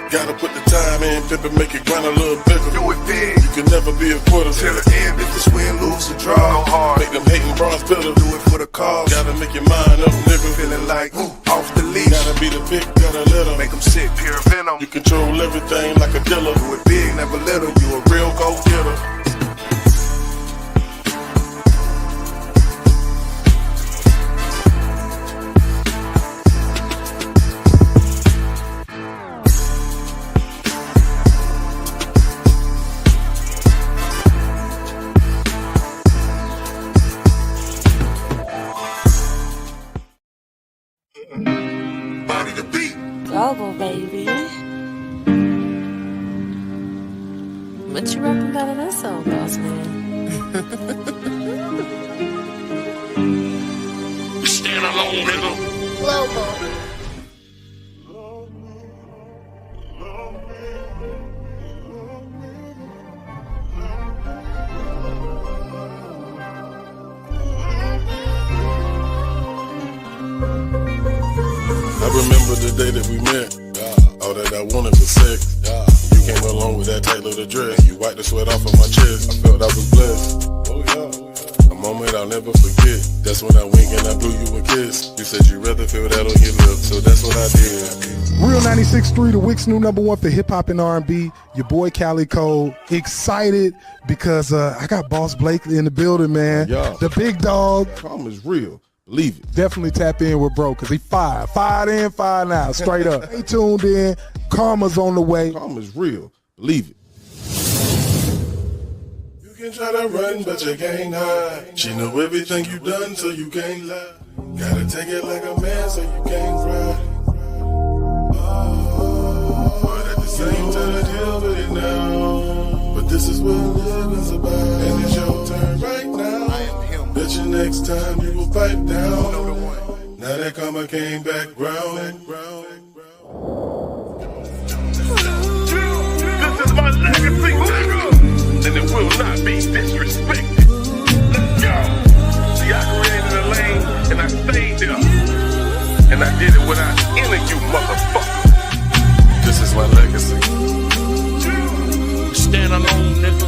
Gotta put the time in, pimpin', make it grind a little bigger. Do it big. You can never be a quitter. Till the end, if it's win, lose, or draw. Go hard. Make them hating bronze bitter. Do it for the cause. Gotta make your mind up, nigga. Feeling like, off the leash. Gotta be the pick, gotta let 'em. Make them sick, pure venom. You control everything like a dealer. Do it big, never little. You a real go-getter. Global, baby. What you rapping about in that song, boss man? Stand alone, nigga. Global. I remember the day that we met. All that I wanted was sex. You came along with that tight little dress. You wiped the sweat off of my chest. I felt I was blessed. Oh yeah. A moment I'll never forget. That's when I winked and I blew you a kiss. You said you'd rather feel that on your lips, so that's what I did. Real 96.3, the Wick's new #1 for hip hop and R&B. Your boy Cali Cole, excited because I got Boss Blake in the building, man. Yeah. The big dog. Karma is real. Believe it. Definitely tap in with bro, because he fired in, fired out, straight up. Stay tuned in. Karma's on the way. Karma is real. Believe it. You can try to run, but you can't hide. She know everything you done, so you can't lie. Gotta take it like a man, so you can't cry. But at the same time, deal with it now. But this is what living's about, and it's your turn right now. Bet you next time you will pipe down. Now that karma came back round. This is my legacy, nigga, and it will not be disrespected. Let's go. See, I created a lane and I stayed there, and I did it without any of you motherfuckers. This is my legacy. Stand alone, nigga.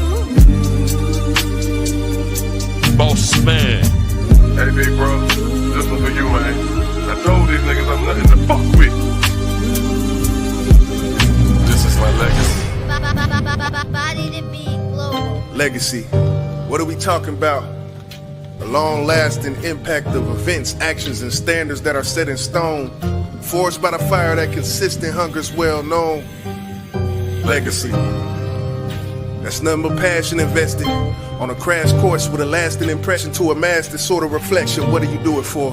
Boss man. Hey, big bro, this one for you, man. I told these niggas I'm nothing to fuck with. This is my legacy. Legacy. What are we talking about? A long-lasting impact of events, actions, and standards that are set in stone. Forged by the fire that consistent hunger's well known. Legacy. That's nothing but passion invested on a crash course with a lasting impression to amass this sort of reflection. What do you do it for?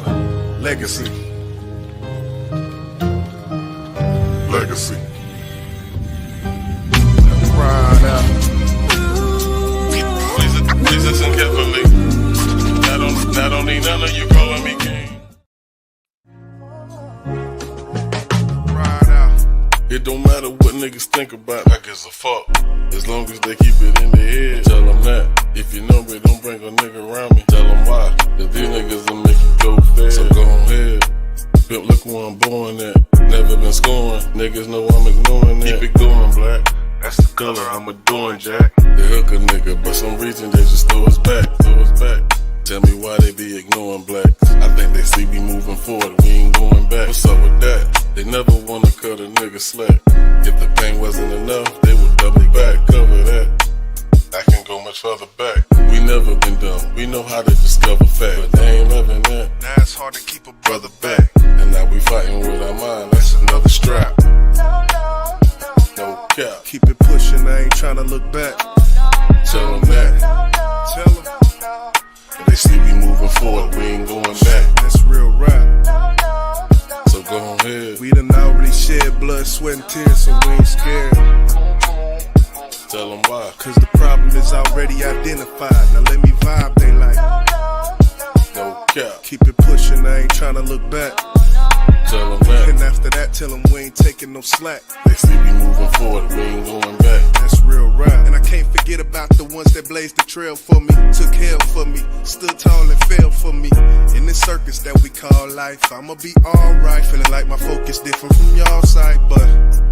Legacy. Legacy. Right out. Please listen carefully. I don't need none of you calling me king. Right out. It don't matter what niggas think about, I gives a fuck. As long as they keep it in their head, tell them that. If you know me, don't bring a nigga around me, tell them why. Cause these niggas will make you go fast. So go ahead. Pimp, look where I'm born at. Never been scoring. Niggas know I'm ignoring that. Keep it going, black. That's the color I'm adoring, Jack. They hook a nigga, but some reason they just throw us back. Tell me why they be ignoring black. I think they see me moving forward, we ain't going back. What's up with that? They never wanna cut a nigga slack. If the pain wasn't enough, they would double back. Cover that. I can go much further back. We never been dumb, we know how to discover facts. But they ain't loving that. Now it's hard to keep a brother back. And now we fighting with our mind, that's another strap. No cap. Keep it pushing, I ain't tryna look back. Tell them that. Tell them. They see we moving forward, we ain't going back. That's real rap. So go ahead. We done already shed blood, sweat, and tears, so we ain't scared. Tell them why. Cause the problem is already identified. Now let me vibe, they like. No cap. Keep it pushing, I ain't tryna look back. Tell them that. And after that, tell them we ain't taking no slack. They see we moving forward, we ain't going back. That's real rap. And I can't forget about the ones that blazed the trail for me, took hell for me, stood tall and fell for me. In this circus that we call life, I'ma be alright. Feeling like my focus different from y'all side, but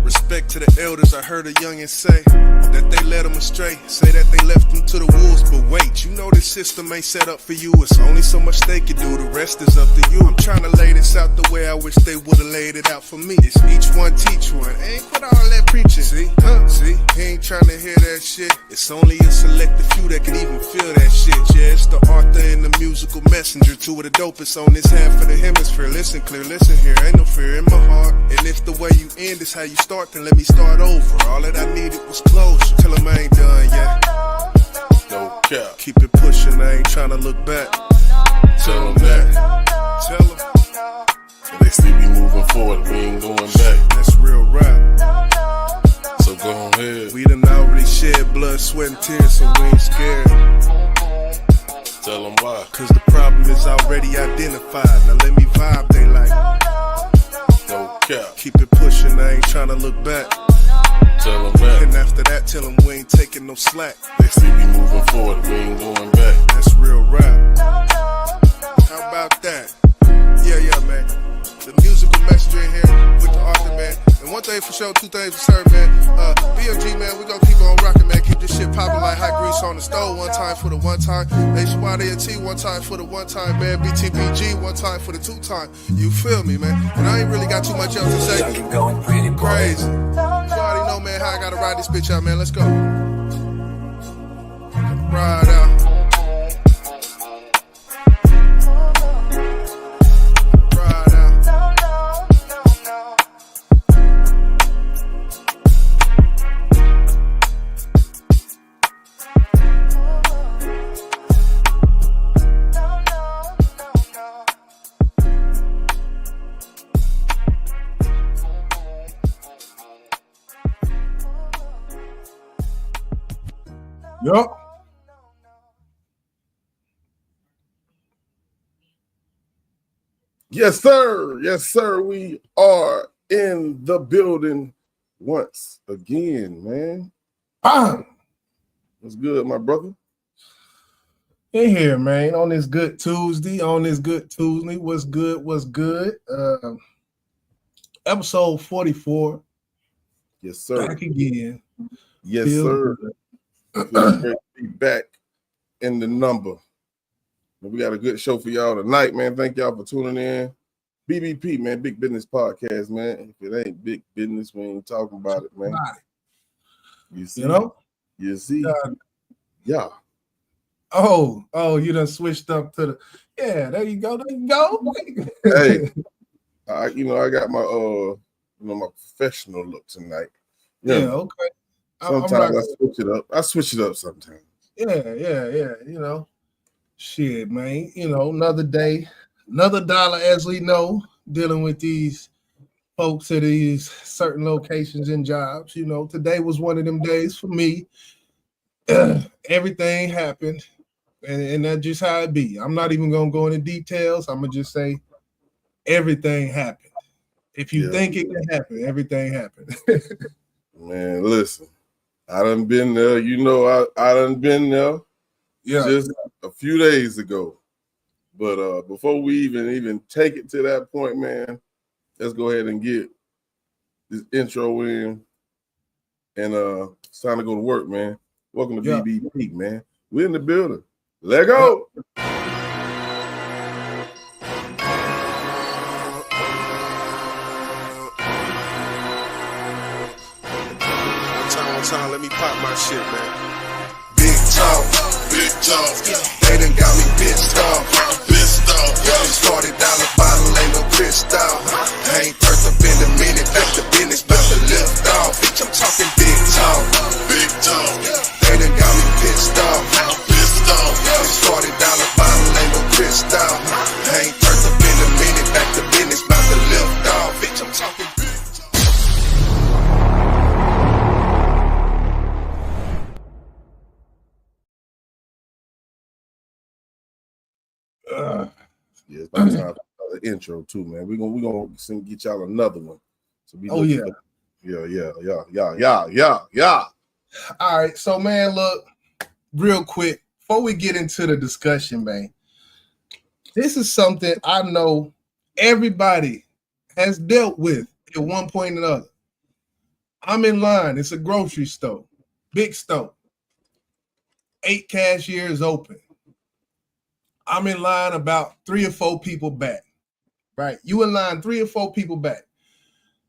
respect to the elders. I heard a youngin' say that they led them astray, say that they left them to the wolves. But wait, you know this system ain't set up for you. It's only so much they can do, the rest is up to you. I'm trying to lay this out the way I wish they would've laid it out for me. It's each one teach one, ain't quit all that preaching. See, see, he ain't trying to hear that shit. It's only a selected few that can even feel that shit. Yeah, it's the author and the musical messenger, two of the dopest on this half of the hemisphere. Listen clear, listen here, ain't no fear in my heart. And if the way you end is how you start, then let me start over. All that I needed was closure. Tell them I ain't done yet. No cap. Keep it pushing, I ain't trying to look back. Tell them that. Tell them. And they see we moving forward, we ain't going back. That's real rap. So go ahead. We done already shed blood, sweat, and tears, so we ain't scared. Tell them why. Cause the problem is already identified. Now let me vibe, they like. No cap. Keep it pushing, I ain't trying to look back. Tell them that. And after that, tell them we ain't taking no slack. They see we moving forward, we ain't going back. That's real rap. How about that? Yeah, man. The musical messenger in here with the author, man. And one thing for sure, two things for certain, man. BMG, man, we gon' keep on rocking, man. Keep this shit popping like hot grease on the stove. One time for the one time. HYDT, one time for the one time, man. BTPG, one time for the two time. You feel me, man? And I ain't really got too much else to say. Crazy. You already know, man, how I gotta ride this bitch out, man. Let's go. Ride out. Yup. Yes, sir. Yes, sir. We are in the building once again, man. Bam. What's good, my brother? In here, man. On this good Tuesday. What's good? What's good? Episode 44. Yes, sir. Back again. Yes, Feel sir. good. Feels great to be back in the number. We got a good show for y'all tonight, man. Thank y'all for tuning in. BBP, man, Big Business Podcast, man. If it ain't big business, we ain't talking about it, man. You see? You know? You see? Yeah. Oh, you done switched up to the. Yeah, there you go. Hey, I got my my professional look tonight. Yeah, okay. Sometimes I switch it up. I switch it up sometimes. Yeah. Shit, man. Another day, another dollar, as we know, dealing with these folks at these certain locations and jobs. Today was one of them days for me. Everything happened, and that's just how it be. I'm not even gonna go into details. I'm gonna just say everything happened. If you think it can happen, everything happened. Man, listen. I done been there. I done been there just a few days ago. But before we even take it to that point, man, let's go ahead and get this intro in. And it's time to go to work, man. Welcome to BBP, man. We're in the building. Let go. Time, let me pop my shit, man. Big talk. They done got me pissed off. Started down the bottle, ain't no crystal. I ain't first up in a minute, back to business, about to lift off. Bitch, I'm talking big talk. They done got me pissed off. Started down the bottle, ain't no crystal. I ain't first up in a minute, back to business, about to lift off. Bitch, I'm talking big talk. It's about time for an intro too, man. We're gonna get y'all another one. So Oh yeah. Yeah. All right, so man, look, real quick before we get into the discussion, man. This is something I know everybody has dealt with at one point or another. I'm in line. It's a grocery store, big store. 8 cashiers open. I'm in line about 3 or 4 people back. Right? You in line 3 or 4 people back.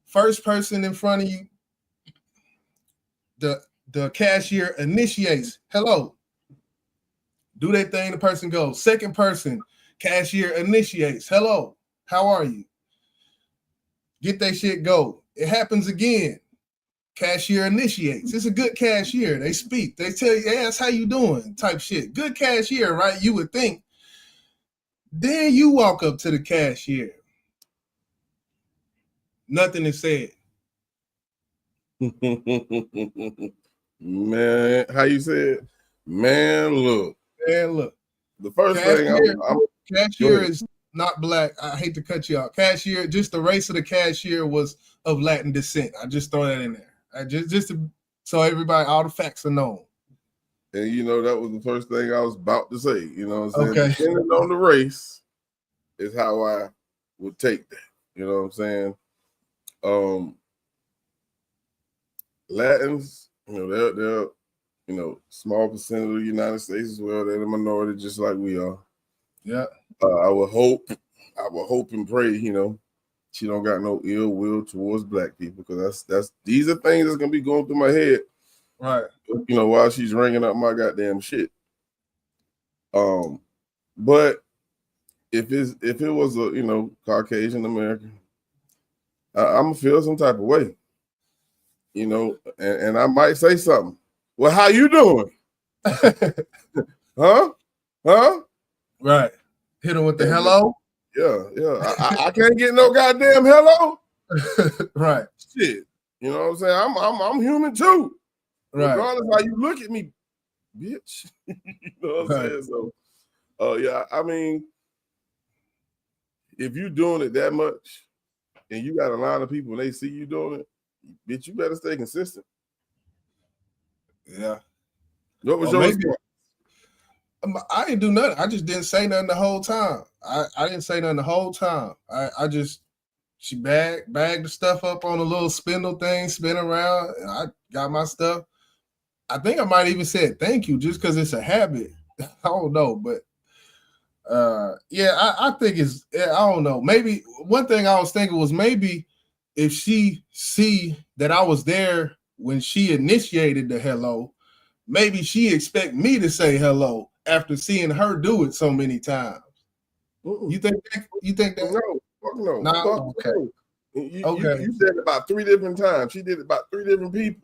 First person in front of you, the cashier initiates, hello. Do that thing, the person goes. Second person, cashier initiates, hello, how are you? Get that shit go. It happens again. Cashier initiates. It's a good cashier. They speak. They tell you, hey, that's how you doing, type shit. Good cashier, right? You would think. Then you walk up to the cashier. Nothing is said. Man, how you said? Man, look. The first thing cashier is not black. I hate to cut you out. Cashier, just the race of the cashier was of Latin descent. I just throw that in there. So everybody, all the facts are known. And that was the first thing I was about to say. You know what I'm saying? Okay. Depending on the race is how I would take that. You know what I'm saying? Latins, they're small percent of the United States as well. They're the minority, just like we are. Yeah. I would hope and pray, she don't got no ill will towards black people, because these are things that's gonna be going through my head, right? While she's ringing up my goddamn shit. But if it was a Caucasian American, I'm gonna feel some type of way, and I might say something. Well, how you doing? Huh? Right. Hit him with the hello. Yeah. I can't get no goddamn hello. Right. Shit. You know what I'm saying? I'm human too. Right. Regardless how you look at me, bitch. You know what I'm saying? So, yeah. I mean, if you doing it that much, and you got a line of people and they see you doing it, bitch, you better stay consistent. Yeah. What was your response? I didn't do nothing. I just didn't say nothing the whole time. I didn't say nothing the whole time. She bagged the stuff up on a little spindle thing, spin around, and I got my stuff. I think I might even said thank you just because it's a habit. I don't know, but I think I don't know. Maybe one thing I was thinking was maybe if she see that I was there when she initiated the hello, maybe she expect me to say hello after seeing her do it so many times. You think that? No. Nah, okay. You said it about 3 different times. She did it about 3 different people.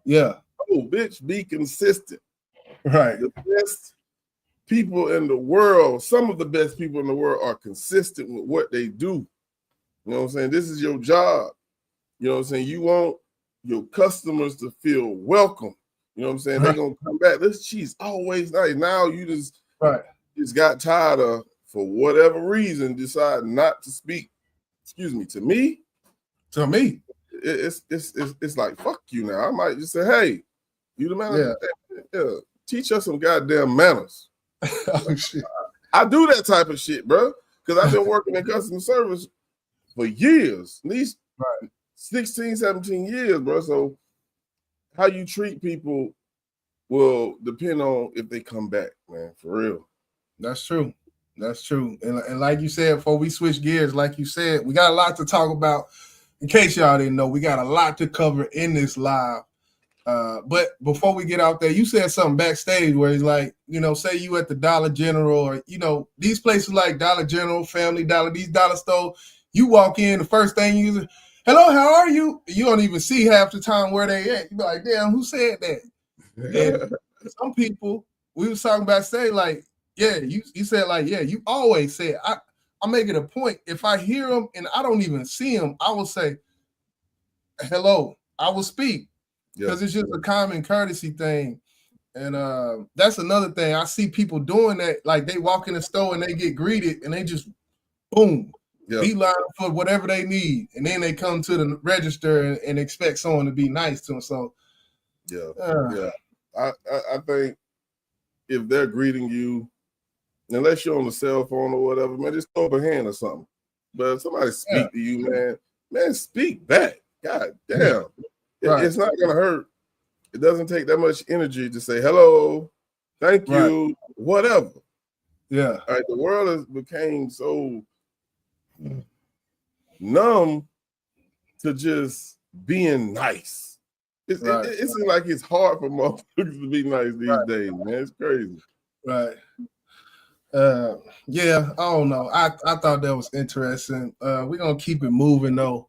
Yeah. Oh, bitch, be consistent. Right. The best people in the world, some of the best people in the world are consistent with what they do. You know what I'm saying? This is your job. You know what I'm saying? You want your customers to feel welcome. You know what I'm saying? They're going to come back. She's always nice. Now you just got tired of, for whatever reason, decide not to speak. Excuse me, to me. To me. It's like, fuck you now. I might just say, hey, you the manager? Yeah. Teach us some goddamn manners. Oh, shit. I do that type of shit, bro. Because I've been working in customer service for years. At least 16, 17 years, bro. So how you treat people will depend on if they come back, man, for real. That's true. And like you said, before we switch gears, like you said, we got a lot to talk about. In case y'all didn't know, we got a lot to cover in this live. But before we get out there, you said something backstage where it's like, say you at the Dollar General or, these places like Dollar General, Family Dollar, these dollar stores, you walk in, the first thing you say, hello, how are you? You don't even see half the time where they at. You be like, damn, who said that? And some people, we was talking backstage, like, yeah, you said like, yeah, you always say it. I make it a point. If I hear them and I don't even see them, I will say, hello, I will speak. Because it's just a common courtesy thing. And that's another thing. I see people doing that, like they walk in the store and they get greeted and they just, boom, beeline for whatever they need, and then they come to the register and expect someone to be nice to them. So, I think if they're greeting you, unless you're on the cell phone or whatever, man, just throw up a hand or something. But if somebody speak to you, man, speak back. God damn. It's not gonna hurt. It doesn't take that much energy to say hello, thank you, whatever. Yeah. All right, the world has became so numb to just being nice. It seems like it's hard for motherfuckers to be nice these days, man. It's crazy. Right. Yeah, I don't know. I thought that was interesting. We're gonna keep it moving though.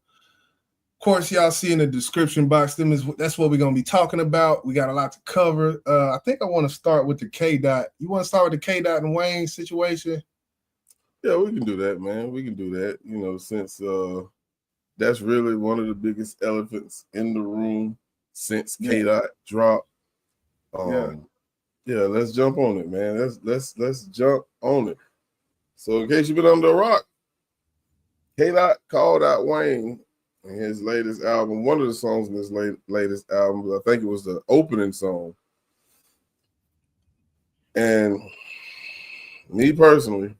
Of course, y'all see in the description box, that's what we're gonna be talking about. We got a lot to cover. I think I want to start with the K Dot. You want to start with the K Dot and Wayne situation? Yeah, we can do that, man. We can do that. You know, since that's really one of the biggest elephants in the room since K Dot dropped. Yeah, let's jump on it, man. Let's jump on it. So in case you've been under a rock, K Dot called out Wayne in his latest album, one of the songs in his latest album. I think it was the opening song. And me personally,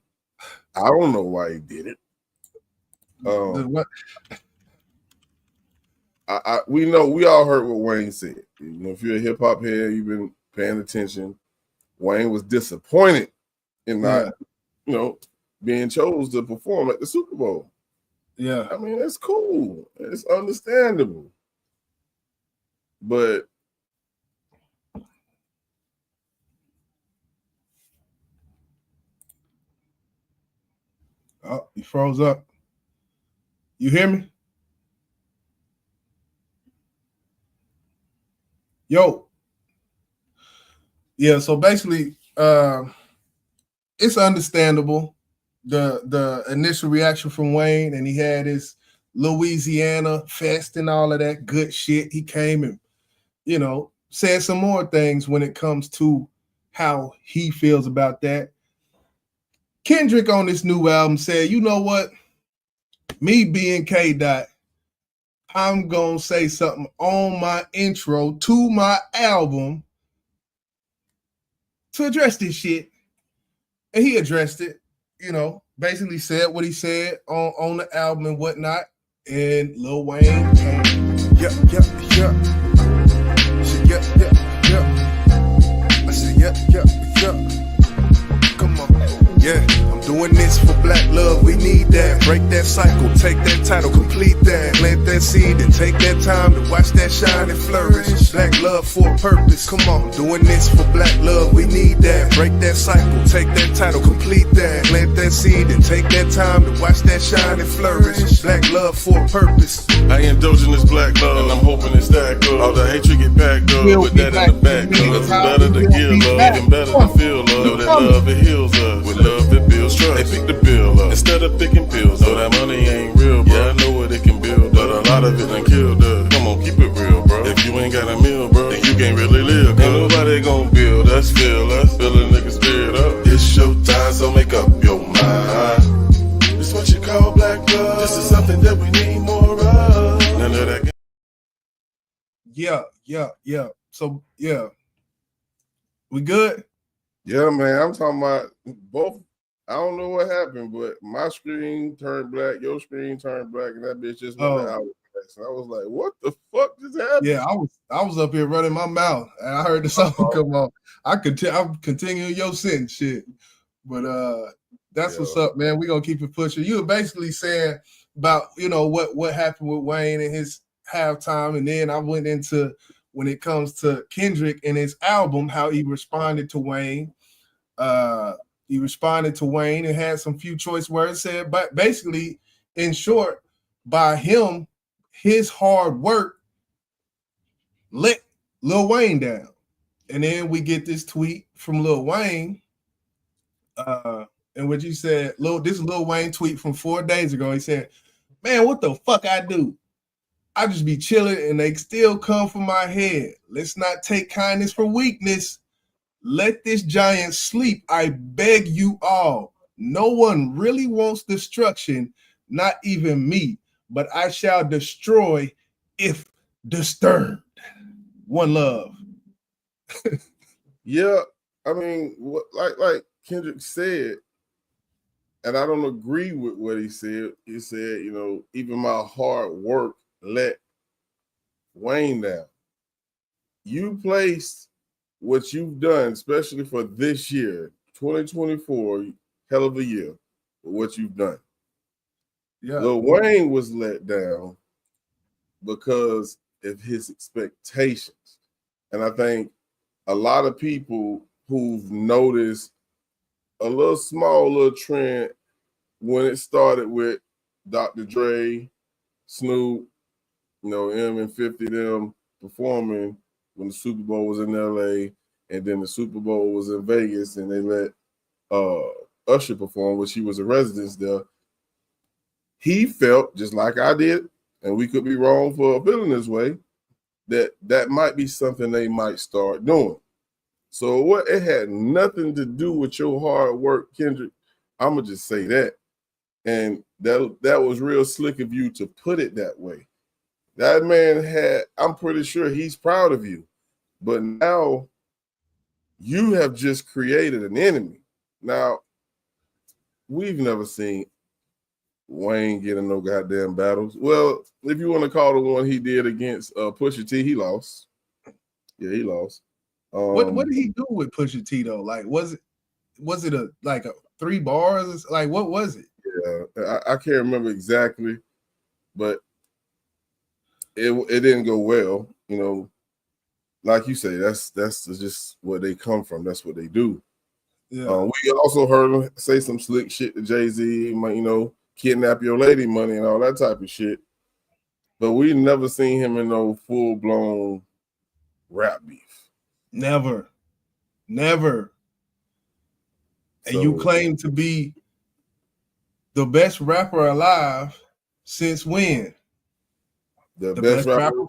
I don't know why he did it. We all heard what Wayne said. You know, if you're a hip hop head, you've been paying attention. Wayne was disappointed in not, being chosen to perform at the Super Bowl. Yeah, I mean, it's cool. It's understandable. But oh, he froze up. You hear me? Yo. Yeah, so basically, it's understandable the initial reaction from Wayne, and he had his Louisiana fest and all of that good shit. He came and, said some more things when it comes to how he feels about that. Kendrick on this new album said, you know what? Me being K Dot, I'm going to say something on my intro to my album to address this shit. And he addressed it, basically said what he said on the album and whatnot. And Lil Wayne came. I said, come on. Yeah, I'm doing this for black love, we need that. Break that cycle, take that title, complete that. Plant that seed and take that time to watch that shine and flourish. Black love for a purpose, come on. Doing this for black love, we need that. Break that cycle, take that title, complete that. Plant that seed and take that time to watch that shine and flourish. Black love for a purpose. I indulge in this black love, and I'm hoping it's stacked up. All the hatred get packed up, with that in the back. It's better to give love, and better to feel love. Know that love, it heals us. With love, it builds trust. They pick the bill up instead of picking pills. So that money ain't real, bro. Yeah, I know what it can build, but a lot of it done killed us. Come on, keep it real, bro. If you ain't got a meal, bro, then you can't really live. Ain't nobody gonna build us, feel us. Fill a nigga spirit up. It's your time, so make up your mind. It's what you call black love. This is something that we need more of. None of that. Yeah. So, yeah. We good? Yeah, man. I'm talking about both. I don't know what happened, but my screen turned black, your screen turned black, and that bitch just went out. So I was like, what the fuck just happened? Yeah, I was up here running my mouth, and I heard the song come on. I'm continuing your sentence shit. But that's what's up, man. We're gonna keep it pushing. You were basically saying about, what happened with Wayne and his halftime, and then I went into when it comes to Kendrick and his album, how he responded to Wayne. He responded to Wayne and had some few choice words said, but basically, in short, by him, his hard work let Lil Wayne down. And then we get this tweet from Lil Wayne, in which he said, this is Lil Wayne tweet from 4 days ago. He said, man, what the fuck I do? I just be chilling and they still come for my head. Let's not take kindness for weakness. Let this giant sleep, I beg you all. No one really wants destruction. not even me, but I shall destroy if disturbed. One love. Yeah, I mean, like Kendrick said, and I don't agree with what he said. He said, you know, even my hard work let Wayne down. You placed what you've done, especially for this year, 2024, hell of a year, for what you've done. Yeah. Lil Wayne was let down because of his expectations. And I think a lot of people who've noticed a little trend when it started with Dr. Dre, Snoop, you know, M and 50 them performing when the Super Bowl was in LA, and then the Super Bowl was in Vegas, and they let Usher perform, which he was a resident there. He felt, just like I did, and we could be wrong for feeling this way, that might be something they might start doing. So what it had nothing to do with your hard work, Kendrick. I'm gonna just say that. And that was real slick of you to put it that way. That man had, I'm pretty sure he's proud of you. But now you have just created an enemy. Now, we've never seen Wayne get in no goddamn battles. Well, if you want to call the one he did against Pusha T, he lost. Yeah, he lost. What did he do with Pusha T though? Like, was it a 3 bars? Like, what was it? Yeah, I can't remember exactly, but it didn't go well. You know, like you say, that's just where they come from. That's what they do. Yeah. We also heard him say some slick shit to Jay-Z, you know, kidnap your lady money and all that type of shit. But we never seen him in no full-blown rap beef. Never. And So, you claim to be the best rapper alive since when? The best rapper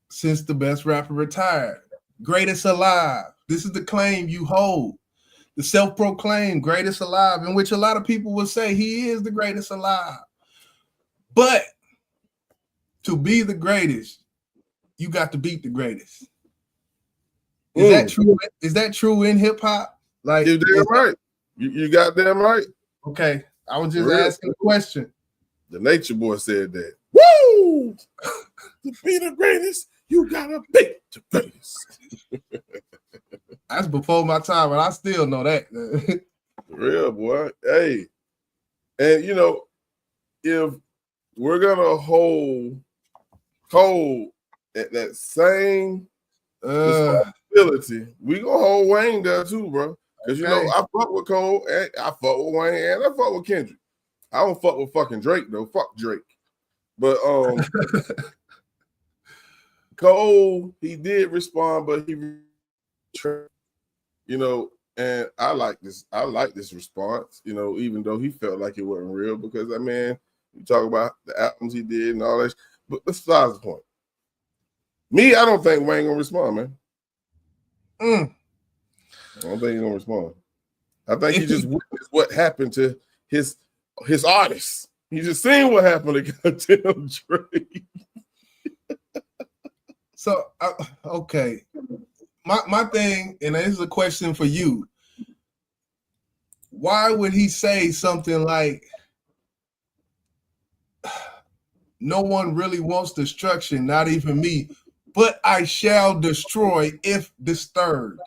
since the best rapper retired. Greatest alive. This is the claim you hold. The self-proclaimed greatest alive, in which a lot of people will say he is the greatest alive. But to be the greatest, you got to beat the greatest. Is that true? Is that true in hip-hop? Like, you're damn right. You got damn right. Okay. I was just asking a question. The Nature Boy said that. Woo! To be the greatest, you gotta beat the greatest. That's before my time, and I still know that. For real, boy. Hey. And you know, if we're gonna hold Cole at that same responsibility, we gonna hold Wayne there too, bro. Because you know, I fuck with Cole, and I fuck with Wayne, and I fuck with Kendrick. I don't fuck with fucking Drake though. Fuck Drake. But Cole, he did respond, but he, you know, and I like this response, you know, even though he felt like it wasn't real, because that man, you talk about the albums he did and all that, but besides the point. Me, I don't think Wayne gonna respond, man. I don't think he's gonna respond. I think he just witnessed what happened to his artists. He just seen what happened to goddamn Drake. So, okay. My thing, and this is a question for you. Why would he say something like, no one really wants destruction, not even me, but I shall destroy if disturbed?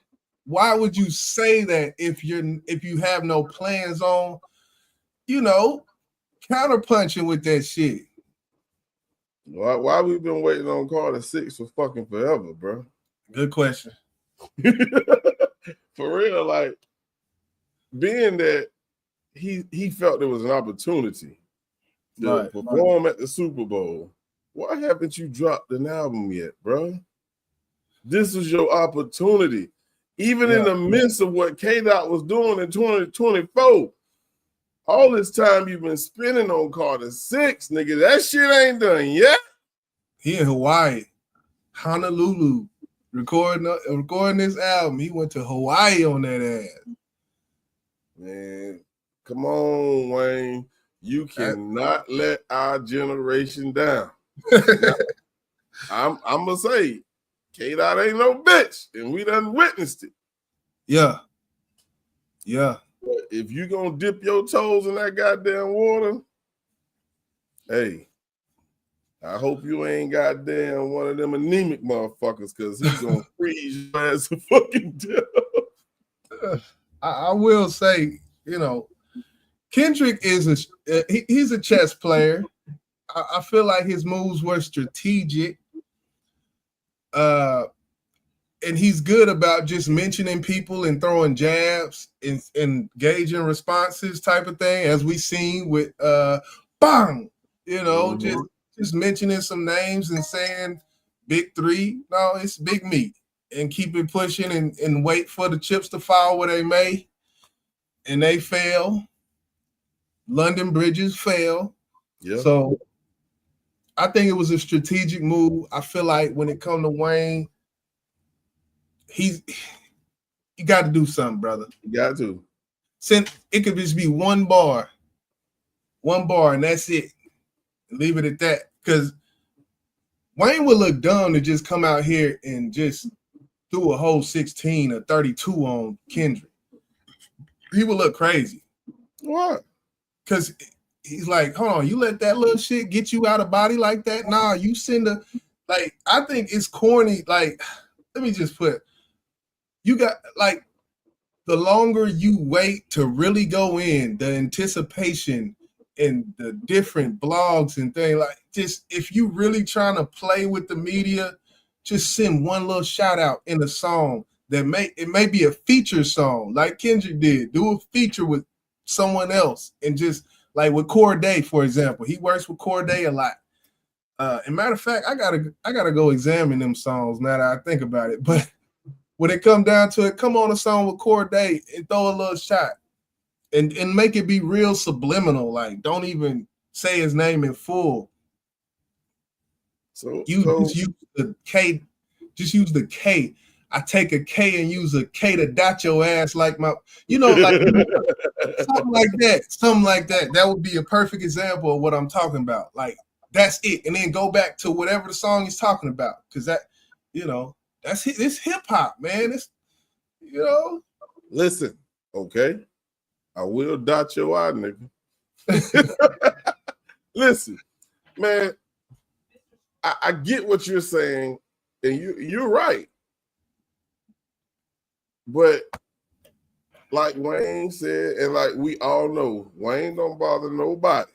Why would you say that if you have no plans on, you know, counterpunching with that shit? Why we been waiting on Carter 6 for fucking forever, bro? Good question. For real, like, being that he felt there was an opportunity to perform at the Super Bowl, why haven't you dropped an album yet, bro? This is your opportunity. Even in the midst of what K-Dot was doing in 2024, all this time you've been spending on Carter 6, nigga, that shit ain't done yet. He in Hawaii, Honolulu, recording this album. He went to Hawaii on that ass. Man, come on, Wayne. You cannot let our generation down. I'm gonna say, K-Dot ain't no bitch, and we done witnessed it. Yeah. But if you gonna dip your toes in that goddamn water, hey, I hope you ain't goddamn one of them anemic motherfuckers, because he's gonna freeze your ass to fucking death. I will say, Kendrick is he's a chess player. I feel like his moves were strategic. And he's good about just mentioning people and throwing jabs and engaging responses type of thing, as we seen with Bang, just mentioning some names and saying big three. No, it's big meat, and keep it pushing and wait for the chips to fall where they may. And they fail. London bridges fail. Yeah. So I think it was a strategic move. I feel like when it comes to Wayne, you got to do something, brother. You got to. Since it could just be one bar, and that's it. Leave it at that. Because Wayne would look dumb to just come out here and just do a whole 16 or 32 on Kendrick. He would look crazy. What? Because he's like, hold on, you let that little shit get you out of body like that? Nah, you send I think it's corny. Like, let me just put, you got, like, the longer you wait to really go in, the anticipation and the different blogs and things, like, just, if you really trying to play with the media, just send one little shout out in a song that may be a feature song, like Kendrick did. Do a feature with someone else, and just like with Corday, for example. He works with Corday a lot. And matter of fact, I gotta go examine them songs now that I think about it. But when it come down to it, come on a song with Corday and throw a little shot, and make it be real subliminal. Like, don't even say his name in full. So Just use the K. Just use the K. I take a K and use a K to dot your ass like my, like something like that. Something like that. That would be a perfect example of what I'm talking about. Like, that's it. And then go back to whatever the song he's talking about. Because that, it's hip hop, man. It's, Listen, okay. I will dot your eye, nigga. Listen, man, I get what you're saying, and you're right. But like Wayne said, and like we all know, Wayne don't bother nobody.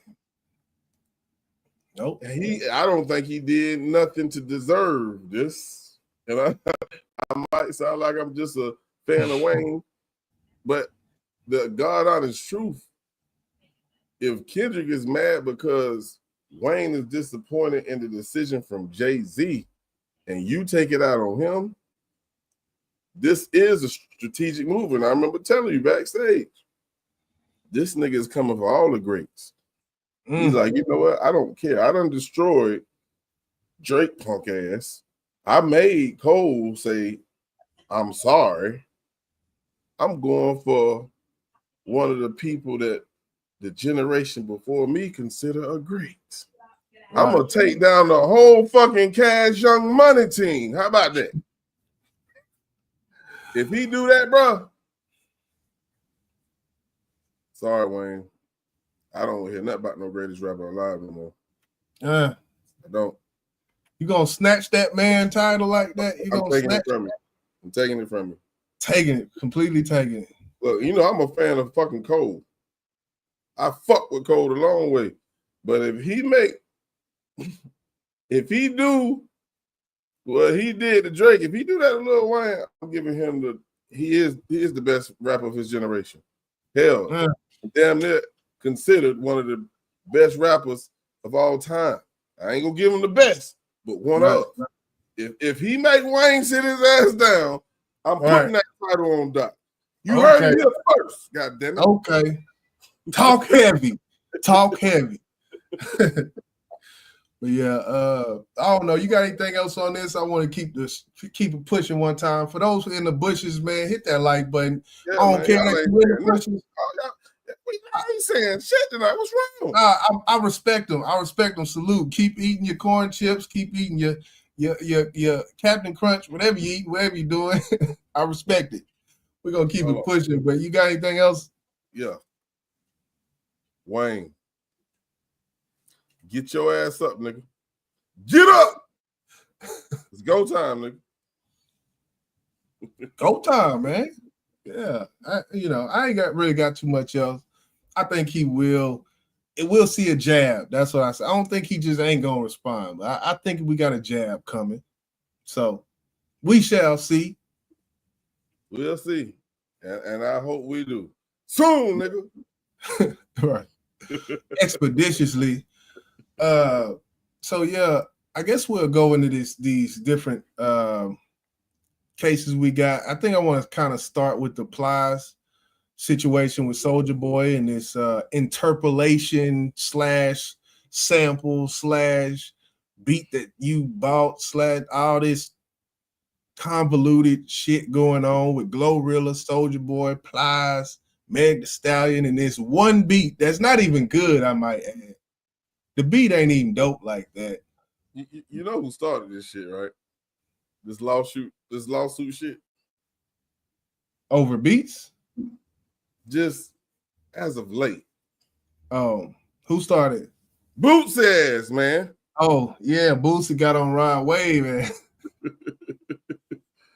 Nope. I don't think he did nothing to deserve this. And I might sound like I'm just a fan of Wayne, but the God honest truth, if Kendrick is mad because Wayne is disappointed in the decision from Jay-Z and you take it out on him, this is a strategic move. And I remember telling you backstage, this nigga is coming for all the greats. He's like, you know what? I don't care. I done destroyed Drake punk ass. I made Cole say, I'm sorry. I'm going for one of the people that the generation before me consider a great. Right. I'm going to take down the whole fucking Cash Young Money team. How about that? If he do that, bro, sorry, Wayne. I don't hear nothing about no greatest rapper alive no more. I don't. You gonna snatch that man title like that? I'm taking it from me. I'm taking it from me. Taking it, completely taking it. Look, I'm a fan of fucking Cole. I fuck with Cole the long way. But if he do what he did to Drake, if he do that to Lil Wayne, I'm giving him he is the best rapper of his generation. Hell, damn near considered one of the best rappers of all time. I ain't gonna give him the best, but one of. If he make Wayne sit his ass down, I'm putting that title on Doc. You heard it here first. God damn it. Okay. Talk heavy. Talk heavy. But yeah, I don't know. You got anything else on this? I want to keep it pushing one time. For those in the bushes, man, hit that like button. Yeah, I don't care. I ain't saying shit tonight. What's wrong? I respect them. I respect them. Salute. Keep eating your corn chips. Keep eating your Captain Crunch, whatever you eat, whatever you're doing. I respect it. We're gonna keep it pushing. But you got anything else? Yeah. Wayne. Get your ass up, nigga. Get up. It's go time, nigga. Go time, man. Yeah. I ain't really got too much else. I think he will. It will see a jab. That's what I said. I don't think he just ain't gonna respond. But I think we got a jab coming. So we shall see. We'll see. And I hope we do. Soon, nigga. Right. Expeditiously. So yeah, I guess we'll go into these different cases we got. I think I want to kind of start with the Plies situation with Soulja Boy and this interpolation / sample / beat that you bought / all this convoluted shit going on with Glorilla, Soulja Boy, Plies, Meg Thee Stallion, and this one beat that's not even good, I might add. The beat ain't even dope like that. You know who started this shit, right? This lawsuit shit. Over beats? Just as of late. Oh, who started? Boots ass, man. Oh, yeah, Bootsy got on Rod Wave, man.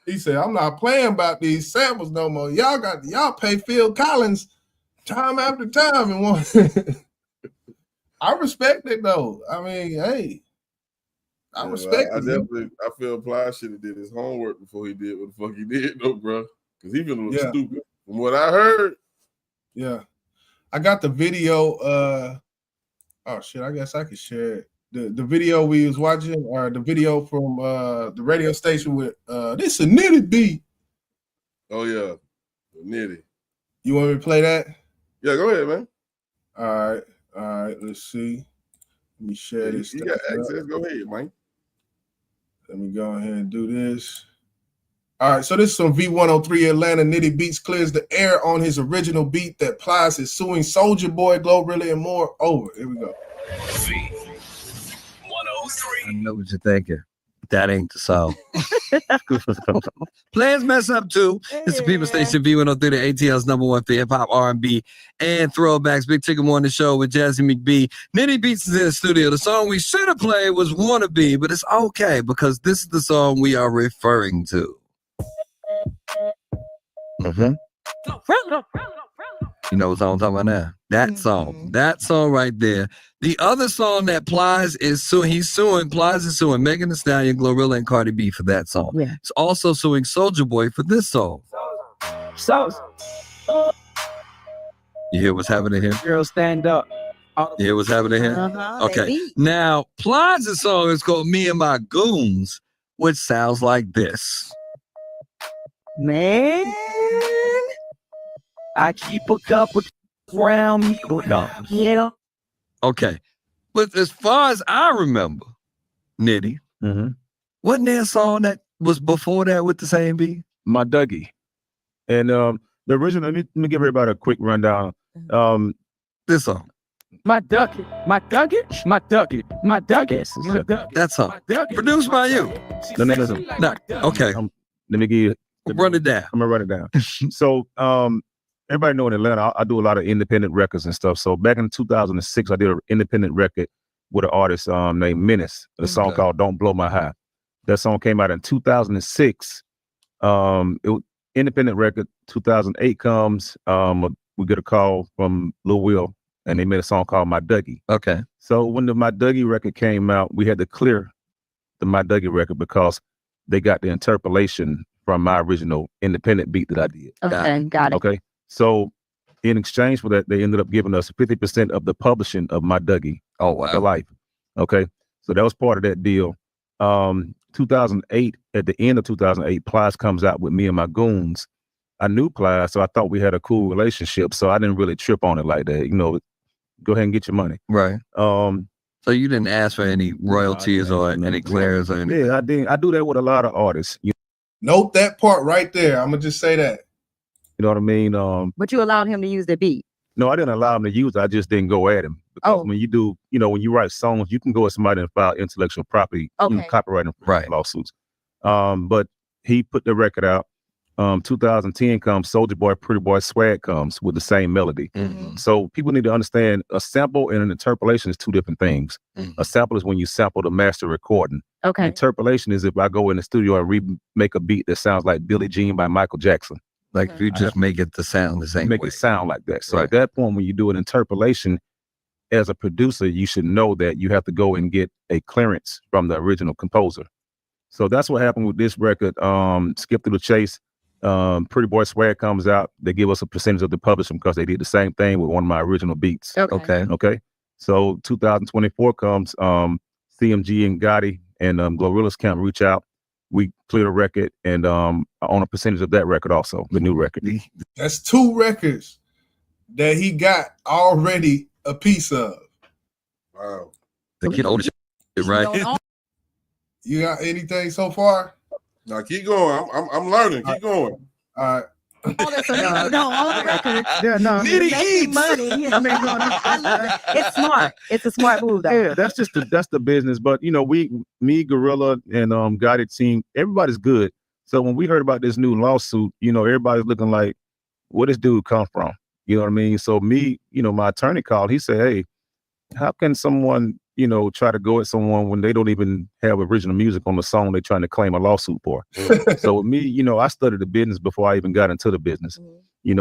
He said, I'm not playing about these samples no more. Y'all pay Phil Collins time after time and one. I respect it though. I mean, hey, I respect it. I feel Plies should have did his homework before he did what the fuck he did, though, bro. Because he been a little stupid. From what I heard. Yeah. I got the video. Oh shit, I guess I could share it. The video we was watching, or the video from the radio station with this a Nitty beat. Oh yeah, Nitty. You want me to play that? Yeah, go ahead, man. All right. Let's see. Let me share this. You got access. Go ahead, man. Let me go ahead and do this. All right, so this is from V103 Atlanta. Nitty Beats clears the air on his original beat that Plies is suing Soulja Boy, Glorilla, and more over. Here we go. I know what you're thinking. That ain't the song. Plans mess up too. It's the People Station V103, the ATL's #1 for hip hop, R&B, and throwbacks. Big Chicken Morning Show with Jazzy McBee. Nitty Beats is in the studio. The song we should have played was Wannabe, but it's okay because this is the song we are referring to. You know what song I'm talking about now? That song right there. The other song that Plies is suing, Plies is suing Megan Thee Stallion, Glorilla, and Cardi B for that song. Yeah. It's also suing Soulja Boy for this song. You hear what's happening here? Girl, stand up. You hear what's happening here? Okay. Now, Plies' song is called Me and My Goons, which sounds like this. Man, I keep a couple around me. Yeah. Okay. But as far as I remember, Nitty, wasn't there a song that was before that with the same beat? My Dougie. And the original, let me give everybody a quick rundown. This song. My Dougie. That song. Produced by you. No. Okay. Let me give you. Run it down. I'm gonna run it down. So everybody know in Atlanta, I do a lot of independent records and stuff. So back in 2006, I did an independent record with an artist named Menace, a song called Don't Blow My High. That song came out in 2006. It was independent record. 2008 comes, we get a call from Lil Will, and they made a song called My Dougie. Okay. So when the My Dougie record came out, we had to clear the My Dougie record because they got the interpolation from my original independent beat that I did. Okay, got it. Okay. So in exchange for that, they ended up giving us 50% of the publishing of My Dougie. Oh, wow. For life. Okay. So that was part of that deal. 2008, at the end of 2008, Plies comes out with Me and My Goons. I knew Plies, so I thought we had a cool relationship. So I didn't really trip on it like that. You know, go ahead and get your money. Right. So you didn't ask for any royalties or any clearance or anything? Yeah, I did. I do that with a lot of artists. Note that part right there. I'm gonna just say that. You know what I mean? But you allowed him to use the beat. No, I didn't allow him to use it. I just didn't go at him. Because when you do, when you write songs, you can go at somebody and file intellectual property, copyright lawsuits. But he put the record out. 2010 comes, Soulja Boy, Pretty Boy Swag comes with the same melody. So people need to understand a sample and an interpolation is two different things. A sample is when you sample the master recording. Interpolation is if I go in the studio and remake a beat that sounds like Billie Jean by Michael Jackson. Like if you just make it the sound the same Make way. it sound like that. So at that point, when you do an interpolation, as a producer, you should know that you have to go and get a clearance from the original composer. So that's what happened with this record. Skip Through the Chase. Pretty Boy Swag comes out. They give us a percentage of the publishing because they did the same thing with one of my original beats. Okay. So 2024 comes. CMG and Gotti and Glorilla's Camp reach out. We clear the record and own a percentage of that record also, the new record. That's 2 records that he got already a piece of. Wow. The kid owns it, right? You got anything so far? Now keep going. I'm learning. Keep going. All right. All the records. Nitty Making eats. money. I mean, I love it. It's smart. It's a smart move, though. Yeah, that's the business. But me, Gorilla, and Gotti team, everybody's good. So when we heard about this new lawsuit, everybody's looking like, where this dude come from? You know what I mean? So me, my attorney called. He said, hey, how can someone, try to go at someone when they don't even have original music on the song they're trying to claim a lawsuit for? So with me, I studied the business before I even got into the business.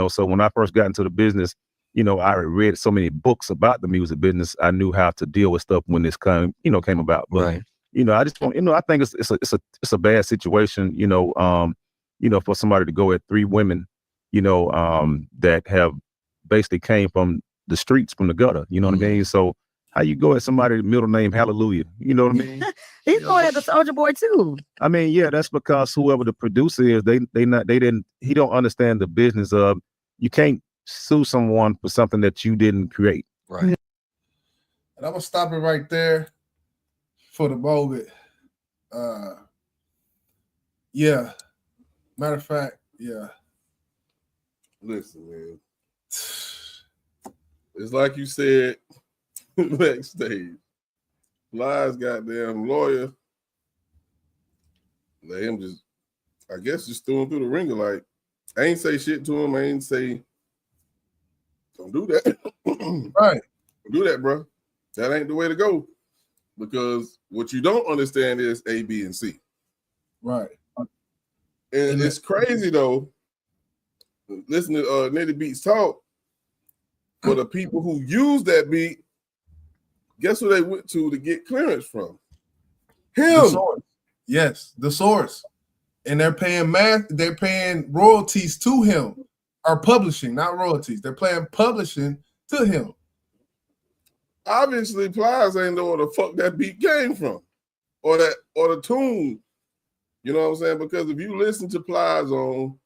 So when I first got into the business, I read so many books about the music business. I knew how to deal with stuff when this came about. But I just want, I think it's a bad situation, for somebody to go at 3 women, that have basically came from the streets, from the gutter. You know what I mean? So how you go at somebody's middle name Hallelujah? You know what I mean? He's going at the Soulja Boy too. I mean, yeah, that's because whoever the producer is, he don't understand the business of, you can't sue someone for something that you didn't create. Right. And I'm gonna stop it right there for the moment. Yeah. Matter of fact, yeah. Listen, man. It's like you said backstage. Plies goddamn lawyer. Let him just threw him through the ringer. Like, I ain't say shit to him. I ain't say, don't do that. Right. Don't do that, bro. That ain't the way to go. Because what you don't understand is A, B, and C. Right. And it's crazy though. Listen to Nitty Beats talk. For the people who use that beat, guess who they went to get clearance from? Him. The source. Yes, the source. And they're paying royalties to him. Or publishing, not royalties. They're paying publishing to him. Obviously, Plies ain't know where the fuck that beat came from. Or the tune. You know what I'm saying? Because if you listen to Plies on,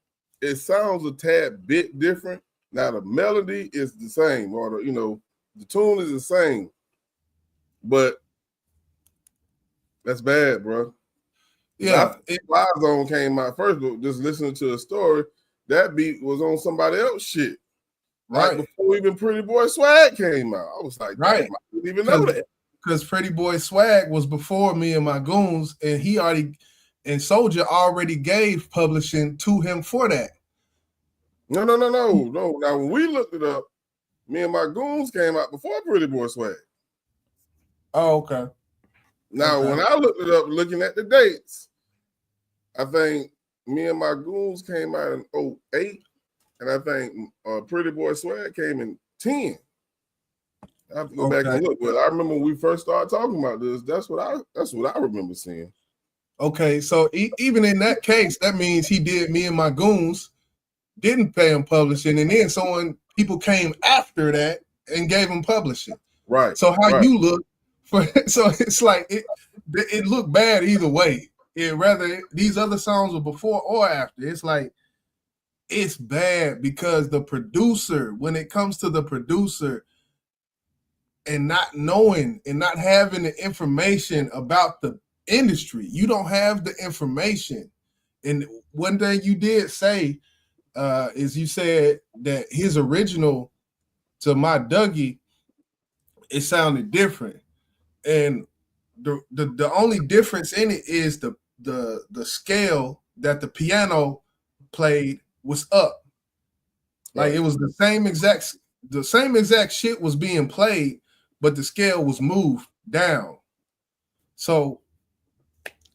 it sounds a tad bit different. Now the melody is the same, or the tune is the same. But that's bad, bro. Yeah. Plies on came out first, but just listening to the story, that beat was on somebody else shit. Right. Like before even Pretty Boy Swag came out. I was like, right. I didn't even know that. Because Pretty Boy Swag was before me and my goons, and Soulja already gave publishing to him for that. No. Now when we looked it up, me and my goons came out before Pretty Boy Swag. Oh, okay. Now when I looked it up, looking at the dates, I think me and my goons came out in 2008, and I think Pretty Boy Swag came in 10. I have to go back and look, but I remember when we first started talking about this. That's what I remember seeing. Okay, so even in that case, that means he did me and my goons, didn't pay him publishing, and then people came after that and gave him publishing. Right. So you look so it's like it looked bad either way. Whether these other songs were before or after, it's like it's bad because the producer, when it comes to the producer and not knowing and not having the information about the industry, you don't have the information. And one thing you did say is you said that his original to my Dougie, it sounded different. And the only difference in it is the scale that the piano played was up. Like it was the same exact shit was being played, but the scale was moved down. So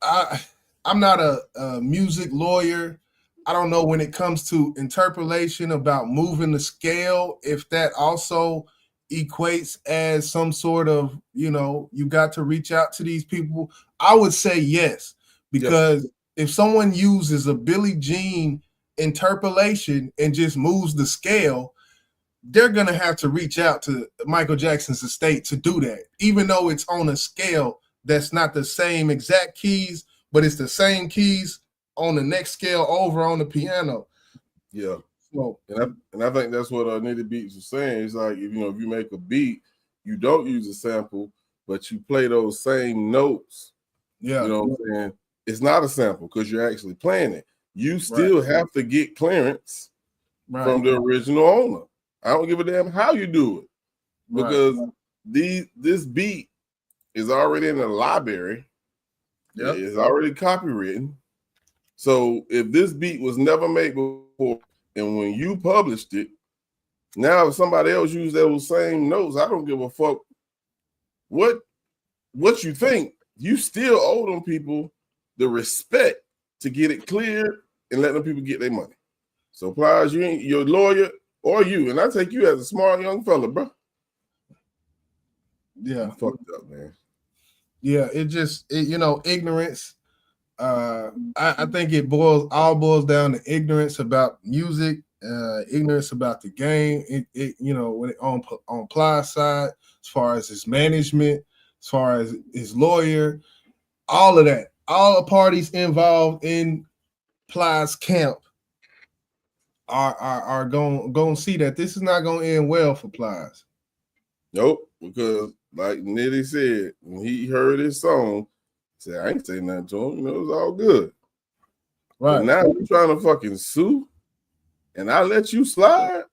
I'm not a music lawyer. I don't know when it comes to interpolation about moving the scale, if that also equates as some sort of, you got to reach out to these people. I would say yes, because if someone uses a Billie Jean interpolation and just moves the scale, they're going to have to reach out to Michael Jackson's estate to do that, even though it's on a scale that's not the same exact keys, but it's the same keys on the next scale over on the piano. Yeah. So, and I think that's what Nitty Beats was saying. It's like, if you make a beat, you don't use a sample, but you play those same notes. Yeah. You know what I'm saying? It's not a sample because you're actually playing it. You still have to get clearance from the original owner. I don't give a damn how you do it, because this beat is already in the library. Yeah, it's already copywritten. So if this beat was never made before, and when you published it, now if somebody else used those same notes, I don't give a fuck what you think. You still owe them people the respect to get it cleared and let them people get their money. So Plies, you ain't your lawyer or you, and I take you as a smart young fella, bro. Yeah, fucked up, man. Yeah, ignorance. I think it boils down to ignorance about music, ignorance about the game. When it on Plies' side, as far as his management, as far as his lawyer, all of that, all the parties involved in Plies' camp are going to see that this is not going to end well for Plies. Nope, because like Nitty said, when he heard his song, he said, I ain't saying nothing to him. It was all good. Right. But now you're trying to fucking sue, and I let you slide?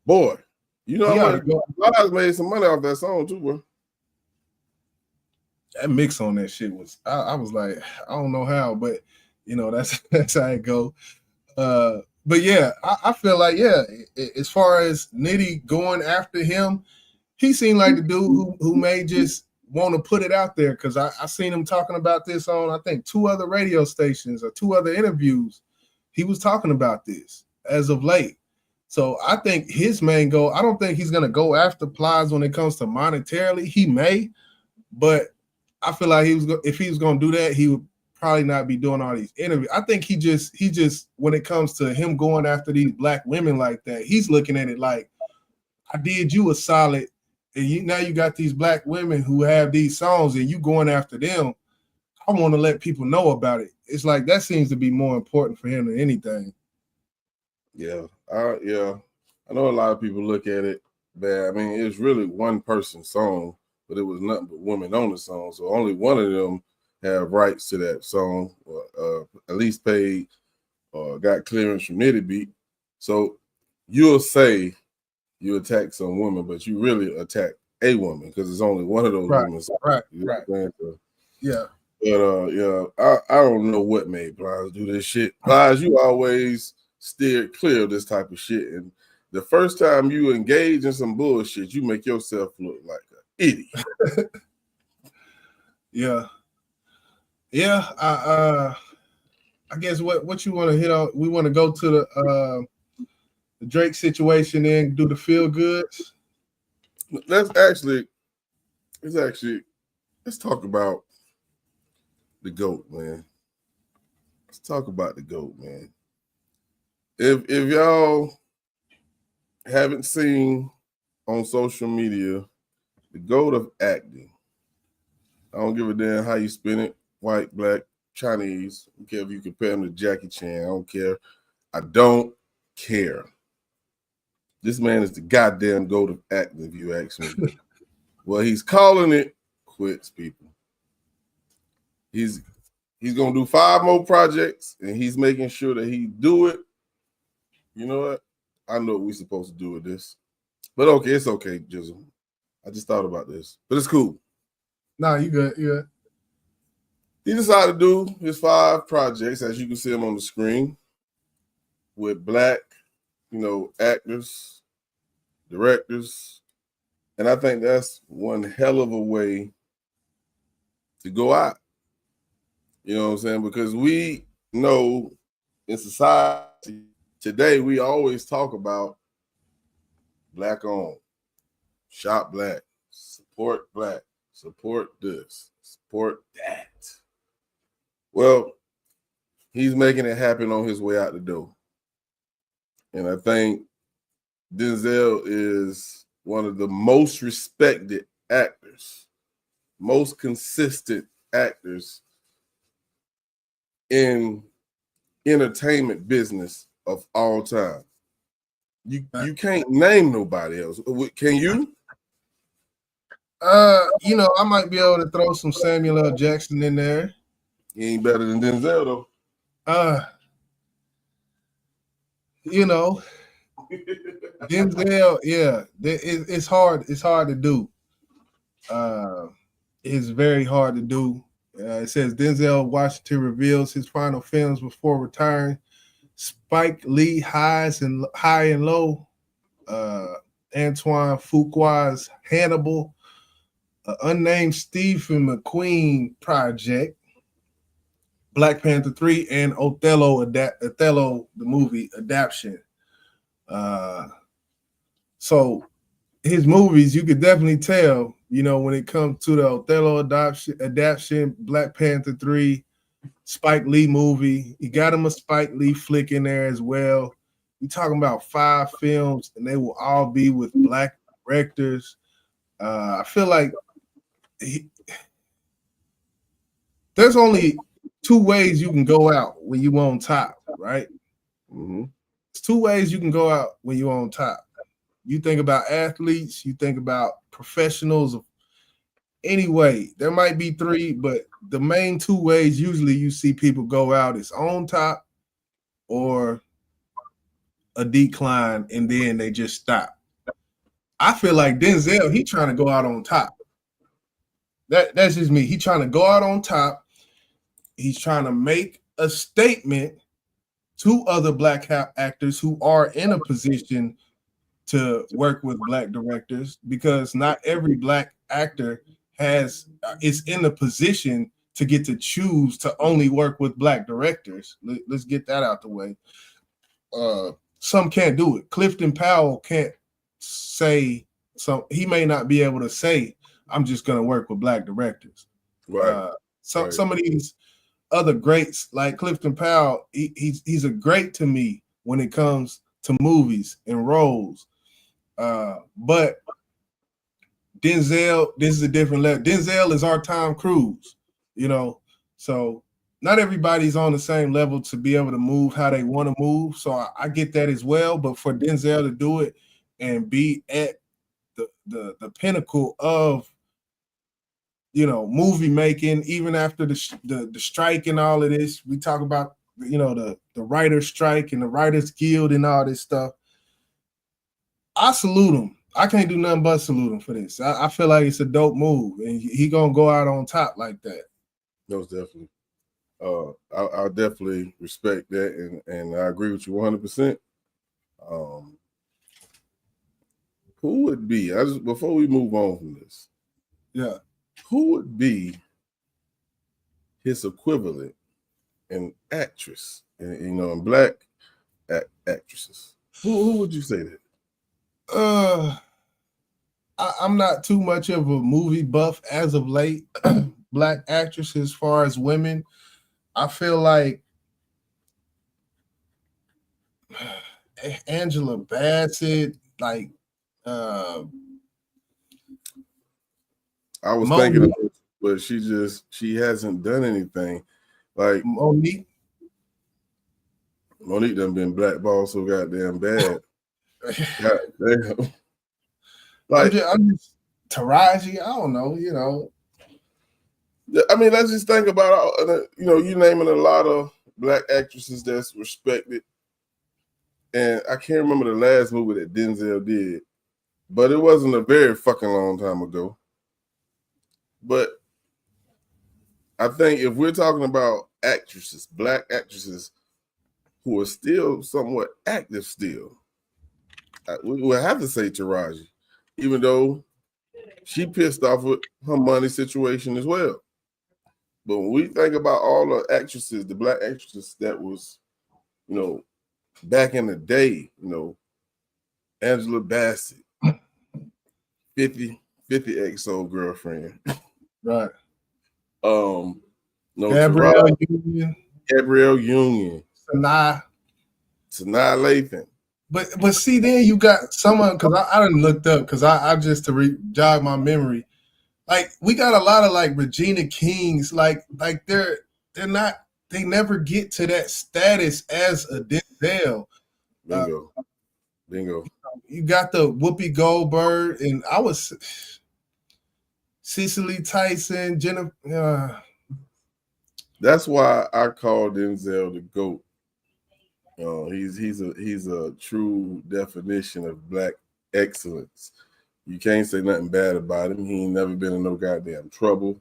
Boy, you know how much Plies made some money off that song too, bro. That mix on that shit was, I was like, I don't know how, but that's how it go. But yeah, I feel like, as far as Nitty going after him, he seemed like the dude who may just want to put it out there, because I seen him talking about this on, I think, 2 other radio stations or 2 other interviews. He was talking about this as of late. So I think his main goal, I don't think he's going to go after Plies when it comes to monetarily. He may, but I feel like if he was going to do that, he would probably not be doing all these interviews. I think he just when it comes to him going after these black women like that, he's looking at it like, I did you a solid, and now you got these black women who have these songs and you going after them. I want to let people know about it. It's like that seems to be more important for him than anything. Yeah. I know a lot of people look at it bad. I mean, it's really one person's song, but it was nothing but women on the song. So only one of them have rights to that song, or at least paid or got clearance from Nitty Beat. So you'll say you attack some woman, but you really attack a woman because it's only one of those women. Right. So, yeah. But I don't know what made Plies do this shit. Plies, you always steered clear of this type of shit. And the first time you engage in some bullshit, you make yourself look like an idiot. Yeah. Yeah, I guess what you want to hit on? We want to go to the Drake situation and do the feel goods. Let's talk about the GOAT, man. Let's talk about the GOAT, man. If y'all haven't seen on social media, the GOAT of acting, I don't give a damn how you spin it. White, black, Chinese. I don't care if you compare him to Jackie Chan. I don't care. I don't care. This man is the goddamn GOAT of acting, if you ask me. Well, he's calling it quits, people. He's gonna do 5 more projects, and he's making sure that he do it. You know what? I know what we're supposed to do with this. But okay, it's okay, Jizzle. I just thought about this, but it's cool. Nah, you good. You good. He decided to do his 5 projects, as you can see them on the screen, with black, actors, directors, and I think that's one hell of a way to go out. You know what I'm saying? Because we know in society today, we always talk about black owned, shop black, support this, support that. Well, he's making it happen on his way out the door. And I think Denzel is one of the most respected actors, most consistent actors in entertainment business of all time. You can't name nobody else. Can you? I might be able to throw some Samuel L. Jackson in there. He ain't better than Denzel though. Denzel, yeah, it's hard. It's hard to do. It's very hard to do. It says Denzel Washington reveals his final films before retiring. Spike Lee high and low. Antoine Fuqua's Hannibal. Unnamed Stephen McQueen project. Black Panther 3 and Othello the movie adaptation. So his movies, you could definitely tell, when it comes to the Othello adaptation, Black Panther 3, Spike Lee movie, you got him a Spike Lee flick in there as well. You're talking about 5 films, and they will all be with black directors. I feel like there's only 2 ways you can go out when you on top, right? Mm-hmm. There's 2 ways you can go out when you're on top. You think about athletes, you think about professionals. Anyway, there might be 3, but the main 2 ways usually you see people go out is on top or a decline, and then they just stop. I feel like Denzel, he trying to go out on top. That's just me. He trying to go out on top. He's trying to make a statement to other black actors who are in a position to work with black directors, because not every black actor is in a position to get to choose to only work with black directors. Let's get that out the way. Some can't do it. Clifton Powell can't say, so he may not be able to say, I'm just going to work with black directors. Right. Some of these other greats like Clifton Powell, he's a great to me when it comes to movies and roles. But Denzel, this is a different level. Denzel is our Tom Cruise, so not everybody's on the same level to be able to move how they want to move. So I get that as well. But for Denzel to do it and be at the pinnacle of movie making, even after the strike and all of this, we talk about the writer's strike and the Writers Guild and all this stuff. I salute him. I can't do nothing but salute him for this. I feel like it's a dope move, and he gonna go out on top like that. Most definitely. I definitely respect that, and I agree with you 100%. Who would be? Before we move on from this, yeah, who would be his equivalent in actress, in black actresses? Who would you say that? I'm not too much of a movie buff as of late. Black actresses, as far as women, I feel like Angela Bassett, like I was thinking of it, but she hasn't done anything. Like Monique done been blackballed so goddamn bad. God damn. Like I'm just Taraji, I don't know, I mean, let's just think about you naming a lot of black actresses that's respected, and I can't remember the last movie that Denzel did, but it wasn't a very fucking long time ago. But I think if we're talking about actresses, black actresses who are still somewhat active still, we would have to say Taraji, even though she pissed off with her money situation as well. But when we think about all the actresses, the black actresses that was, you know, back in the day, you know, Angela Bassett, 50 XO girlfriend. Right. No, Gabrielle Taraji, Union, Gabrielle Union, Sanaa. Lathan. But see, then you got someone, because I done looked up, because I just to jog my memory. Like, we got a lot of like Regina Kings, like they're not, they never get to that status as a Denzel. Bingo. You got the Whoopi Goldberg, and I was Cicely Tyson, Jennifer. That's why I call Denzel the GOAT. He's a true definition of black excellence. You can't say nothing bad about him. He ain't never been in no goddamn trouble.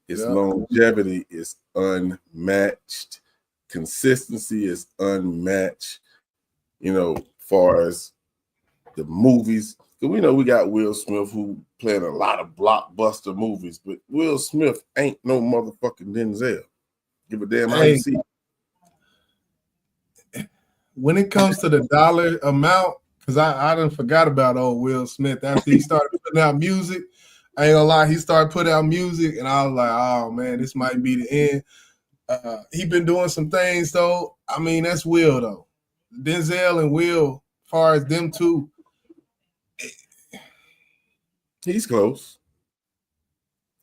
His longevity is unmatched. Consistency is unmatched. You know, far as the movies. We know we got Will Smith who playing a lot of blockbuster movies, but Will Smith ain't no motherfucking Denzel. Give a damn how you see it. When it comes to the dollar amount, because I done forgot about old Will Smith after he started putting out music. I ain't gonna lie, he started putting out music, and I was like, oh man, this might be the end. He been doing some things though. I mean, that's Will though. Denzel and Will, as far as them two, he's close.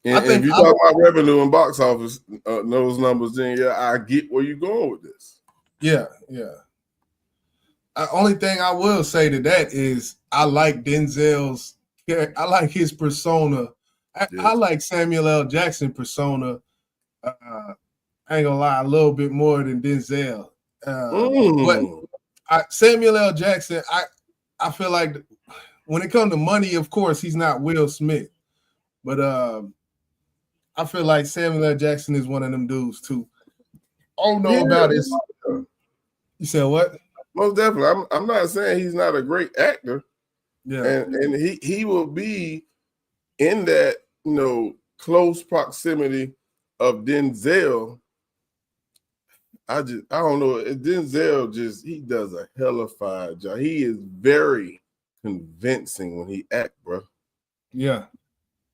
And if you talk about revenue and box office, those numbers, then yeah, I get where you're going with this. Yeah. Only thing I will say to that is I like Denzel's. I like his persona. I like Samuel L. Jackson persona. I ain't gonna lie, a little bit more than Denzel. But Samuel L. Jackson, I feel like when it comes to money, of course, he's not Will Smith. But I feel like Samuel L. Jackson is one of them dudes too. Oh no, about it. You said what? Most definitely. I'm not saying he's not a great actor. Yeah. And he will be in that, you know, close proximity of Denzel. I don't know. Denzel he does a hellified job. He is very convincing when he act, bro. Yeah.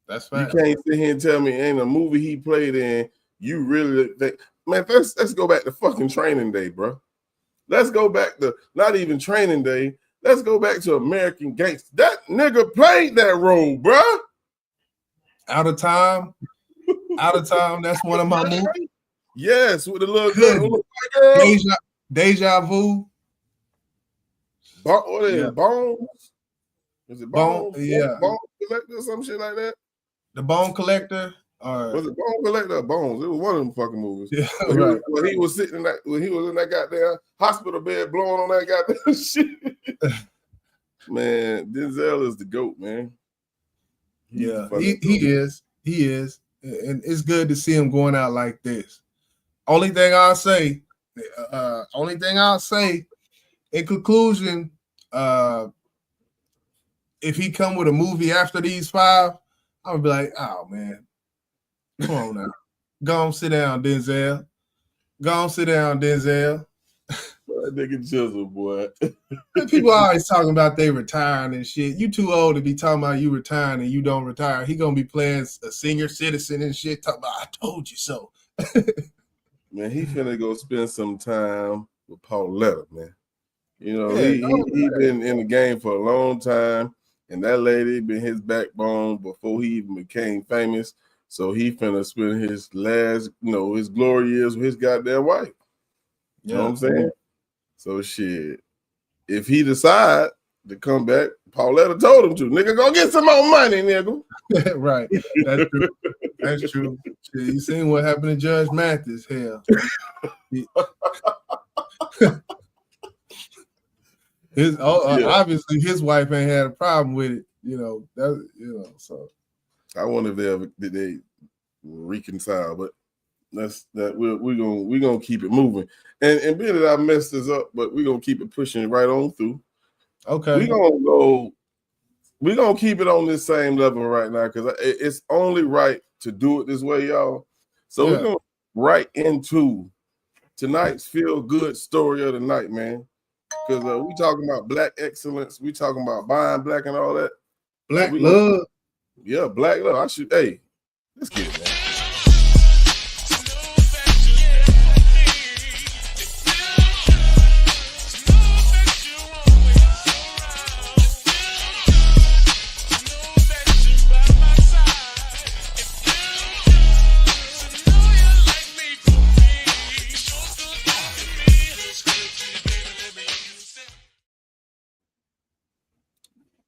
That's fine. You can't sit here and tell me ain't a movie he played in, you really think, man, let's go back to fucking Training Day, bro. Let's go back to not even Training Day. Let's go back to American Gangster. That nigga played that role, bro. Out of Time. That's one of my movies. Yes, with the little girl. Deja Vu. What is it? Bones? Is it Bones? Yeah. Bone Collector or some shit like that? The Bone Collector. Was it Bone Collector or Bones? It was one of them fucking movies. Yeah, right. When he was sitting in that, when he was in that goddamn hospital bed blowing on that goddamn shit. Man, Denzel is the GOAT, man. He is. And it's good to see him going out like this. Only thing I'll say in conclusion, if he come with a movie after these 5, I'll be like, oh man, come on now. Go on, sit down, Denzel. That nigga jizzle, boy. People always talking about they retiring and shit. You too old to be talking about you retiring and you don't retire. He gonna be playing a senior citizen and shit. Talking about I told you so. Man, he finna go spend some time with Pauletta, man. You know, he been in the game for a long time, and that lady been his backbone before he even became famous. So he finna spend his last, his glory years with his goddamn wife. You know what I'm saying? So shit, if he decide to come back, Pauletta told him to. Nigga, go get some more money, nigga. Right. That's true. That's true. Shit, you seen what happened to Judge Mathis? Hell. Obviously his wife ain't had a problem with it. So I wonder if did they reconcile, but we're gonna keep it moving. And being that I messed this up, but we're gonna keep it pushing right on through. okay. We're gonna keep it on this same level right now because it's only right to do it this way, y'all. So we're gonna right into tonight's feel good story of the night, man. Because we talking about black excellence, we talking about buying black and all that. Black love. Yeah, black love. Hey, let's get it, man.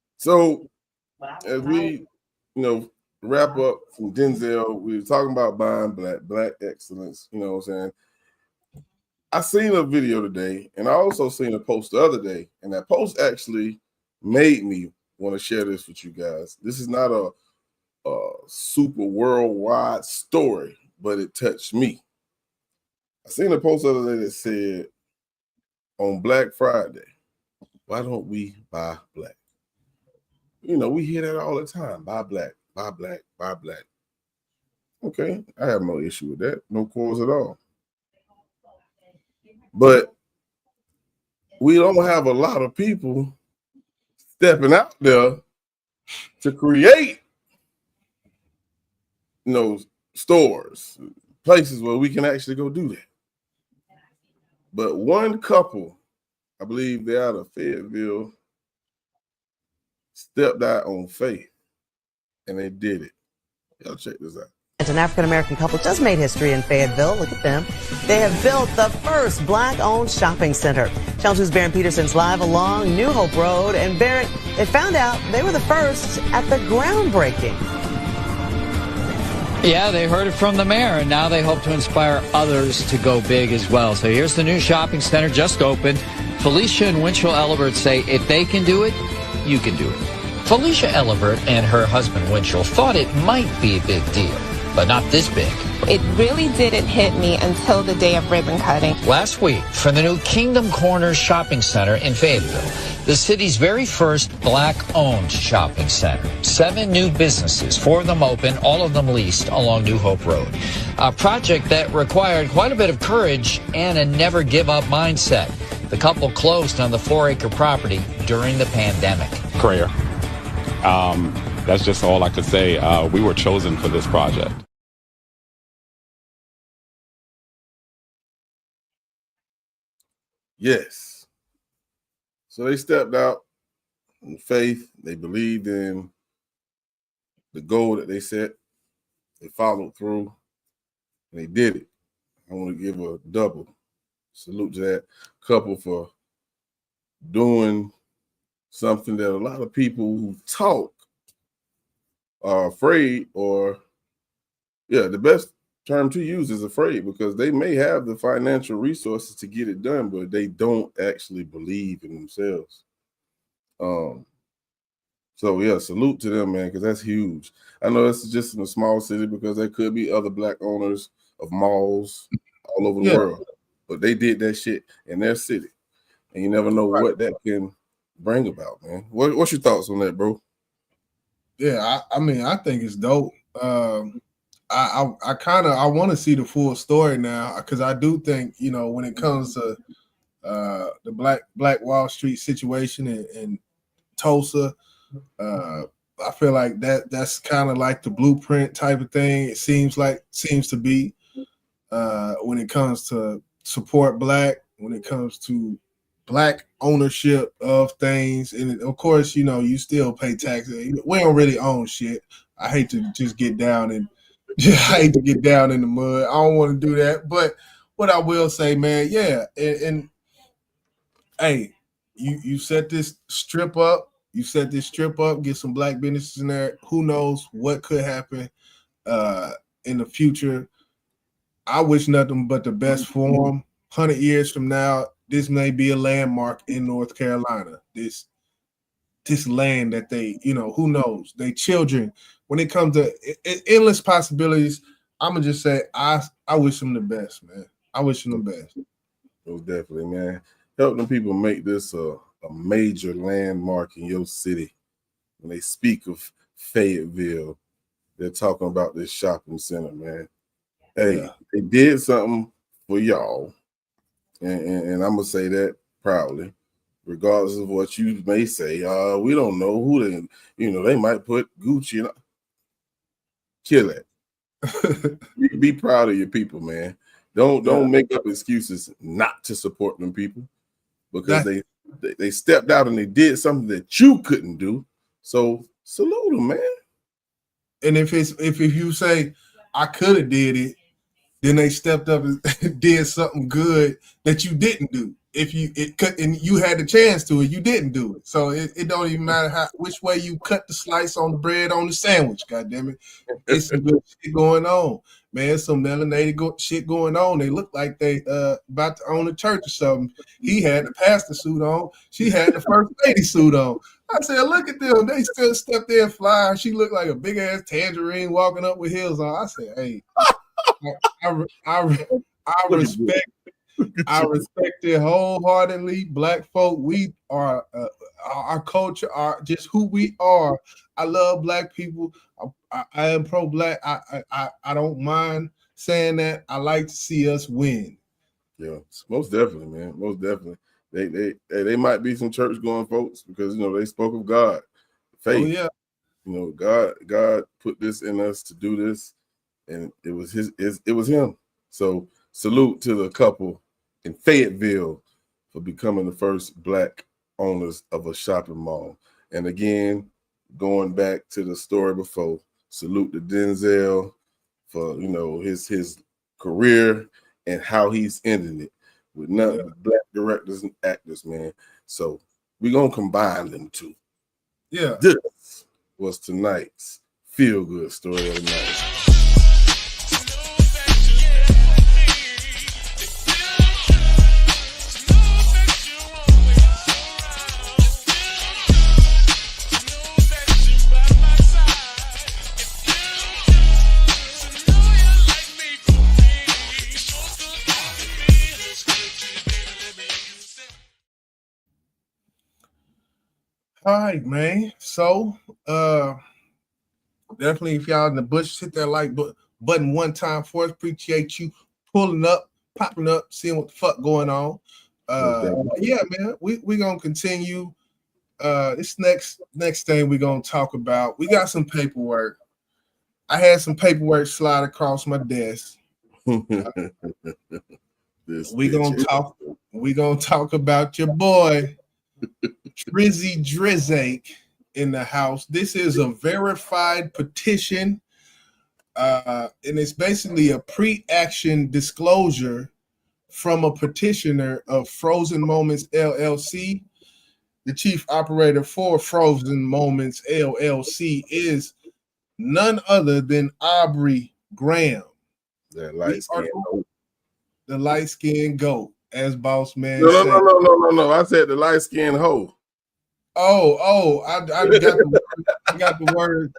So as we, wrap up from Denzel, we were talking about buying black excellence. You know what I'm saying? I seen a video today, and I also seen a post the other day, and that post actually made me want to share this with you guys. This is not a super worldwide story, but it touched me. I seen a post the other day that said, on Black Friday, why don't we buy black? We hear that all the time. Buy black, buy black, buy black. Okay, I have no issue with that. No cause at all. But we don't have a lot of people stepping out there to create, stores, places where we can actually go do that. But one couple, I believe they're out of Fayetteville, stepped out on faith, and they did it. Y'all check this out. An African-American couple just made history in Fayetteville. Look at them. They have built the first black-owned shopping center. Channel 2's Barron Peterson's live along New Hope Road. And Barron, they found out they were the first at the groundbreaking. Yeah, they heard it from the mayor, and now they hope to inspire others to go big as well. So here's the new shopping center just opened. Felicia and Winchell Ellibert say if they can do it, you can do it. Felicia Ellibert and her husband Winchell thought it might be a big deal, but not this big. It really didn't hit me until the day of ribbon cutting. Last week, for the new Kingdom Corners Shopping Center in Fayetteville, the city's very first black-owned shopping center. 7 new businesses, 4 of them open, all of them leased along New Hope Road. A project that required quite a bit of courage and a never-give-up mindset. The couple closed on the 4-acre property during the pandemic. Prayer. That's just all I could say. We were chosen for this project. Yes. So they stepped out in faith. They believed in the goal that they set. They followed through. And they did it. I want to give a double salute to that couple for doing something that a lot of people who talk are afraid, or the best term to use is afraid, because they may have the financial resources to get it done, but they don't actually believe in themselves. So salute to them, man, because that's huge. I know it's just in a small city because there could be other black owners of malls all over the world, but they did that shit in their city, and you never know what that can bring about, man. What's your thoughts on that, bro? Yeah, I mean, I think it's dope. I want to see the full story now, because I do think, when it comes to the Black Wall Street situation in Tulsa, I feel like that's kind of like the blueprint type of thing. It seems to be when it comes to support black, when it comes to black ownership of things, and of course, you still pay taxes. We don't really own shit. I hate to just get down in the mud. I don't want to do that. But what I will say, man, and hey, you set this strip up. Get some black businesses in there. Who knows what could happen in the future? I wish nothing but the best for them. 100 years from now, this may be a landmark in North Carolina. This this land that they, who knows, they children. When it comes to endless possibilities, I'm gonna just say I wish them the best, man. I wish them the best. Most definitely, man. Help them people make this a major landmark in your city. When they speak of Fayetteville, they're talking about this shopping center, man. Hey, they did something for y'all, and I'm gonna say that proudly, regardless of what you may say. We don't know who they, they might put Gucci in. Kill it. Be proud of your people, man. Don't make up excuses not to support them people, because they stepped out and they did something that you couldn't do. So salute them, man. And if you say I could have did it, then they stepped up and did something good that you didn't do. And you had the chance to it, you didn't do it. So it don't even matter which way you cut the slice on the bread on the sandwich. God damn it, it's some good shit going on, man. Some melanated shit going on. They look like they about to own a church or something. He had the pastor suit on. She had the first lady suit on. I said, look at them. They still stepped there and fly. She looked like a big ass tangerine walking up with heels on. I said, hey, I respect it wholeheartedly. Black folk, we are our culture, are just who we are. I love black people. I am pro-black. I don't mind saying that. I like to see us win. Yeah, most definitely, man. Most definitely. They might be some church going folks because they spoke of God, faith. Oh yeah. God put this in us to do this, and it was him. So salute to the couple in Fayetteville for becoming the first Black owners of a shopping mall. And again, going back to the story before, salute to Denzel for his career and how he's ending it with nothing but Black directors and actors, man. So we're gonna combine them two. Yeah. This was tonight's feel good story of the night. All right, man. So definitely, if y'all in the bush, hit that like button one time for us. Appreciate you pulling up, popping up, seeing what the fuck going on. Yeah, man. We gonna continue. This next thing we gonna talk about. We got some paperwork. I had some paperwork slide across my desk. We gonna talk about your boy Drizzy Drizake in the house. This is a verified petition, and it's basically a pre-action disclosure from a petitioner of Frozen Moments LLC. The chief operator for Frozen Moments LLC is none other than Aubrey Graham, the light-skinned goat, as Boss Man said. No. I said the light-skinned hoe. Oh, I got the word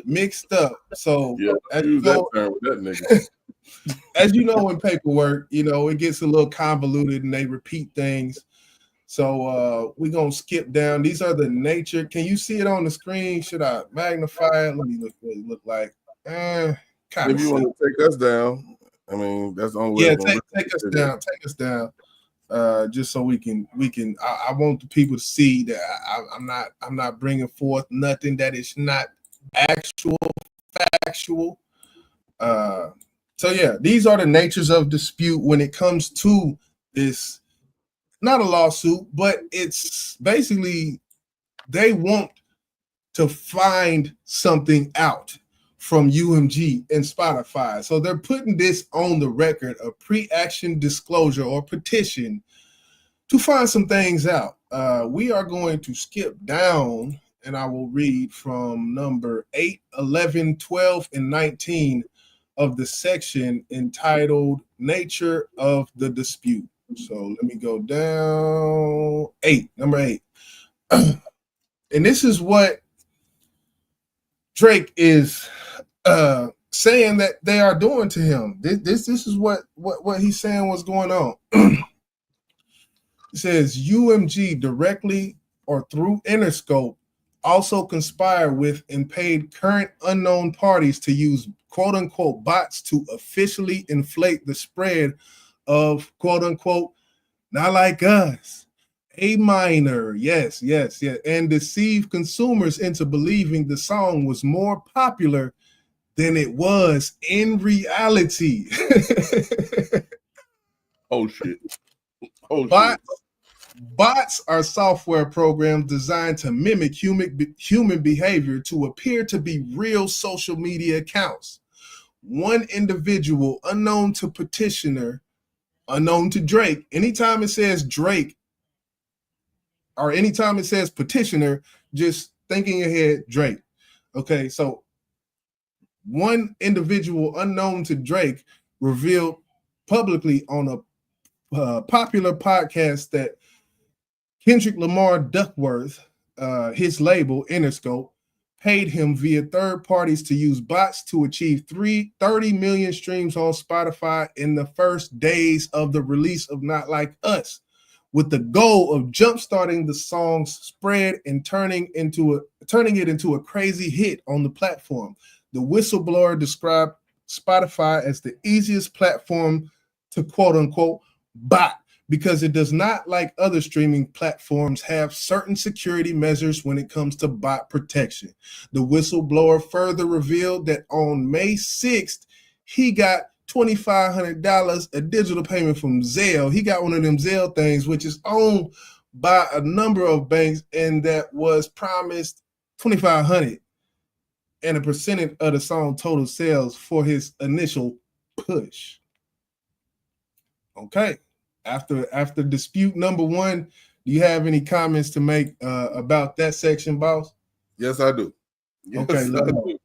mixed up. So yeah, as use that term with that nigga. As you know, in paperwork, it gets a little convoluted and they repeat things. So we're gonna skip down. These are the nature. Can you see it on the screen? Should I magnify it? Let me look what it look like. If you want to take us down, I mean that's the only way. Yeah, take us down. Take us down. Just so we can. I want the people to see that I'm not bringing forth nothing that is not factual. So yeah, these are the natures of dispute when it comes to this. Not a lawsuit, but it's basically they want to find something out from UMG and Spotify. So they're putting this on the record, a pre-action disclosure or petition to find some things out. We are going to skip down and I will read from number 8, 11, 12, and 19 of the section entitled Nature of the Dispute. So let me go down. Number 8. And this is what Drake is saying that they are doing to him. This is what he's saying was going on. It says UMG directly or through Interscope also conspired with and paid current unknown parties to use quote unquote bots to officially inflate the spread of quote unquote not like us, A minor, yes, and deceive consumers into believing the song was more popular than it was in reality. Oh shit. Oh Bots, shit. Bots are software programs designed to mimic human behavior to appear to be real social media accounts. One individual, unknown to petitioner, unknown to Drake, anytime it says Drake or anytime it says petitioner, just think in your head, Drake. Okay, so one individual unknown to Drake revealed publicly on a popular podcast that Kendrick Lamar Duckworth, his label Interscope, paid him via third parties to use bots to achieve 30 million streams on Spotify in the first days of the release of Not Like Us, with the goal of jumpstarting the song's spread and turning it into a crazy hit on the platform. The whistleblower described Spotify as the easiest platform to quote unquote bot because it does not, like other streaming platforms, have certain security measures when it comes to bot protection. The whistleblower further revealed that on May 6th, he got $2,500, a digital payment from Zelle. He got one of them Zelle things, which is owned by a number of banks, and that was promised $2,500 and a percentage of the song total sales for his initial push. Okay. After dispute number one, do you have any comments to make about that section, boss? Yes, I do. Yes, Okay, let me know.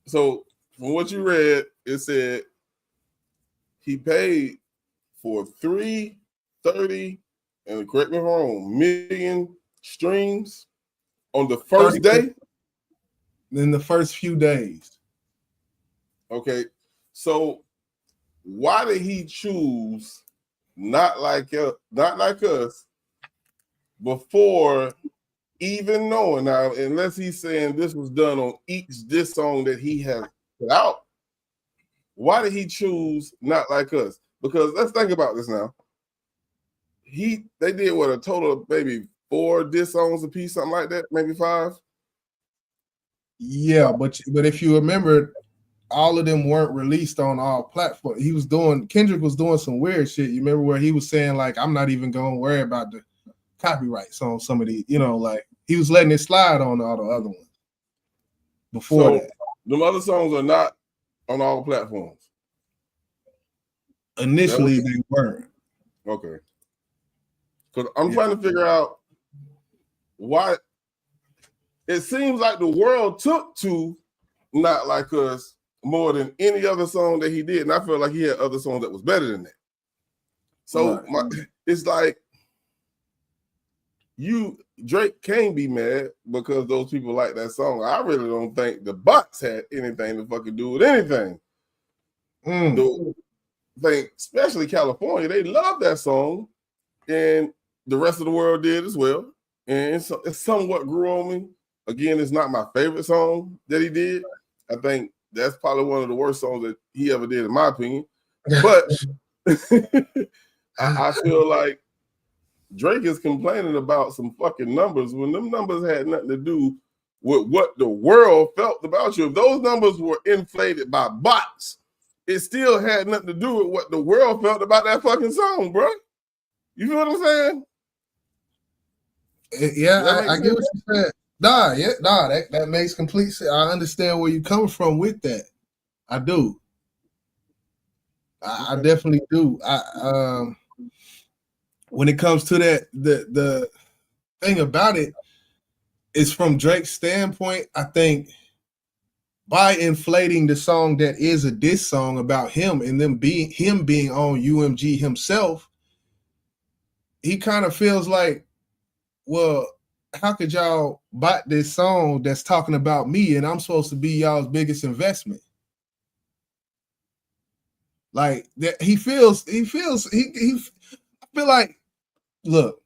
So from what you read, it said he paid for 330, and correct me if I'm wrong, million streams on the first day. In the first few days. Okay, so why did he choose Not Like Us before even knowing? Now, unless he's saying this was done on each diss song that he has put out, why did he choose Not Like Us? Because let's think about this now. They did what, a total of maybe 4 diss songs a piece, something like that, maybe 5. Yeah, but if you remember, all of them weren't released on all platforms. Kendrick was doing some weird shit. You remember where he was saying, like, I'm not even going to worry about the copyrights on some of these, like he was letting it slide on all the other ones before that. Them other songs are not on all platforms. Initially, they weren't. Okay. Because I'm trying to figure out why it seems like the world took to Not Like Us more than any other song that he did. And I feel like he had other songs that was better than that. So it's like Drake can't be mad because those people like that song. I really don't think the bots had anything to fucking do with anything. Think, especially California, they love that song, and the rest of the world did as well. And it somewhat grew on me. Again, it's not my favorite song that he did. I think that's probably one of the worst songs that he ever did, in my opinion. But I feel like Drake is complaining about some fucking numbers when them numbers had nothing to do with what the world felt about you. If those numbers were inflated by bots, it still had nothing to do with what the world felt about that fucking song, bro. You feel what I'm saying? Yeah, I get what you said. That makes complete sense. I understand where you're coming from with that. I do. I definitely do. When it comes to that, the thing about it is, from Drake's standpoint, I think by inflating the song that is a diss song about him and him being on UMG himself, he kind of feels like, well, how could y'all buy this song that's talking about me and I'm supposed to be y'all's biggest investment? Like that he feels I feel like, look,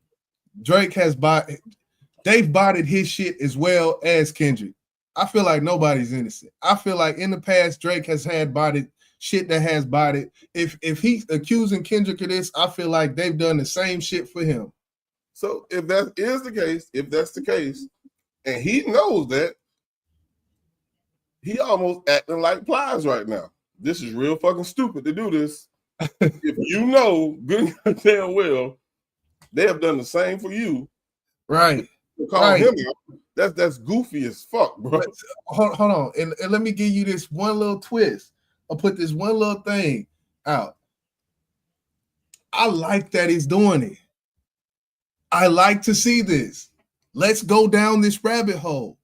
Drake has they've bodied his shit as well as Kendrick. I feel like nobody's innocent. I feel like in the past Drake has had bodied shit that has bodied. If he's accusing Kendrick of this, I feel like they've done the same shit for him. So if that is the case, and he knows that, he almost acting like Plies right now. This is real fucking stupid to do this. If you know good and damn well, they have done the same for you. Right. Call him out. That's goofy as fuck, bro. But hold on. And let me give you this one little twist. I'll put this one little thing out. I like that he's doing it. I like to see this. Let's go down this rabbit hole.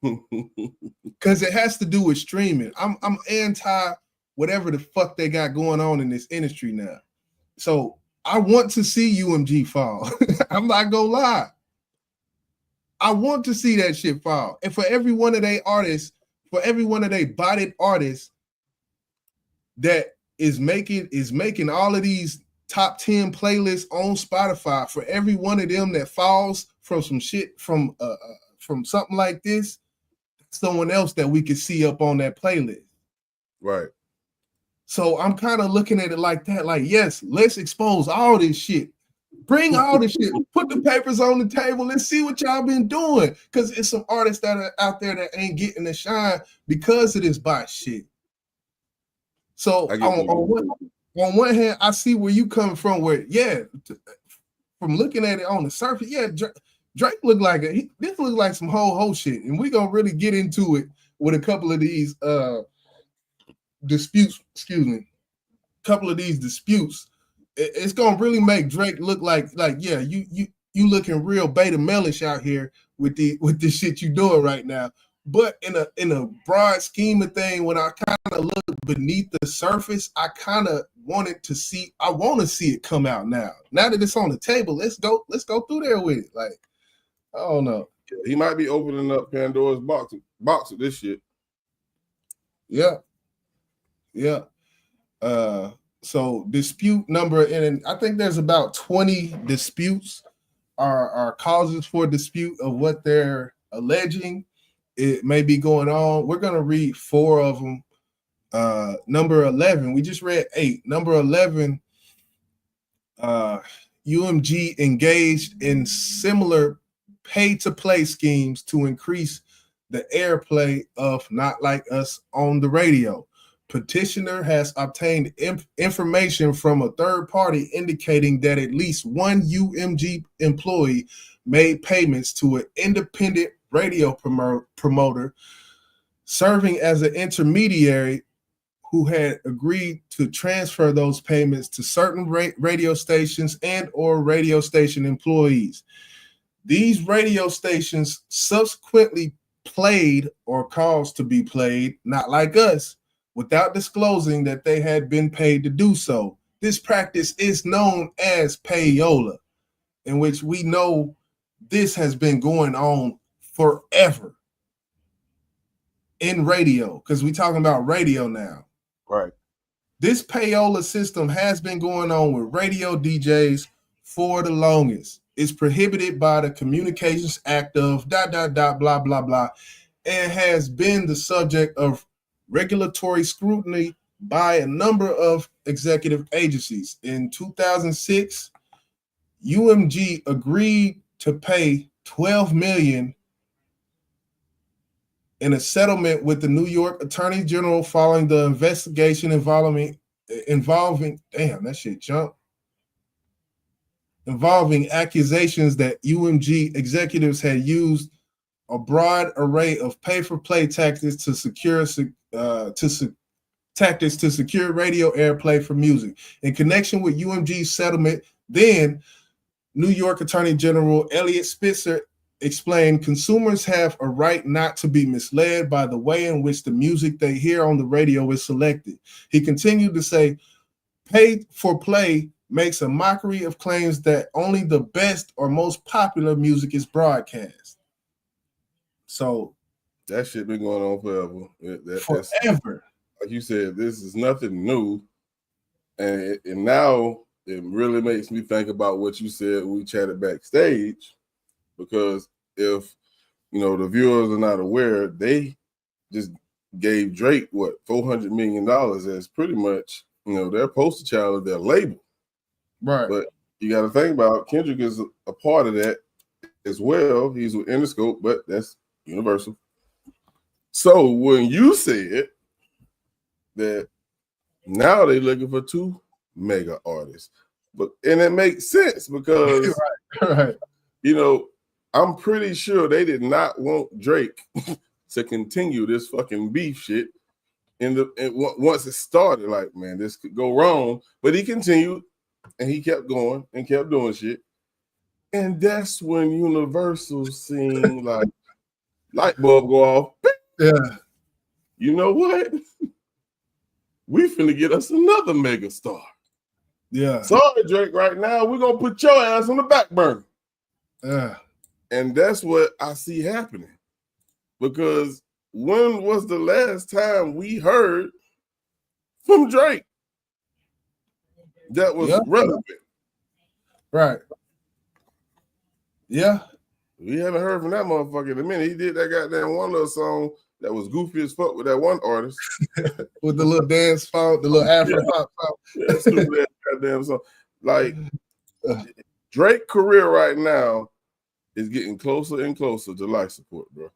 Because it has to do with streaming. I'm anti whatever the fuck they got going on in this industry now. So I want to see UMG fall. I'm not gonna lie. I want to see that shit fall. And for every one of they artists, for every one of they bodied artists that is making all of these top 10 playlists on Spotify, for every one of them that falls from some shit from something like this, someone else that we could see up on that playlist. Right. So I'm kind of looking at it like that. Like, yes, let's expose all this shit. Bring all this shit. Put the papers on the table and see what y'all been doing. Because it's some artists that are out there that ain't getting the shine because of this bot shit. So on one hand, I see where you coming from. Where from looking at it on the surface, Drake looked like this looks like some whole shit, and we're gonna really get into it with a couple of these disputes. It's gonna really make Drake look like you looking real beta melish out here with the shit you doing right now. But in a broad scheme of thing, when I kind of look beneath the surface, I kind of want to see it come out now. Now that it's on the table, let's go through there with it. Like, I don't know. He might be opening up Pandora's box with this shit. Yeah. So dispute number, and I think there's about 20 disputes are causes for dispute of what they're alleging. It may be going on. We're gonna read 4 of them. Number 11, we just read 8. Number 11, UMG engaged in similar pay-to-play schemes to increase the airplay of Not Like Us on the radio. Petitioner has obtained information from a third party indicating that at least one UMG employee made payments to an independent radio promoter serving as an intermediary who had agreed to transfer those payments to certain radio stations and or radio station employees. These radio stations subsequently played or caused to be played Not Like Us without disclosing that they had been paid to do so. This practice is known as payola, in which we know this has been going on forever in radio, because we're talking about radio now. Right. This payola system has been going on with radio DJs for the longest. It's prohibited by the Communications Act of ... blah, blah, blah, and has been the subject of regulatory scrutiny by a number of executive agencies. In 2006, UMG agreed to pay $12 million in a settlement with the New York Attorney General following the investigation involving accusations that UMG executives had used a broad array of pay-for-play tactics to secure radio airplay for music. In connection with UMG's settlement, then New York Attorney General Elliot Spitzer explained consumers have a right not to be misled by the way in which the music they hear on the radio is selected. He continued to say, pay for play makes a mockery of claims that only the best or most popular music is broadcast. So that shit been going on forever. That's, forever. like you said, this is nothing new. And now it really makes me think about what you said when we chatted backstage, because if the viewers are not aware, they just gave Drake what $400 million as pretty much their poster child of their label. Right. But you got to think about Kendrick is a part of that as well. He's with Interscope, but that's Universal. So when you said that now they're looking for 2 mega artists, and it makes sense because right. I'm pretty sure they did not want Drake to continue this fucking beef shit. Once it started, like, man, this could go wrong, but he continued and he kept going and kept doing shit, and that's when Universal seen like light bulb go off. Yeah, you know what? We finna get us another mega star. Yeah. Sorry, Drake, right now, we're gonna put your ass on the back burner. Yeah. And that's what I see happening. Because when was the last time we heard from Drake that was relevant? Right. Yeah. We haven't heard from that motherfucker in a minute. He did that goddamn one little song that was goofy as fuck with that one artist. With the little dance phone, the little Afro pop phone. Yeah, stupid goddamn song. Like, Drake's career right now is getting closer and closer to life support, bro.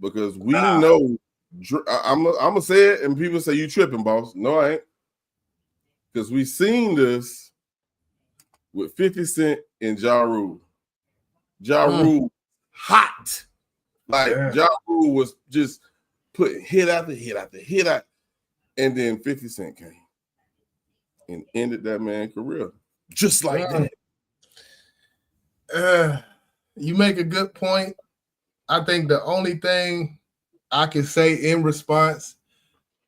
Because we know, I'm gonna say it, and people say you tripping, boss. No, I ain't. Because we seen this with 50 Cent and Ja Rule. Ja Rule hot. Like, Ja Rule was just putting hit after hit after hit out. And then 50 Cent came and ended that man's career. Just like that. You make a good point. I think the only thing I can say in response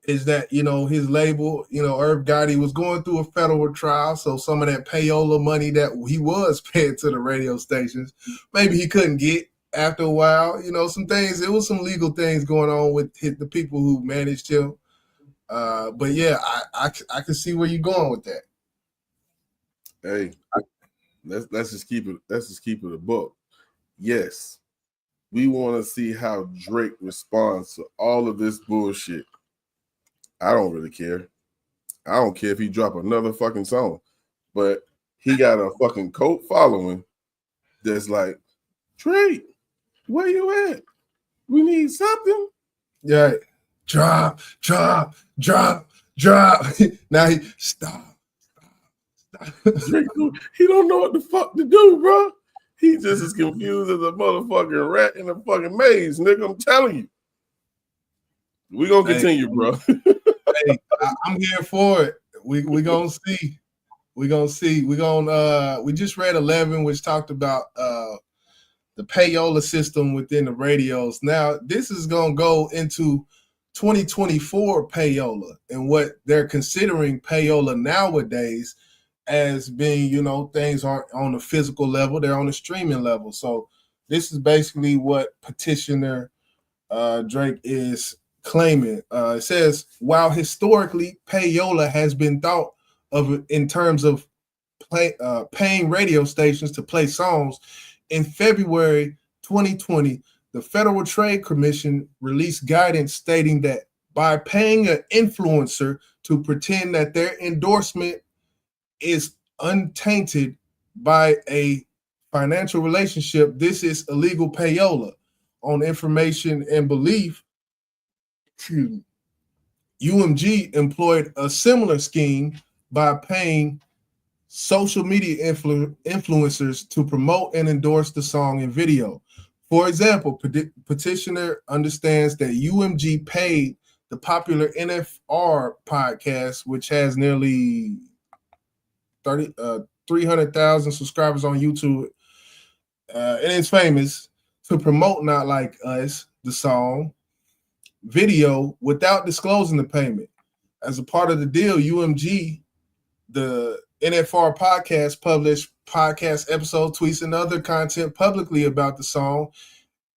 is that, his label, Irv Gotti was going through a federal trial. So some of that payola money that he was paying to the radio stations, maybe he couldn't get after a while. Some things, it was some legal things going on with the people who managed him. But yeah, I can see where you're going with that. Hey, let's just keep it a book. Yes, we want to see how Drake responds to all of this bullshit. I don't really care. I don't care if he drop another fucking song, but he got a fucking cult following that's like, Drake, where you at? We need something. Yeah, drop. Now he stop. Drake, he don't know what the fuck to do, bro. He just as confused as a motherfucking rat in a fucking maze, nigga. I'm telling you. We gonna continue, bro. I'm here for it. We gonna see. We just read 11, which talked about the payola system within the radios. Now this is gonna go into 2024 payola and what they're considering payola nowadays as being, things aren't on the physical level, they're on the streaming level. So this is basically what petitioner Drake is claiming. It says, while historically payola has been thought of in terms of paying radio stations to play songs, in February 2020, the Federal Trade Commission released guidance stating that by paying an influencer to pretend that their endorsement is untainted by a financial relationship, this is illegal payola. On information and belief, UMG employed a similar scheme by paying social media influencers to promote and endorse the song and video. For example, petitioner understands that UMG paid the popular NFR podcast, which has nearly 300,000 subscribers on YouTube, and it's famous, to promote Not Like Us, the song, video, without disclosing the payment. As a part of the deal, UMG, the NFR Podcast published podcast episode tweets and other content publicly about the song.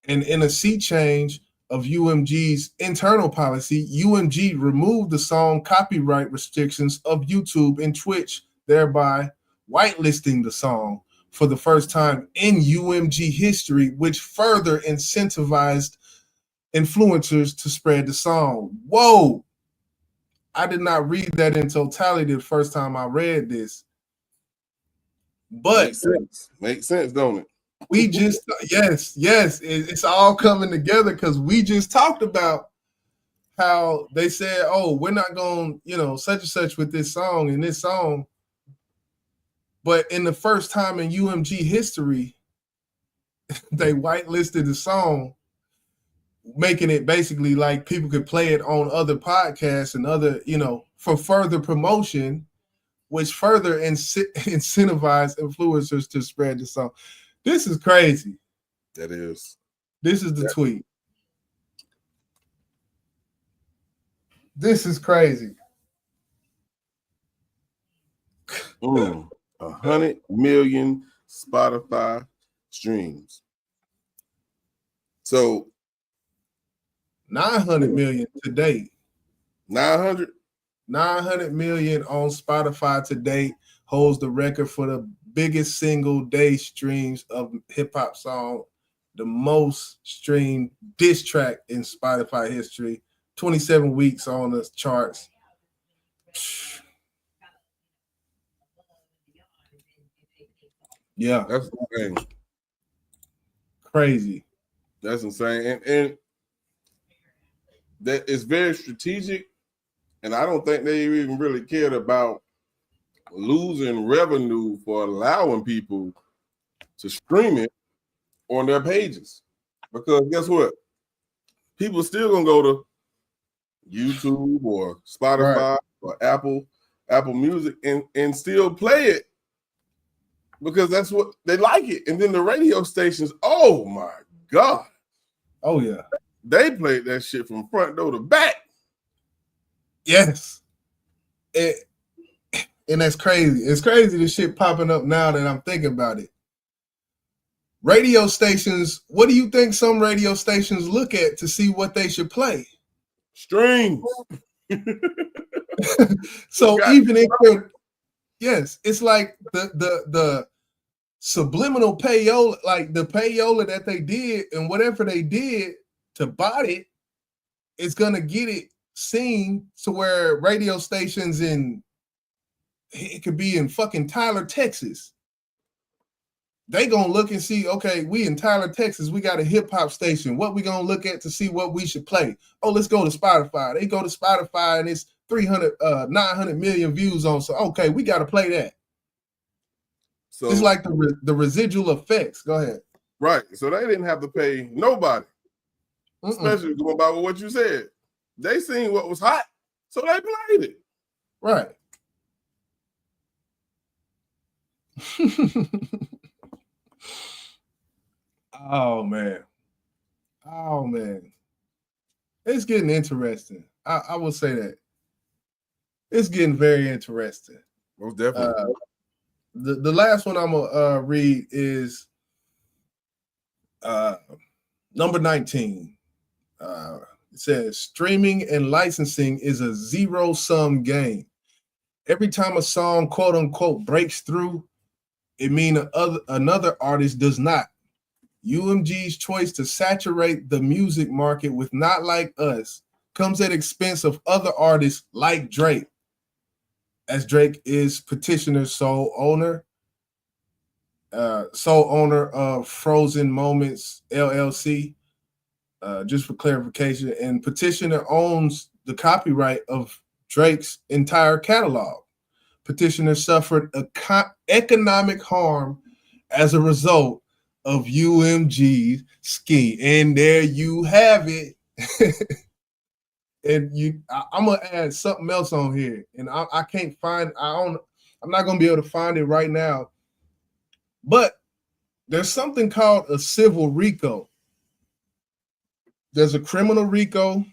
And in a sea change of UMG's internal policy, UMG removed the song copyright restrictions of YouTube and Twitch, thereby whitelisting the song for the first time in UMG history, which further incentivized influencers to spread the song. Whoa! I did not read that in totality the first time I read this. But makes sense, don't it? We just yes, it's all coming together because we just talked about how they said, "Oh, we're not going, such and such with this song and this song." But in the first time in UMG history, they whitelisted the song, making it basically like people could play it on other podcasts and other, for further promotion, which further incentivized influencers to spread the song. This is crazy. That is. This is the tweet. This is crazy. 100 million Spotify streams. So 900 million to date. 900 million on Spotify to date, holds the record for the biggest single day streams of hip hop song, the most streamed diss track in Spotify history, 27 weeks on the charts. Yeah, that's insane. Crazy. That's insane, and that is very strategic. And I don't think they even really cared about losing revenue for allowing people to stream it on their pages. Because guess what? People are still gonna go to YouTube or Spotify or Apple Music and still play it because that's what they like it. And then the radio stations, oh my God. Oh yeah. They played that shit from front door to back. Yes. And that's crazy. It's crazy the shit popping up now that I'm thinking about it. Radio stations, what do you think some radio stations look at to see what they should play? Streams. So even if yes, it's like the subliminal payola, like the payola that they did and whatever they did to bot it, it's gonna get it seen to where radio stations it could be in fucking Tyler, Texas. They gonna look and see, okay, we in Tyler, Texas, we got a hip hop station. What we gonna look at to see what we should play? Oh, let's go to Spotify. They go to Spotify and it's 900 million views on. So okay, we got to play that. So it's like the residual effects. Go ahead. Right. So they didn't have to pay nobody, especially going by what you said. They seen what was hot, so they played it. Right. Oh man. It's getting interesting. I will say that. It's getting very interesting. Most definitely. The last one I'm gonna read is number 19. It says streaming and licensing is a zero-sum game. Every time a song quote unquote breaks through, it means another artist does not. UMG's choice to saturate the music market with Not Like Us comes at expense of other artists like Drake, as Drake is Petitioner's sole owner of Frozen Moments LLC. Just for clarification, and Petitioner owns the copyright of Drake's entire catalog. Petitioner suffered economic harm as a result of UMG's scheme. And there you have it. And I'm gonna add something else on here, and I can't find. I'm not gonna be able to find it right now. But there's something called a civil RICO. There's a criminal RICO,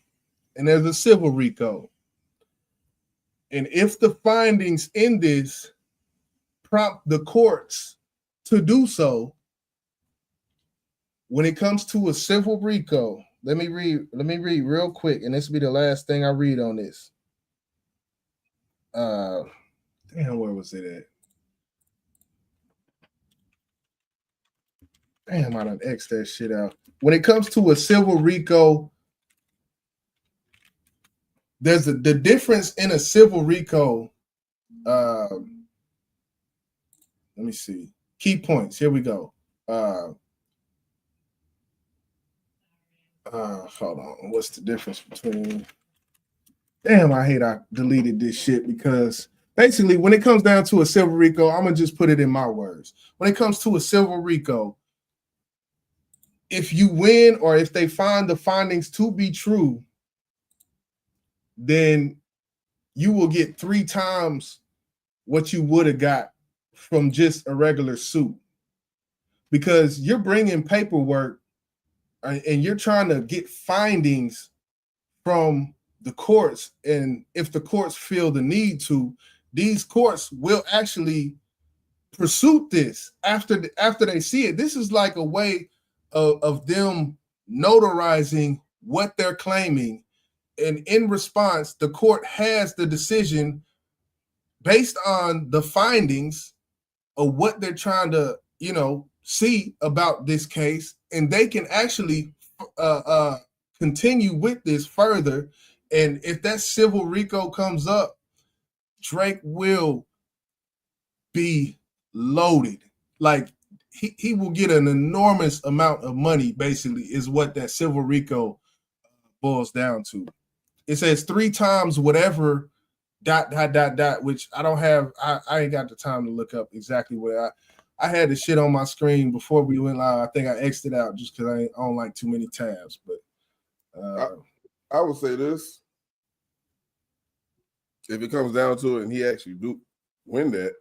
and there's a civil RICO. And if the findings in this prompt the courts to do so. When it comes to a civil RICO, let me read real quick, and this will be the last thing I read on this. Damn, where was it at? Damn, I done X that shit out. When it comes to a civil RICO, there's the difference in a civil RICO. Let me see. Key points. Here we go. Hold on. What's the difference between? Damn, I hate I deleted this shit because basically when it comes down to a civil RICO, I'm gonna just put it in my words. When it comes to a civil RICO, if you win or if they find the findings to be true, then you will get 3 times what you would have got from just a regular suit, because you're bringing paperwork and you're trying to get findings from the courts. And if the courts feel the need to, these courts will actually pursue this after they see it. This is like a way of them notarizing what they're claiming. And in response, the court has the decision based on the findings of what they're trying to, see about this case, and they can actually continue with this further. And if that civil RICO comes up, Drake will be loaded. Like he will get an enormous amount of money, basically, is what that civil RICO boils down to. It says 3 times whatever ... which I don't have. I ain't got the time to look up exactly what I had the shit on my screen before we went live. I think I X'd it out just because I don't like too many tabs. But I would say this: if it comes down to it, and he actually do win that,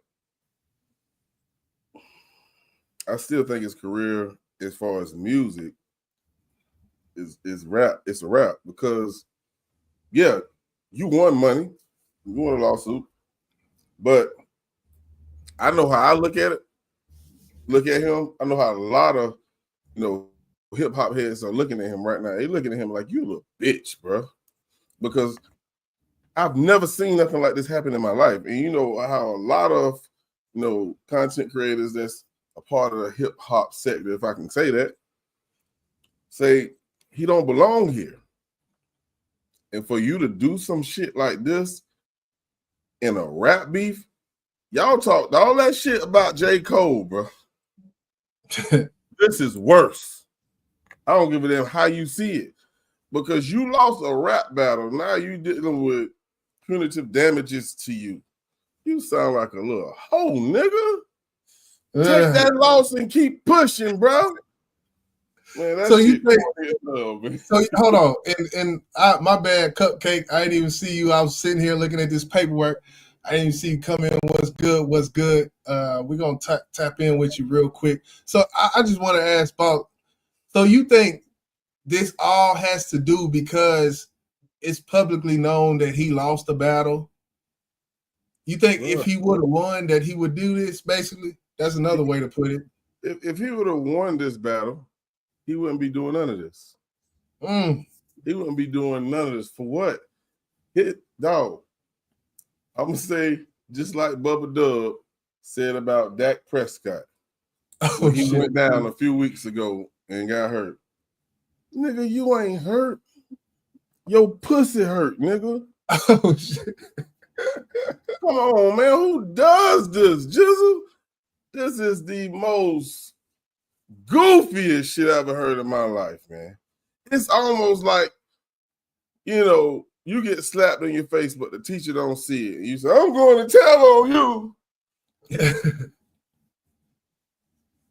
I still think his career, as far as music, is rap. It's a rap because, yeah, you won money, you won a lawsuit, but I know how I look at it. Look at him. I know how a lot of hip hop heads are looking at him right now. They looking at him like, you little bitch, bro, because I've never seen nothing like this happen in my life. And you know how a lot of content creators that's a part of the hip hop sector, if I can say that, say he don't belong here. And for you to do some shit like this in a rap beef, y'all talked all that shit about J. Cole, bro. This is worse. I don't give a damn how you see it, because you lost a rap battle. Now you dealing with punitive damages to you. You sound like a little hoe, nigga. Take that loss and keep pushing, bro. Man, that's so you think? So hold on, and my bad, Cupcake. I didn't even see you. I was sitting here looking at this paperwork. I didn't even see you come in. What's good? What's good? We're gonna tap in with you real quick. So I just want to ask about. So you think this all has to do because it's publicly known that he lost the battle? You think if he would have won that he would do this? Basically, that's another way to put it. If he would have won this battle, he wouldn't be doing none of this. He wouldn't be doing none of this. For what? Dog. I'm going to say, just like Bubba Dub said about Dak Prescott. When he went down a few weeks ago and got hurt. Nigga, you ain't hurt. Your pussy hurt, nigga. Oh, shit. Come on, man. Who does this? Jizzle? This is the most goofiest shit I've ever heard in my life, man. It's almost like, you get slapped in your face, but the teacher don't see it. You say, I'm going to tell on you.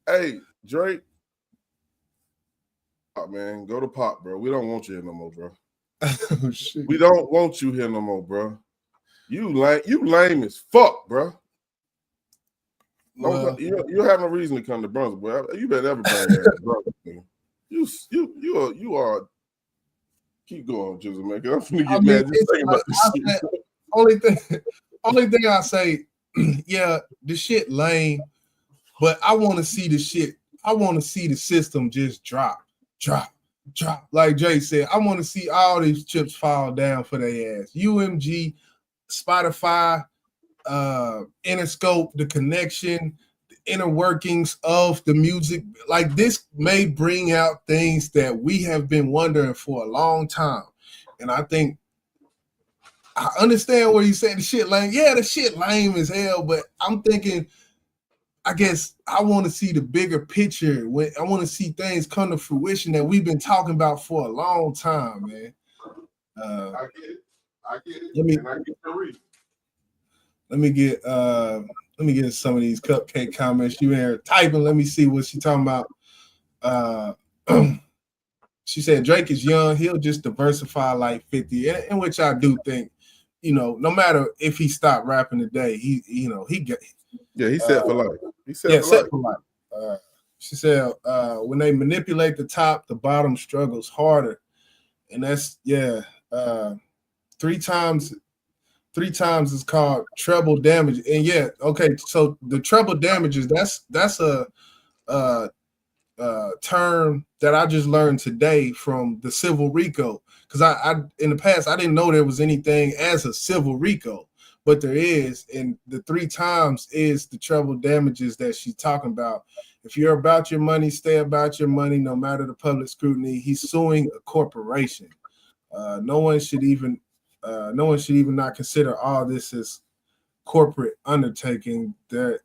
Hey, Drake. Oh, man, go to Pop, bro. We don't want you here no more, bro. Oh, shit. We don't want you here no more, bro. You lame as fuck, bro. You have no reason to come to Brunswick, bro. You better never bring that to Brunswick. You are. Keep going, Jizzle, man. I'm finna get mad just thinking about this shit. Only thing I say, yeah, the shit lame, but I want to see the shit. I want to see the system just drop. Like Jay said, I want to see all these chips fall down for their ass. UMG, Spotify, Interscope, the connection, the inner workings of the music. Like this may bring out things that we have been wondering for a long time. And I think I understand what he's saying. The shit lame. Yeah, the shit lame as hell, but I'm thinking, I guess I want to see the bigger picture. When I want to see things come to fruition that we've been talking about for a long time, man. I get it. Let me and I get the reason. let me get some of these cupcake comments. You in here typing. Let me see what she talking about. She said Drake is young. He'll just diversify like 50, in which I do think, no matter if he stopped rapping today, he get. Yeah, he's set for life. He's set set for life. She said, when they manipulate the top, the bottom struggles harder. And that's, three times is called treble damage. And okay, so the treble damages, that's a term that I just learned today from the civil RICO. Because I in the past, I didn't know there was anything as a civil RICO. But there is, and the 3 times is the treble damages that she's talking about. If you're about your money, stay about your money, no matter the public scrutiny. He's suing a corporation. No one should even not consider all this as corporate undertaking. They're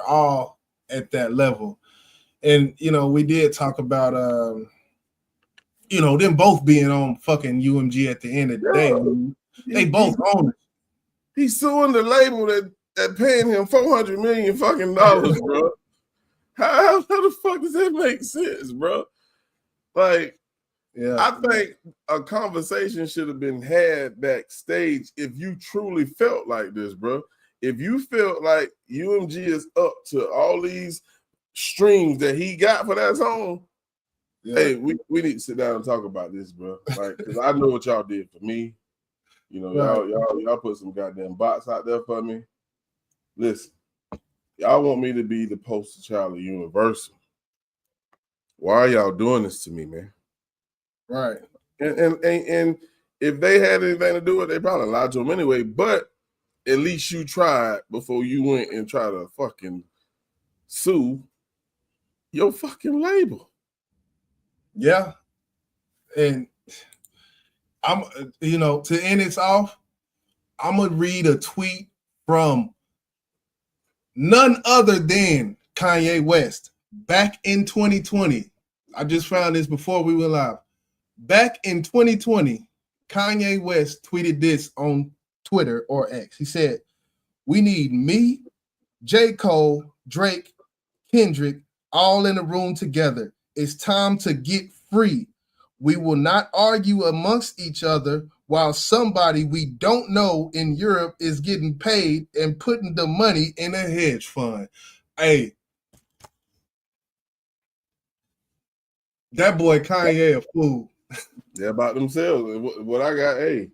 all at that level. And we did talk about them both being on fucking UMG at the end of the day. They both own it. He's suing the label that paying him $400 million fucking dollars, bro. How the fuck does that make sense, bro? Like, I think a conversation should have been had backstage if you truly felt like this, bro. If you felt like UMG is up to all these streams that he got for that song, hey, we need to sit down and talk about this, bro. Like, because I know what y'all did for me. Y'all put some goddamn bots out there for me. Listen, y'all want me to be the poster child of Universal. Why are y'all doing this to me, man? Right. And if they had anything to do with it, they probably lied to him anyway. But at least you tried before you went and tried to fucking sue your fucking label. Yeah. And I'm, to end this off, I'm gonna read a tweet from none other than Kanye West back in 2020. I just found this before we went live. Back in 2020, Kanye West tweeted this on Twitter or X. He said, "We need me, J. Cole, Drake, Kendrick, all in a room together. It's time to get free. We will not argue amongst each other while somebody we don't know in Europe is getting paid and putting the money in a hedge fund." Hey, that boy Kanye a fool. They're about themselves. What I got, hey,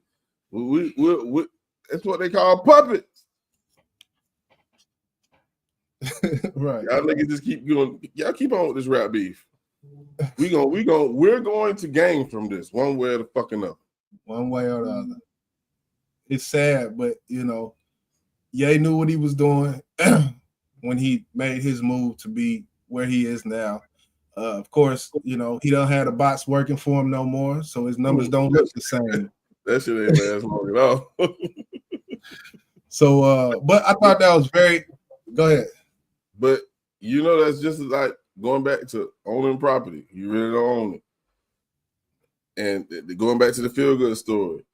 we that's what they call puppets. Right. Y'all niggas just keep going. Y'all keep on with this rap beef. We're going to gain from this one way or the fucking other. One way or the other. It's sad, but Ye knew what he was doing when he made his move to be where he is now. Of course, he don't have the bots working for him no more, so his numbers don't look the same. That shit ain't last long at all. So, but I thought that was very. Go ahead. But that's just like going back to owning property. You really don't own it. And going back to the feel good story,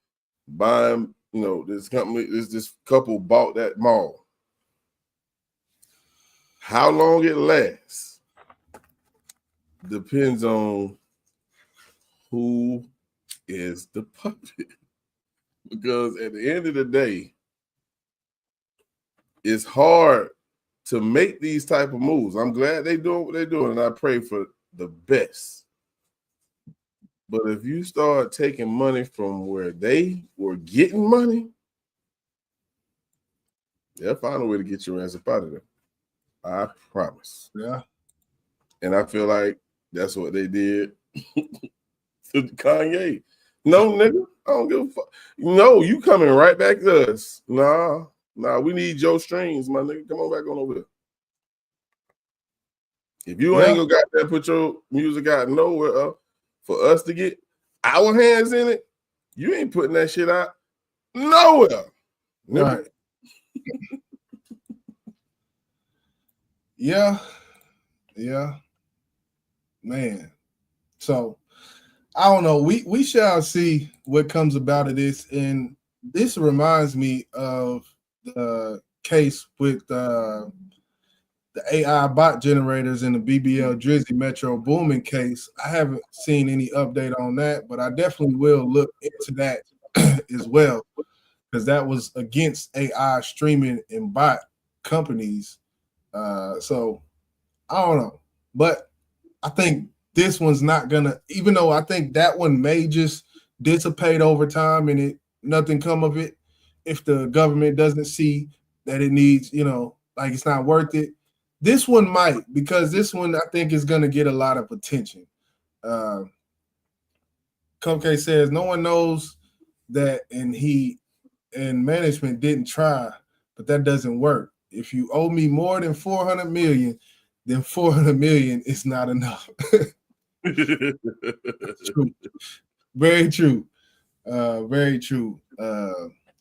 buying, this company, this couple bought that mall. How long it lasts depends on who is the puppet. Because at the end of the day, it's hard to make these type of moves. I'm glad they doing what they're doing, and I pray for the best. But if you start taking money from where they were getting money, They'll find a way to get your ass up out of there. I promise. Yeah. And I feel like that's what they did to Kanye. No, nigga, I don't give a fuck. No, you coming right back to us. Nah, we need your streams, my nigga. Come on back on over there. If you ain't gonna got that, put your music out nowhere for us to get our hands in it, you ain't putting that shit out nowhere. Right. Yeah. Man. So I don't know. We shall see what comes about of this. And this reminds me of the case with the AI bot generators in the BBL Drizzy Metro Boomin case. I haven't seen any update on that, but I definitely will look into that as well, because that was against AI streaming and bot companies. So I don't know, but I think this one's not gonna, even though I think that one may just dissipate over time and nothing come of it if the government doesn't see that it needs, like it's not worth it. This one might, because this one I think is gonna get a lot of attention. Cupcake says no one knows that, and management didn't try, but that doesn't work. If you owe me more than 400 million, then 400 million is not enough. True. Very true. Very true. I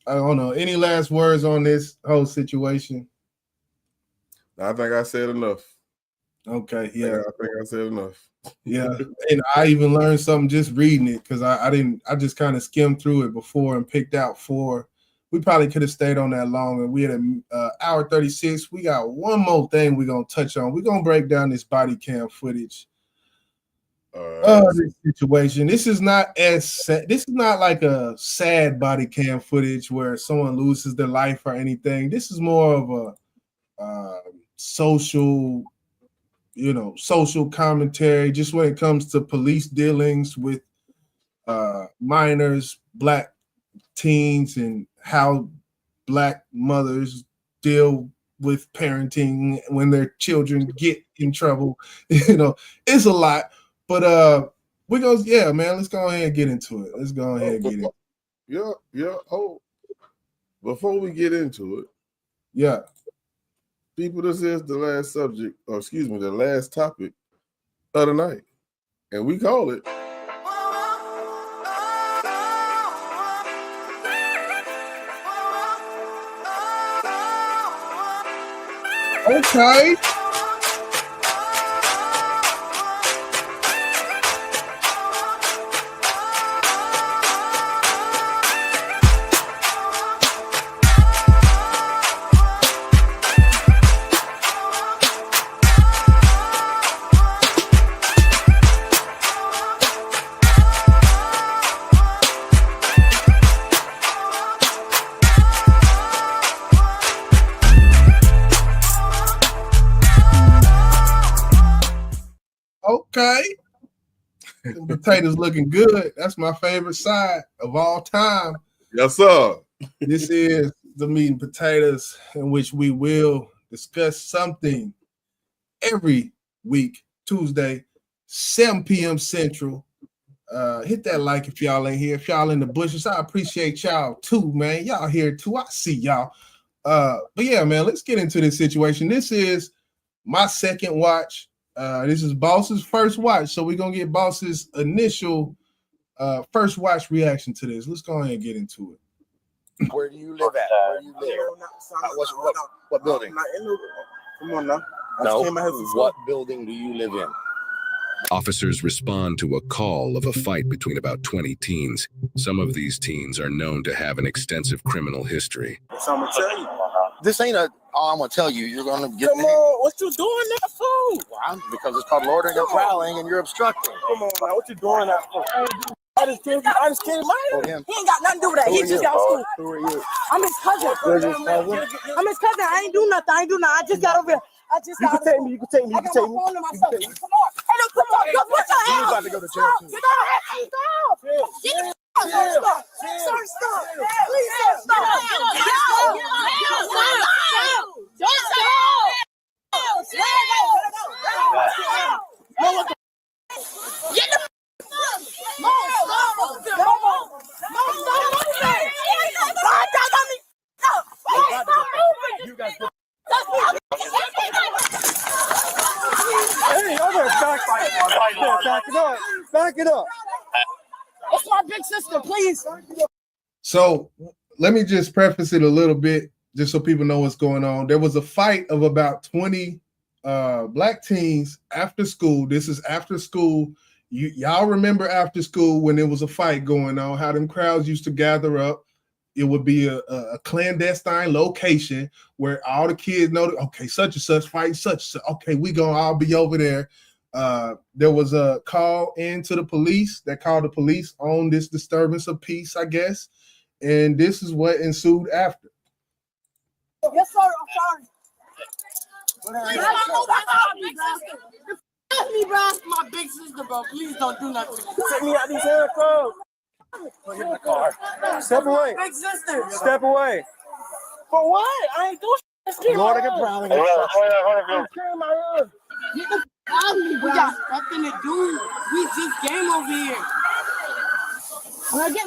don't know. Any last words on this whole situation? I think I said enough. Okay, yeah. I think I said enough. Yeah, and I even learned something just reading it, because I just kind of skimmed through it before and picked out 4. We probably could have stayed on that longer. We had an hour 36. We got one more thing we're gonna touch on. We're gonna break down this body cam footage of this situation. This is not as sad. This is not like a sad body cam footage where someone loses their life or anything. This is more of a social commentary, just when it comes to police dealings with minors, Black teens, and how Black mothers deal with parenting when their children get in trouble. It's a lot, but let's go ahead and get into it. Let's go ahead and get it. Yeah. Oh, before we get into it, yeah, people, this is the last subject, or excuse me, the last topic of the night, and we call it okay. Okay. The potatoes looking good. That's my favorite side of all time. Yes, sir. This is the meat and potatoes, in which we will discuss something every week, Tuesday, 7 p.m. Central. Hit that like if y'all ain't here. If y'all in the bushes, I appreciate y'all too, man. Y'all here too. I see y'all. But yeah, man, let's get into this situation. This is my second watch. This is Boss's first watch, so we're gonna get Boss's initial first watch reaction to this. Let's go ahead and get into it. Where do you live at? Where do you live? What building? Come on now. No. What building do you live in? Officers respond to a call of a fight between about 20 teens. Some of these teens are known to have an extensive criminal history. So I'm gonna tell you. This ain't I'm gonna tell you. You're gonna get. Come on, what you doing that for? Well, because it's called loitering and prowling, and you're obstructing. Come on, man, what you doing that for? I just killed my Oh, him. He ain't got nothing to do with that. He just got school. Who are you? I'm his cousin. You're his cousin? I'm his cousin. I ain't do nothing. I just got over here. You can take me. You can take me. I got my phone to myself. Come on. Hey, no, come on. Go put your hands. You about to go to jail too. Get out. Stop. Stop. Stop. Please stop. That's my big sister, please. So let me just preface it a little bit, just so people know what's going on. There was a fight of about 20 black teens after school. This is after school. Y'all remember after school when there was a fight going on, how them crowds used to gather up. It would be a clandestine location where all the kids know, okay, such and such fighting such and such. Okay, we gonna all be over there. There was a call into the police that called the police on this disturbance of peace, I guess. And this is what ensued after. Yes, sir. I'm sorry. That's me, bro. My big sister, bro. Please don't do nothing. Take me out these handcuffs. Put him in the car. Step away. Big sister. Step away. For what? I ain't doing shit. Lord of prowling. I'm carrying my hood. Get the out of me, bro. We got nothing to do. We just game over here. When I get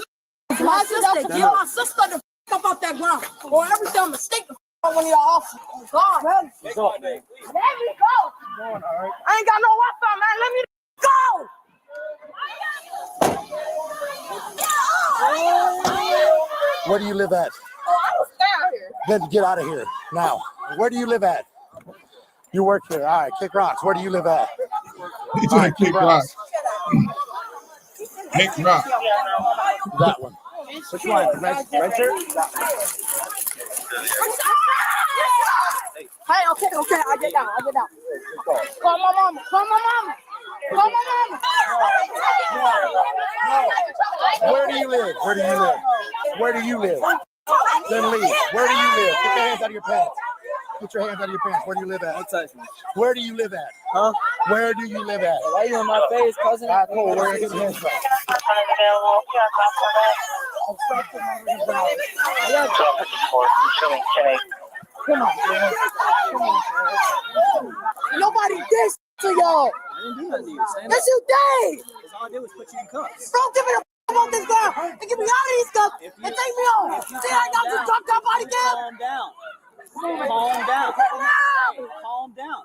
my sister, get my sister the up off that ground. Or every time a mistake the one of y'all off. Oh, God. Let me go. Let me go. I ain't got no Wi-Fi, man. Let me go. Where do you live at? Oh, I will stay out here. Then get out of here now. Where do you live at? You work here. All right, kick rocks. Where do you live at? He's gonna kick rocks. Kick rock. That one. Which one? Red shirt? Hey, okay, I get down. Call my mama. Where do you live? Where do you live? Then leave. Where do you live? Put your hands out of your pants. Put your hands out of your pants. Where do you live at? Where do you live at? Huh? Where do you live at? Why you in my face, cousin? All right, cool. Where are you hands from? Come on. Nobody did to y'all. I didn't do nothing to you. Yes, you did. All I did was put you in cuffs. Don't give me the about this girl and get me out of these cuffs and take me home. See, I got you dropped out body cam. Calm down. Calm down. Calm down.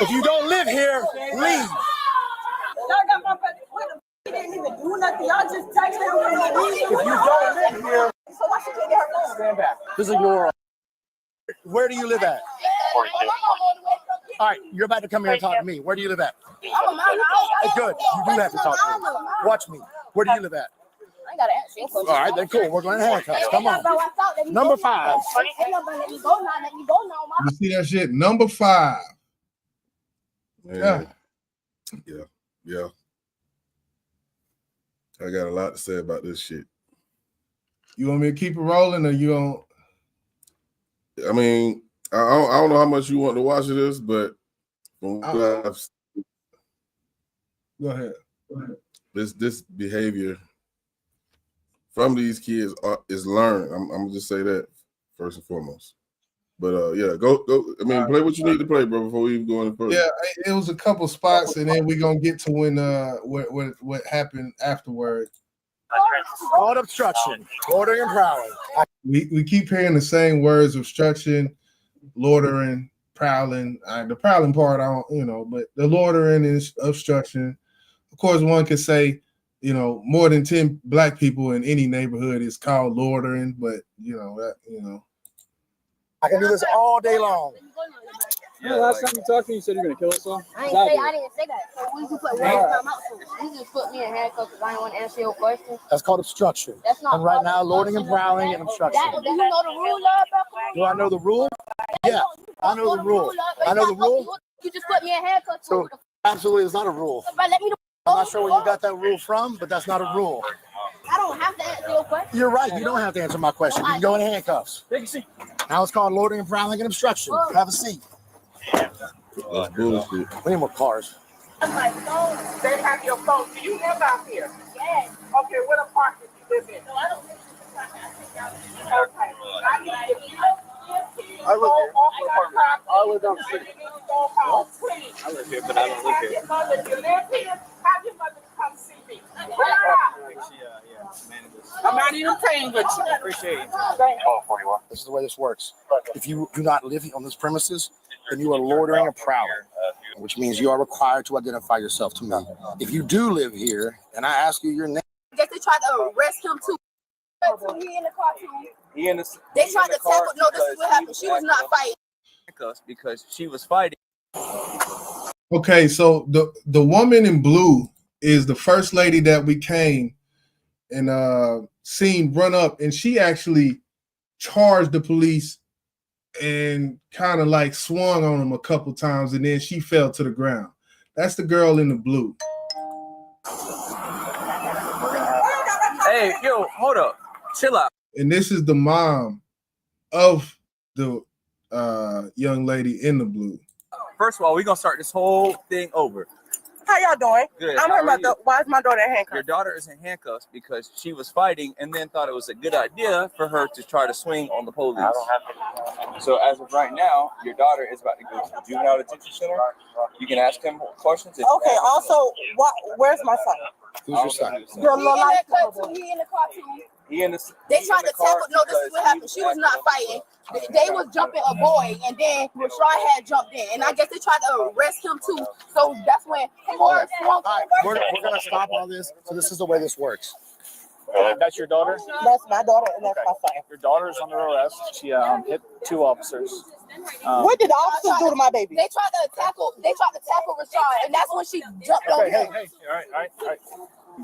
If you don't live here, leave. Y'all got my brother. He didn't even do nothing. Y'all just texted him. If you don't live here, so why she can't get her phone? stand back. This is your. Where do you live at? 42. All right, you're about to come here and talk to me. Where do you live at? I'm a mountain. Good. You do have to talk to me. Watch me. Where do you live at? I gotta ask you a question. All right, then cool. We're going to handcuffs. Come on. Number 5. Let me go now. You see that shit? Number 5. Yeah. I got a lot to say about this shit. You want me to keep it rolling, or you don't? I mean, I don't know how much you want to watch of this, but from what Go ahead. this behavior from these kids is learned. I'm gonna just say that first and foremost. But yeah, go. I mean, play what you need to play, bro, before we even go any further. Yeah, it was a couple spots, and then we're gonna get to when what happened afterward. Called obstruction, loitering and prowling. We keep hearing the same words: obstruction, loitering, prowling. The prowling part, I don't, but the loitering is obstruction. Of course, one could say, more than 10 black people in any neighborhood is called loitering, but I can do this all day long. Yeah, last time you talked to me, you said you're going to kill us all. I didn't say that. So we just put words in my mouth. You just put me in handcuffs because I didn't want to answer your question. That's called obstruction. That's not. And right now, loitering and prowling and obstruction. Do you know the rule, Do I know the rule? Yeah, I know the rule. I know the rule. You just put me in handcuffs. So absolutely, it's not a rule. Let me. I'm not sure where you got that rule from, but that's not a rule. I don't have to answer your question. You're right. You don't have to answer my question. You can go in handcuffs. Now it's called loitering and prowling and obstruction. Have a seat. That's bullshit. We need more cars. My phone. They have your phone. Do you live out here? Yes. Okay, what apartment do you live in? No, I don't live in. Okay. I live here. I live down the street. I live here, but I don't live here. You live here? Have your mother come see me. I'm not even paying with you. Appreciate it. This is the way this works. If you do not live on this premises, then you are loitering and prowling. which means you are required to identify yourself to me. If you do live here, and I ask you your name. I guess they tried to arrest him too. He in the car too. They tried to tackle. No, this is what happened. She was not fighting. Because she was fighting. Okay, so the woman in blue is the first lady that we came and seen run up, and she actually charged the police and kind of like swung on them a couple times, and then she fell to the ground. That's the girl in the blue. Hey, yo, hold up. Chill out. And this is the mom of the young lady in the blue. First of all, we're gonna start this whole thing over. How y'all doing? Good. I'm her mother. Why is my daughter in handcuffs? Your daughter is in handcuffs because she was fighting and then thought it was a good idea for her to try to swing on the police. So as of right now, your daughter is about to go to the juvenile detention center. You can ask him questions. Okay. Also, where's my son? Who's your son? Your little light. He in the car too. He in the. They tried to tackle. No, this is what happened. She was not fighting. They was jumping a boy, and then Rashad had jumped in, and I guess they tried to arrest him too. So that's when All right, we're gonna stop all this. So this is the way this works. That's your daughter? That's my daughter, and that's my son. Your daughter is under arrest. She hit 2 officers. What did the officers do to my baby? They tried to tackle Rashad, and that's when she jumped on him. Hey, all right.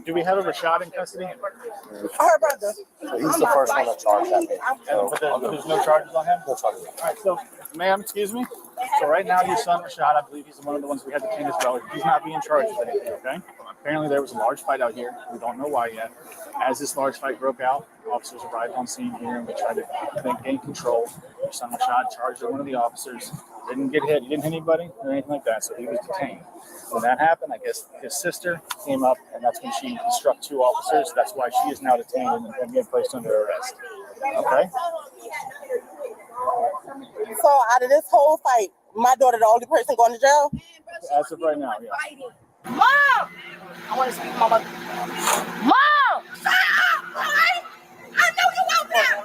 Do we have a Rashad in custody? Her brother. So he's the first one that charged that baby. But there's no charges on him? No charges. All right, so, ma'am, excuse me. So right now, your son, Rashad, I believe he's one of the ones we had to change as well. He's not being charged with anything, okay? Apparently, there was a large fight out here. We don't know why yet. As this large fight broke out, officers arrived on scene here, and we tried to gain control. Your son, Rashad, charged at one of the officers. He didn't get hit. He didn't hit anybody or anything like that, so he was detained. When that happened, I guess his sister came up, and that's when she struck 2 officers. That's why she is now detained and being placed under arrest. Okay? So out of this whole fight, my daughter the only person going to jail? As of right now, yeah. Mom! I want to speak to my mother. Mom! Shut up, boy! I know you out there!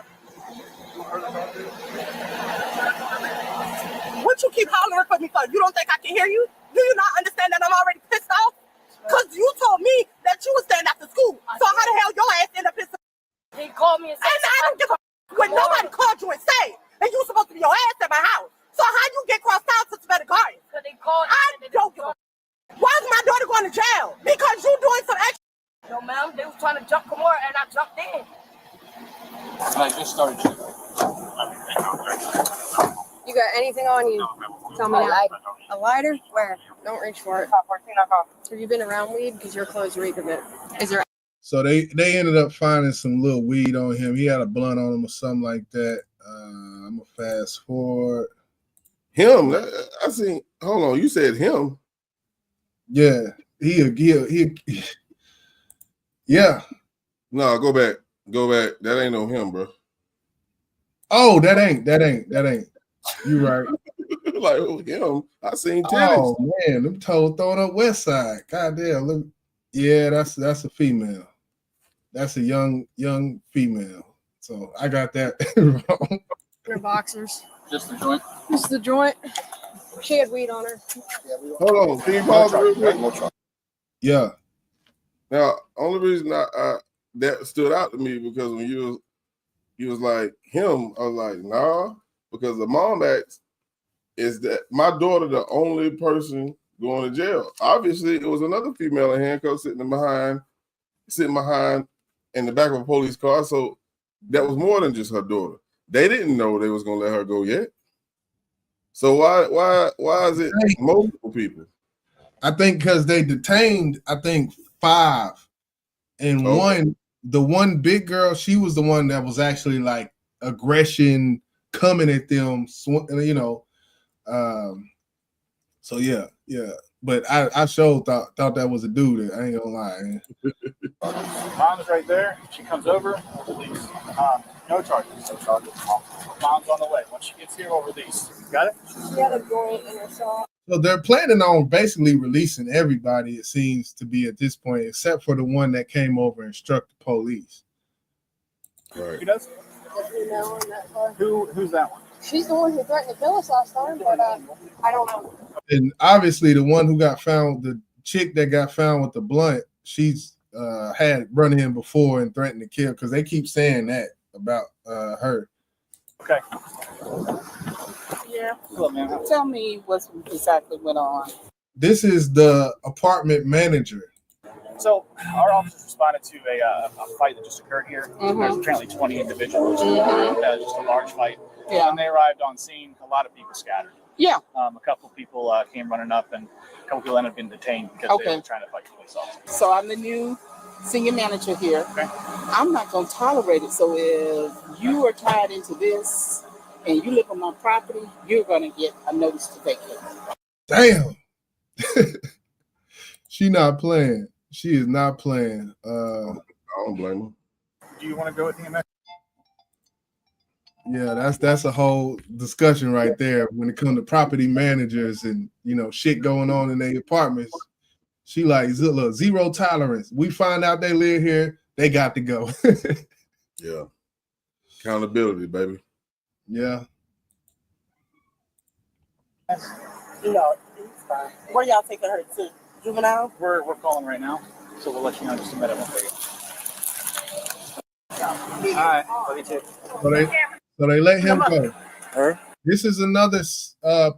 What you keep hollering for me for? You don't think I can hear you? Do you not understand that I'm already pissed off? Because you told me that you was staying after school. So how the hell your ass end up pissed off? He called me and said, and I don't give a when nobody called you and say, and you supposed to be your ass at my house. So how you get crossed out to Savannah Gardens? Because they called. I don't give a. Why is my daughter going to jail? Because you doing some extra. No, ma'am, they was trying to jump Kamora and I jumped in. I just started. You got anything on you? Tell me now. A lighter? Where? Don't reach for it. Have you been around weed? Because your clothes reek of it. Is there? So they ended up finding some little weed on him. He had a blunt on him or something like that. I'm gonna fast forward. Him? I seen. Hold on, you said him? Yeah, he yeah. No, go back. That ain't no him, bro. Oh, that ain't. You right. Like him. I seen tennis. Oh man, them toes throwing up West Side. God damn. Look. Yeah, that's a female. That's a young female. So I got that wrong. Your boxers. Just the joint. Just the joint. She had weed on her. Hold on, can you pause real quick? Yeah. Now, only reason I that stood out to me because when you was like him, I was like, nah, because the mom asked, is that my daughter the only person going to jail? Obviously, it was another female in handcuffs sitting behind in the back of a police car. So that was more than just her daughter. They didn't know they was gonna let her go yet. So why is it multiple people? I think because they detained, 5, and the one big girl, she was the one that was actually like aggression coming at them, you know. So yeah. But I sure thought that was a dude. I ain't gonna lie. Mom's right there. She comes over. We'll release. No charges. Mom's on the way. Once she gets here, we'll release. Got it? She had a joint in her saw. So they're planning on basically releasing everybody, it seems to be at this point, except for the one that came over and struck the police. Right. Who does? Who's that one? She's the one who threatened to kill us last time, but I don't know. And obviously, the one who got found, the chick that got found with the blunt, she's had run in before and threatened to kill because they keep saying that about her. Okay. Yeah. Tell me what exactly went on. This is the apartment manager. So our officers responded to a fight that just occurred here. There's apparently 20 individuals. Just a large fight. Yeah. When they arrived on scene, a lot of people scattered. Yeah. A couple of people came running up, and a couple people ended up being detained because they were trying to fight the police officers. So I'm the new senior manager here. Okay. I'm not going to tolerate it. So if you are tied into this and you live on my property, you're going to get a notice to vacate. Damn. She not playing. She is not playing. I don't blame her. Do you want to go with him? Yeah, that's a whole discussion right there when it comes to property managers and shit going on in their apartments. She like, look, zero tolerance. We find out they live here, they got to go. Yeah. Accountability, baby. Yeah. It's fine. Where y'all taking her to? Juvenile? We're calling right now, so we'll let you know in just a minute. All right. Love you too. So they let him go. Her? This is another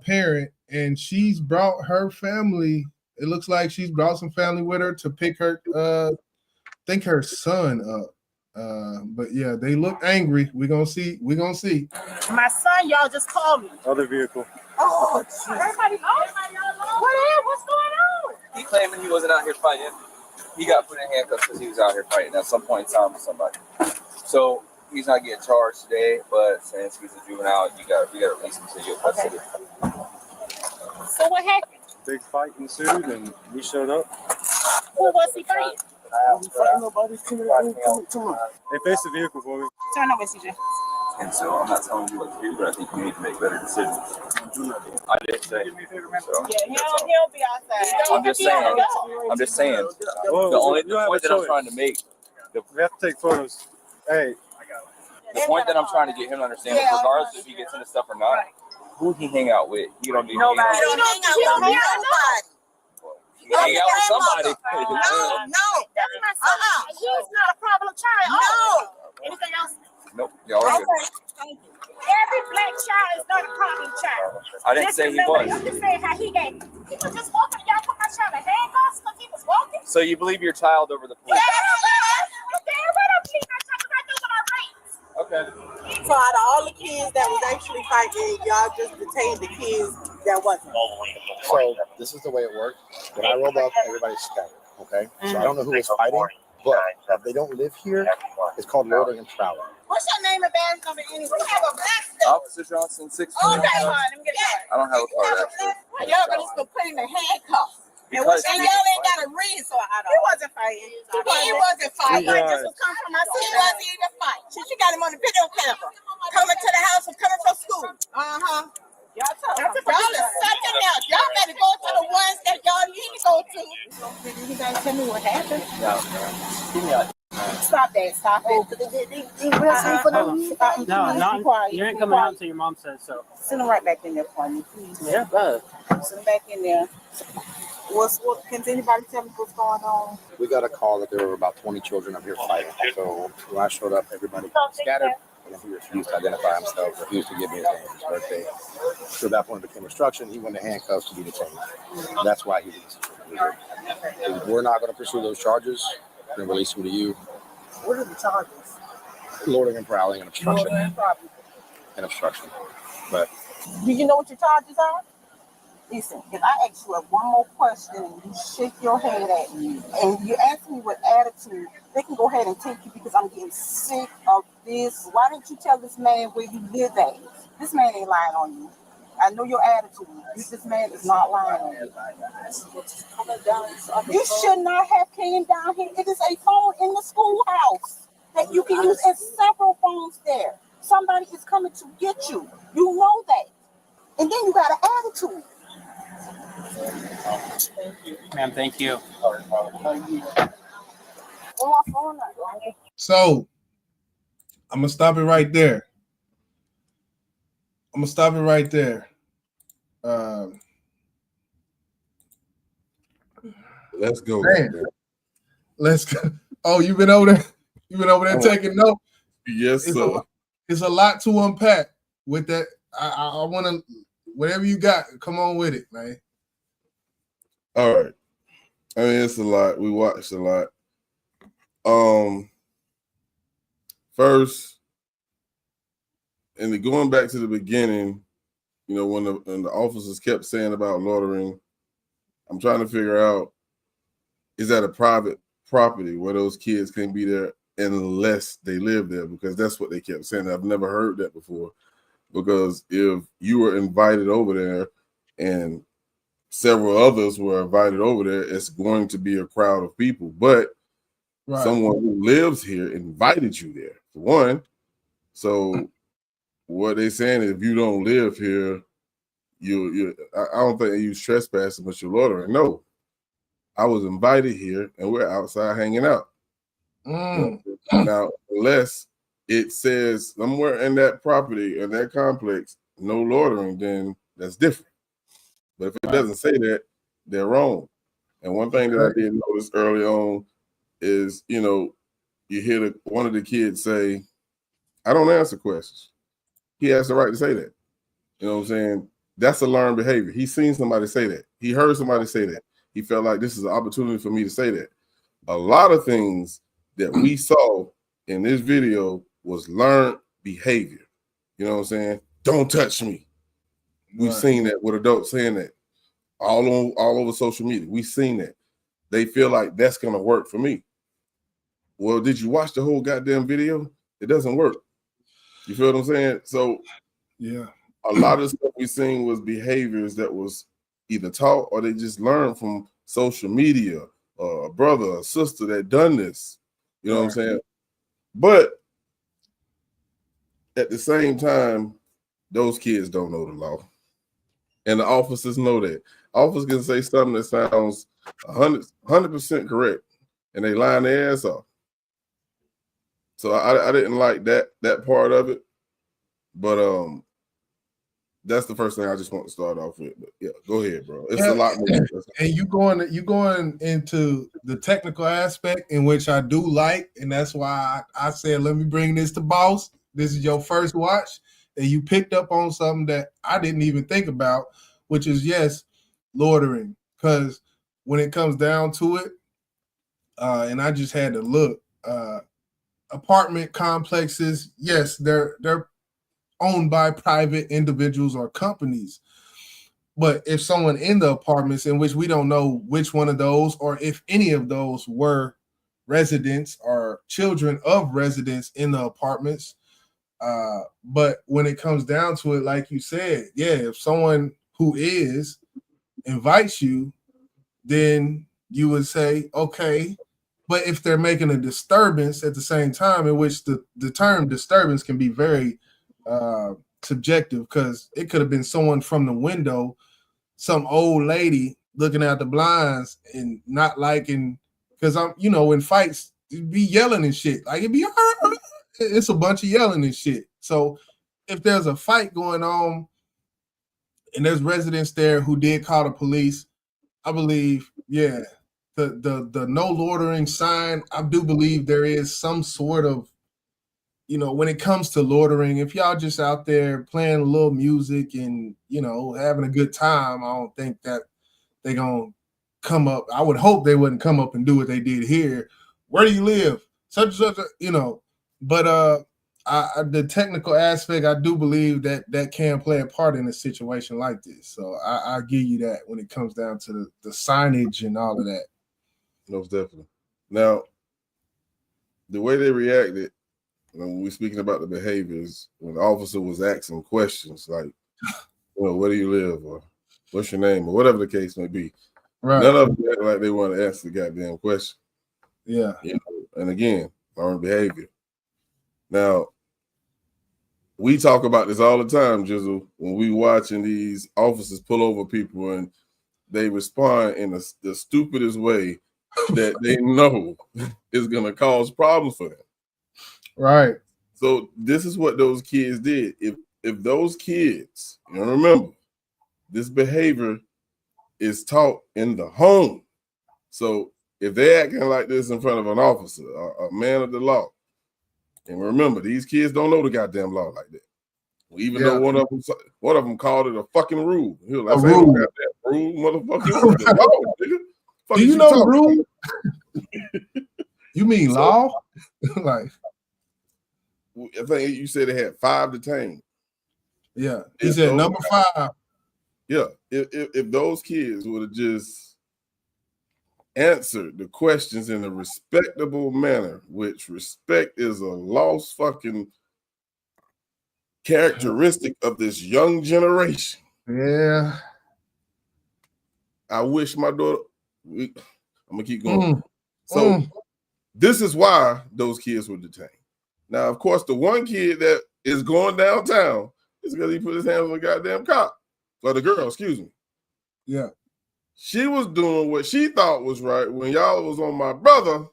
parent, and she's brought her family. It looks like she's brought some family with her to pick her, think her son up. But yeah, they look angry. We're gonna see. My son, y'all just called me. Other vehicle. Oh, everybody knows. What's going on? He claiming he wasn't out here fighting. He got put in handcuffs because he was out here fighting at some point in time with somebody. So he's not getting charged today, but since he's a juvenile, we got to release him to your custody. So what happened? Big fight ensued, and we showed up. Who was he fighting? They faced the vehicle for me. Turn over, CJ. And so I'm not telling you what to do, but I think you need to make better decisions. I didn't say. So, He'll be outside. I'm just saying. The only point that I'm trying to make. We have to take photos. Hey. The point that I'm trying to get him to understand is regardless if he gets into stuff or not, who he hang out with, he don't need to hang out with. He don't hang out with nobody. He hang out with somebody. No. That's my son. He's not a problem child. No. Anything else? Nope. Y'all are good. Thank you. Every black child is not a problem child. I didn't say he was. You just saying how he was just walking. Y'all put my child in handcuffs because he was walking. So you believe your child over the police? Okay. So out of all the kids that was actually fighting, y'all just detained the kids that wasn't. So this is the way it worked. When I rolled up, everybody's scattered. Okay. So I don't know who was fighting, but if they don't live here, it's called loitering and prowling. What's your name and badge number anyway? We have a black Officer Johnson, 6. Oh, that's fine. Let me get it. I don't have a card actually. Y'all gonna just put him in handcuffs. And y'all ain't got a reason, so I don't. He wasn't fighting. He wasn't fighting. This was coming from my sister. He wasn't even fighting. She got him on the video camera. Coming to the house and coming from school. Y'all is sucking out. Y'all better go to the ones that y'all need to go to. You guys tell me what happened? Stop that. Stop it. No, you ain't coming out until your mom says so. Send them right back in there for me, please. Yeah. Send them back in there. Can anybody tell me what's going on? We got a call that there were about 20 children up here fighting. So when I showed up, everybody scattered. And he refused to identify himself, refused to give me his name, his birthday. So at that point it became obstruction. He went to handcuffs to be detained. And that's why he was. We're not going to pursue those charges. We're going to release him to you. What are the charges? Loitering and prowling and obstruction. And obstruction. But do you know what your charges are? Listen, if I ask you one more question and you shake your head at me and you ask me with attitude, they can go ahead and take you because I'm getting sick of this. Why didn't you tell this man where you live at? This man ain't lying on you. I know your attitude. This man is not lying on you. You should not have came down here. It is a phone in the schoolhouse that you can use, and several phones there. Somebody is coming to get you. You know that. And then you got an attitude. Ma'am, thank you. So I'm gonna stop it right there. I'm gonna stop it right there. Let's go. Man. Let's go. Oh, you've been over there. You've been over there taking notes. Yes, sir. It's a lot to unpack with that. I want to, whatever you got, come on with it, man. All right. I mean, it's a lot. We watched a lot. First, and going back to the beginning, you know, when the officers kept saying about loitering, I'm trying to figure out, is that a private property where those kids can't be there unless they live there? Because that's what they kept saying. I've never heard that before. Because if you were invited over there and several others were invited over there, it's going to be a crowd of people. But someone who lives here invited you there, for one. So what they're saying is, if you don't live here, I don't think they use trespassing, but you're loitering. No, I was invited here and we're outside hanging out. Now, unless it says somewhere in that property, in that complex, no loitering, then that's different. But if it doesn't say that, they're wrong. And one thing that I did notice early on is, you know, you hear one of the kids say, I don't answer questions. He has the right to say that. You know what I'm saying? That's a learned behavior. He's seen somebody say that. He heard somebody say that. He felt like this is an opportunity for me to say that. A lot of things that we saw in this video was learned behavior. You know what I'm saying? Don't touch me. We've seen that with adults saying that all over social media. We've seen that. They feel like that's going to work for me. Well, did you watch the whole goddamn video? It doesn't work. You feel what I'm saying? So, yeah, a lot of stuff we seen was behaviors that was either taught or they just learned from social media, a brother or sister that done this. You know what I'm saying? But at the same time, those kids don't know the law. And the officers know that. Officers can say something that sounds 100% correct, and they line their ass off. So I didn't like that part of it. But that's the first thing I just want to start off with. But yeah, go ahead, bro. It's a lot more. And you going into the technical aspect, in which I do like, and that's why I said, let me bring this to boss. This is your first watch, and you picked up on something that I didn't even think about, which is, yes, loitering. Because when it comes down to it, and I just had to look, apartment complexes, yes, they're owned by private individuals or companies. But if someone in the apartments, in which we don't know which one of those or if any of those were residents or children of residents in the apartments, but when it comes down to it, like you said, yeah, if someone who is invites you, then you would say, okay. But if they're making a disturbance at the same time, in which the term disturbance can be very subjective, because it could have been someone from the window, some old lady looking out the blinds and not liking, because I'm, you know, in fights, it'd be yelling and shit. Like it's a bunch of yelling and shit. So if there's a fight going on and there's residents there who did call the police, I believe, yeah, the no loitering sign, I do believe there is some sort of, you know, when it comes to loitering, if y'all just out there playing a little music and, you know, having a good time, I don't think that they're going to come up. I would hope they wouldn't come up and do what they did here. Where do you live? Such and such, you know. But the technical aspect, I do believe that can play a part in a situation like this. So I give you that when it comes down to the signage and all of that. Most definitely. Now, the way they reacted, when we're speaking about the behaviors, when the officer was asking questions like, well, where do you live, or what's your name, or whatever the case may be, none of them act like they want to answer the goddamn question. Yeah. You know, and again, learned behavior. Now, we talk about this all the time, Jizzle, when we watching these officers pull over people and they respond in the stupidest way that they know is going to cause problems for them. Right. So this is what those kids did. If if those kids, and remember, this behavior is taught in the home. So if they're acting like this in front of an officer, a man of the law, and remember, these kids don't know the goddamn law like that. Even though one of them called it a fucking rule. He was like, A rule. "Goddamn rule, motherfucker." The law, nigga. Fuck Do is you know talking rule? about? You mean law? Like, I think you said it had 5 detained. yeah. He said number 5. Yeah. If those kids would have just answered the questions in a respectable manner, which respect is a lost fucking characteristic of this young generation. Yeah. I wish my daughter. I'm gonna keep going. This is why those kids were detained. Now, of course, the one kid that is going downtown is because he put his hands on the goddamn cop. Or the girl, excuse me. Yeah. She was doing what she thought was right. When y'all was on my brother,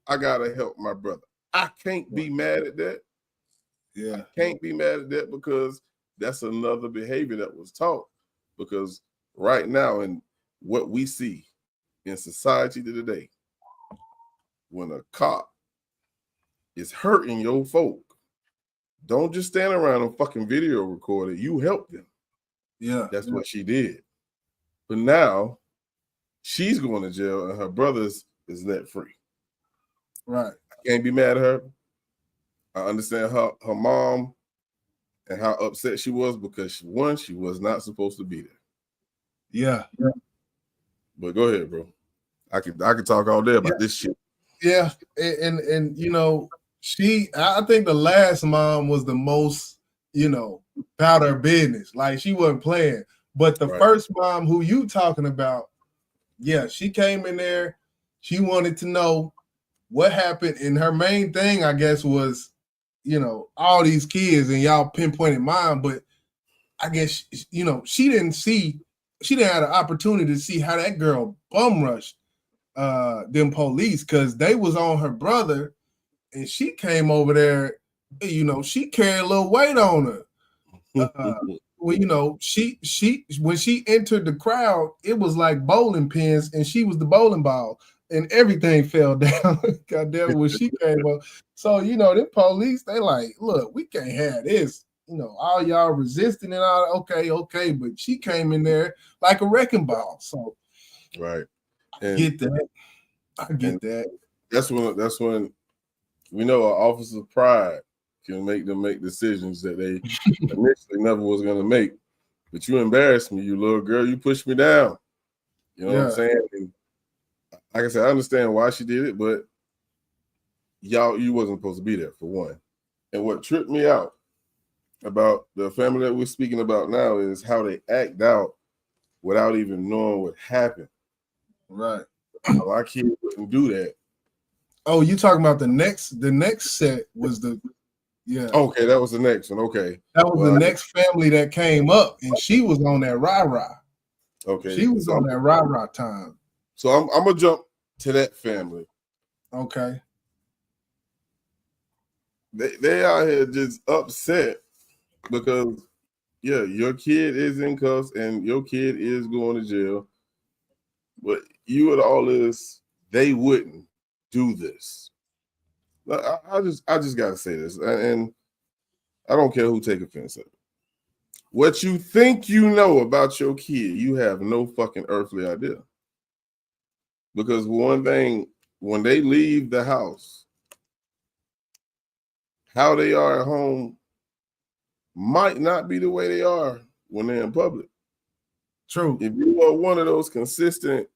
I gotta help my brother. I can't be mad at that. Yeah. I can't be mad at that because that's another behavior that was taught. Because right now, in what we see in society today, when a cop is hurting your folk, don't just stand around and fucking video record it. You help them. Yeah. That's what she did. But now she's going to jail and her brother's is net free. Right. I can't be mad at her. I understand her mom and how upset she was because she was not supposed to be there. Yeah. But go ahead, bro. I could talk all day about this shit. Yeah. And you know, I think the last mom was the most, you know, about her business. Like she wasn't playing. But the first mom who you talking about, yeah, she came in there. She wanted to know what happened. And her main thing, I guess, was, you know, all these kids and y'all pinpointed mine. But I guess, you know, she didn't have the opportunity to see how that girl bum rushed them police because they was on her brother and she came over there, you know, she carried a little weight on her. Well, you know, she when she entered the crowd, it was like bowling pins, and she was the bowling ball, and everything fell down. Goddamn, when she came up. So you know, the police, they like, look, we can't have this. You know, all y'all resisting and all. Okay, but she came in there like a wrecking ball. So, right, I get that. I get that. That's when we know an officer's pride can make them make decisions that they initially never was gonna make. But you embarrassed me, you little girl. You pushed me down. You know what I'm saying? And like I said, I understand why she did it, but you wasn't supposed to be there for one. And what tripped me out about the family that we're speaking about now is how they act out without even knowing what happened. Right. My kid wouldn't do that. Oh, you talking about the next set was the Okay, that was the next one. Okay. That was the next family that came up, and she was on that rah-rah. Okay. She was on that rah-rah time. So I'm gonna jump to that family. Okay. They out here just upset because your kid is in cuffs and your kid is going to jail. But you and all this, they wouldn't do this. I just gotta say this, and I don't care who take offense at it. What you think you know about your kid, you have no fucking earthly idea. Because one thing, when they leave the house, how they are at home might not be the way they are when they're in public. True. If you are one of those consistent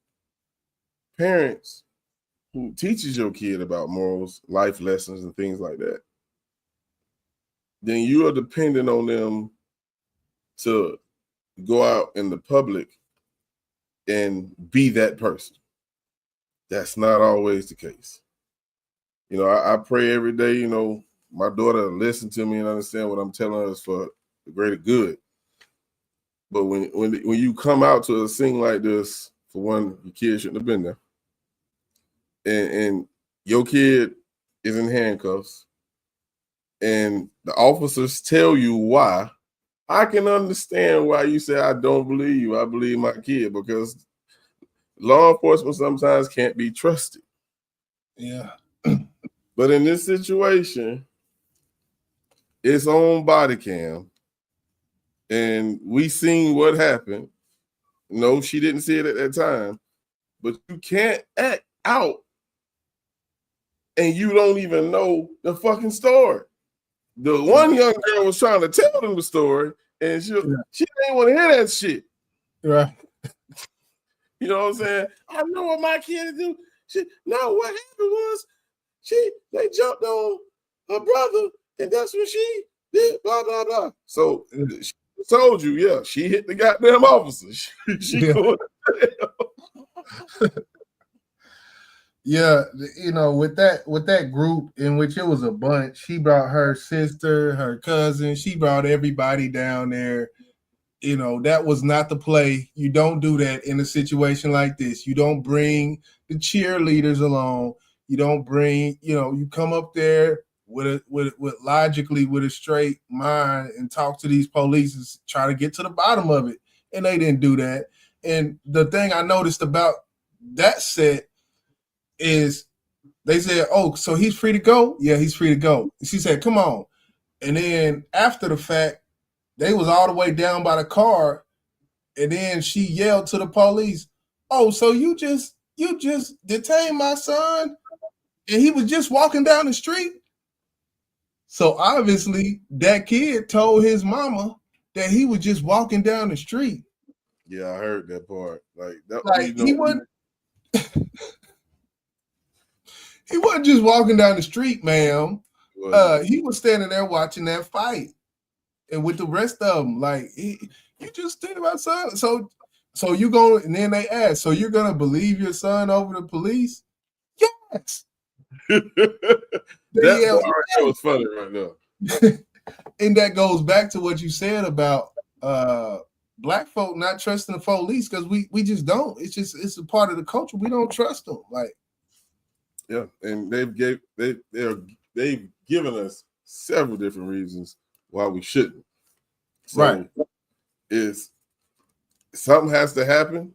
parents who teaches your kid about morals, life lessons, and things like that, then you are dependent on them to go out in the public and be that person. That's not always the case. You know, I pray every day, you know, my daughter listen to me and understand what I'm telling her is for the greater good. But when you come out to a scene like this, for one, your kid shouldn't have been there. And your kid is in handcuffs, and the officers tell you why, I can understand why you say I don't believe you. I believe my kid, because law enforcement sometimes can't be trusted. Yeah. But in this situation, it's on body cam, and we seen what happened. No, she didn't see it at that time, but you can't act out and you don't even know the fucking story. The one young girl was trying to tell them the story, and she didn't want to hear that shit. Right. You know what I'm saying? I know what my kid do. No, what happened was they jumped on her brother, and that's when she did blah blah blah. So she told you, yeah, she hit the goddamn officer. She going to jail. Yeah, you know, with that group in which it was a bunch, she brought her sister, her cousin, she brought everybody down there. You know, that was not the play. You don't do that in a situation like this. You don't bring the cheerleaders along. You don't bring, you know, you come up there with logically with a straight mind and talk to these police and try to get to the bottom of it. And they didn't do that. And the thing I noticed about that set is they said, oh, so he's free to go? Yeah, he's free to go. And she said, come on. And then after the fact, they was all the way down by the car, and then she yelled to the police, oh, so you just detained my son, and he was just walking down the street? So obviously that kid told his mama that he was just walking down the street. Yeah, I heard that part. He wasn't he wasn't just walking down the street, ma'am. He was standing there watching that fight. And with the rest of them, like, you just think about son. So you go, and then they ask, so you're gonna believe your son over the police? Yes. That was funny right now. And that goes back to what you said about black folk not trusting the police, because we just don't. It's a part of the culture. We don't trust them. Like, yeah, and they've given us several different reasons why we shouldn't. So right. Is something has to happen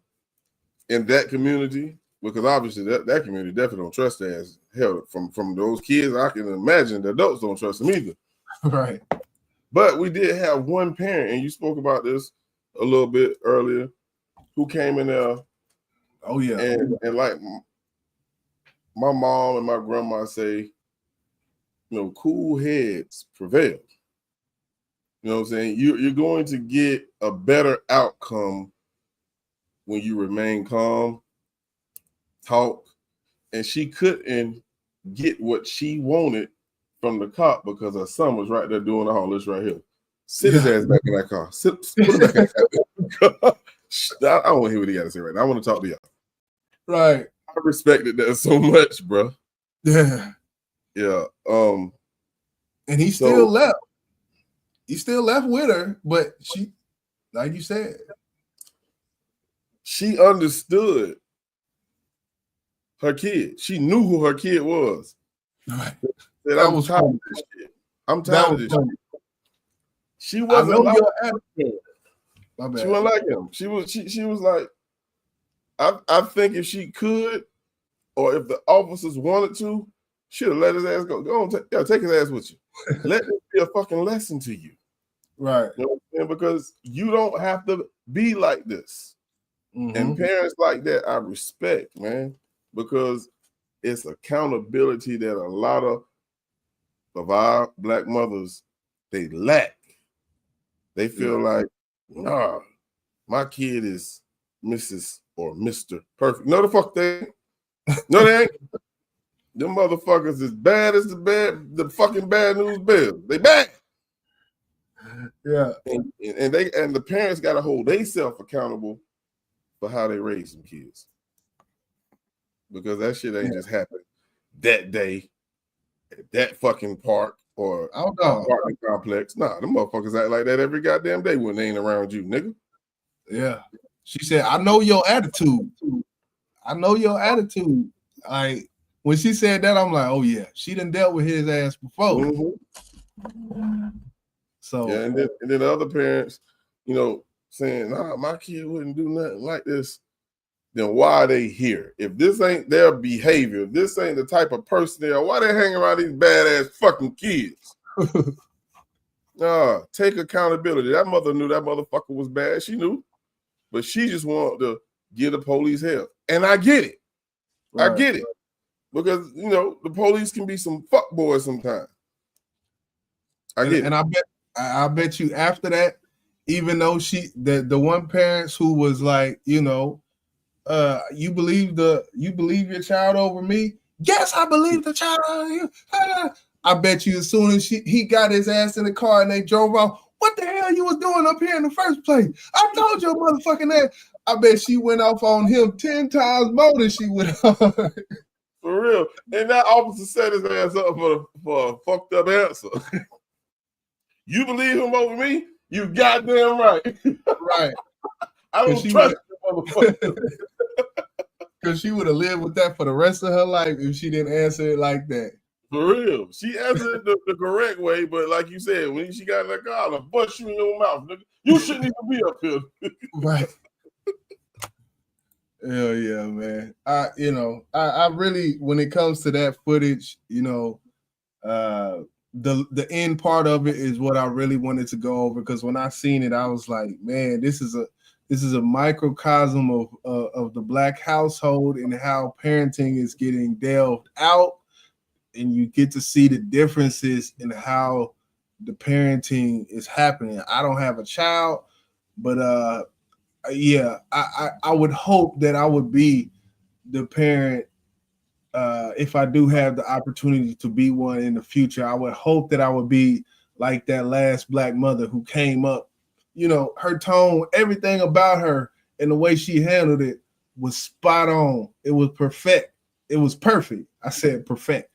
in that community, because obviously that community definitely don't trust their ass. Hell, from those kids, I can imagine the adults don't trust them either. Right. But we did have one parent, and you spoke about this a little bit earlier, who came in there. Oh yeah. And like my mom and my grandma say, you know, cool heads prevail. You know what I'm saying? You're going to get a better outcome when you remain calm, talk. And she couldn't get what she wanted from the cop because her son was right there doing all this right here. Sit his ass back in that car. Put him back in that car. I don't want to hear what he got to say right now. I want to talk to y'all. Right. I respected that so much, bro. Yeah. Yeah. And he still left. He still left with her, but she, like you said, she understood her kid. She knew who her kid was. Right. Said, I'm tired of this shit. I'm tired of this shit. She wasn't like him. My bad. She wasn't like him. She was like, I think if she could, or if the officers wanted to, she'd have let his ass go. Go on, take his ass with you. Let this be a fucking lesson to you. Right. You know what I'm saying? Because you don't have to be like this. Mm-hmm. And parents like that, I respect, man, because it's accountability that a lot of our black mothers, they lack. They feel like, nah, my kid is Mrs. or Mr. Perfect. No, the fuck they ain't. No, they ain't. Them motherfuckers as bad as the fucking bad news bears. They bad. Yeah. And the parents got to hold themselves accountable for how they raise some kids. Because that shit ain't just happened that day at that fucking park or apartment complex. Nah, them motherfuckers act like that every goddamn day when they ain't around you, nigga. Yeah. She said, I know your attitude. I know your attitude. Like, when she said that, I'm like, oh yeah, she done dealt with his ass before. Mm-hmm. So yeah, and then the other parents, you know, saying, "Nah, my kid wouldn't do nothing like this." Then why are they here? If this ain't their behavior, if this ain't the type of person they are, why they hang around these badass fucking kids? Nah, take accountability. That mother knew that motherfucker was bad. She knew, but she just wanted to give the police help, and I get it. Right. I get it because you know the police can be some fuckboys sometimes. I get it. And I bet you after that, even though the one parents who was like, you know, you believe your child over me? Yes, I believe the child over you. I bet you as soon as he got his ass in the car and they drove off, what the hell you was doing up here in the first place? I told your motherfucking ass. I bet she went off on him 10 times more than she went on. For real. And that officer set his ass up for a fucked up answer. You believe him over me? You goddamn right. Right. I don't trust you, motherfucker. Because she would have lived with that for the rest of her life if she didn't answer it like that. For real. She answered it the correct way, but like you said, when she got in that car, I'll bust you in your mouth, nigga. You shouldn't even be up here. Right. Hell yeah, man. I really, when it comes to that footage, you know, the end part of it is what I really wanted to go over, because when I seen it, I was like, man, this is a microcosm of the Black household and how parenting is getting delved out, and you get to see the differences in how the parenting is happening. I don't have a child, but yeah, I would hope that I would be the parent if I do have the opportunity to be one in the future. I would hope that I would be like that last Black mother who came up. You know, her tone, everything about her and the way she handled it was spot on. It was perfect. It was perfect. I said perfect.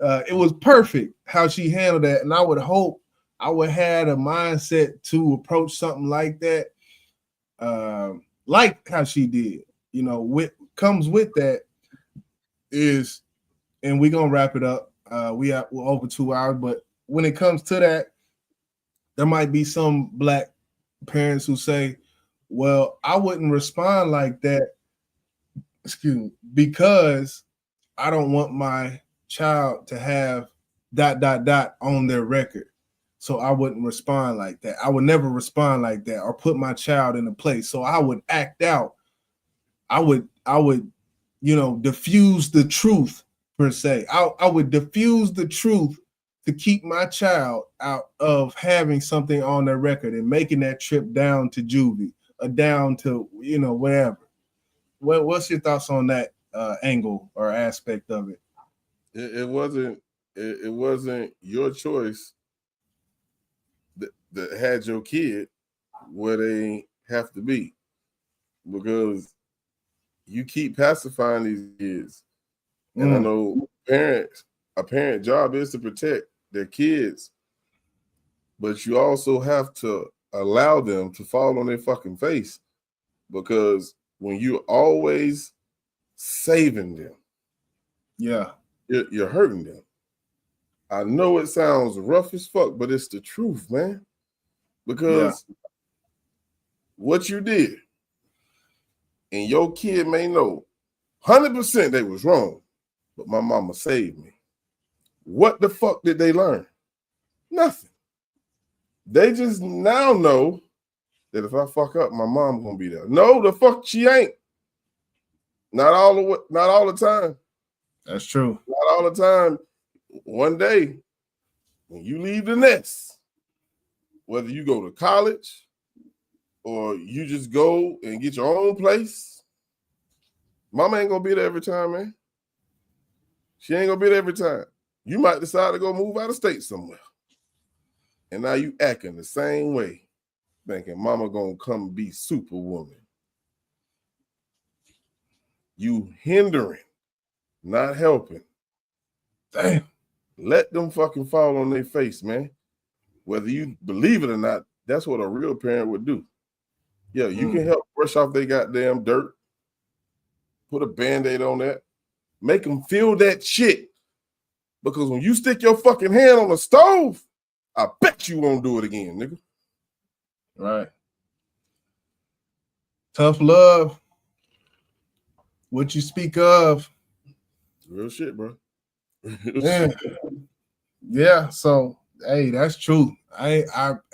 It was perfect how she handled that. And I would hope I would have a mindset to approach something like that, like how she did. You know, what comes with that is, and we're going to wrap it up. We're over 2 hours, but when it comes to that, there might be some Black parents who say, well, I wouldn't respond like that, because I don't want my child to have ... on their record. So I wouldn't respond like that. I would never respond like that or put my child in a place. So I would act out. I would, you know, diffuse the truth per se. I would diffuse the truth to keep my child out of having something on their record and making that trip down to juvie or down to, you know, wherever. What's your thoughts on that angle or aspect of it? It wasn't your choice that had your kid where they have to be, because you keep pacifying these kids. And I know a parent job is to protect their kids, but you also have to allow them to fall on their fucking face, because when you're always saving them, yeah, you're hurting them. I know it sounds rough as fuck, but it's the truth, man. Because what you did, and your kid may know 100% they was wrong, but my mama saved me. What the fuck did they learn? Nothing. They just now know that if I fuck up, my mom gonna be there. No, the fuck she ain't. Not all the time. That's true. Not all the time. One day, when you leave the nest, whether you go to college or you just go and get your own place, mama ain't gonna be there every time, man. She ain't gonna be there every time. You might decide to go move out of state somewhere. And now you acting the same way, thinking mama gonna come be superwoman. You hindering, not helping. Damn. Let them fucking fall on their face, man. Whether you believe it or not, that's what a real parent would do. Yeah, you can help brush off their goddamn dirt. Put a Band-Aid on that. Make them feel that shit. Because when you stick your fucking hand on the stove, I bet you won't do it again, nigga. Right. Tough love. What you speak of. Real shit, bro. Yeah. So, hey, that's true. I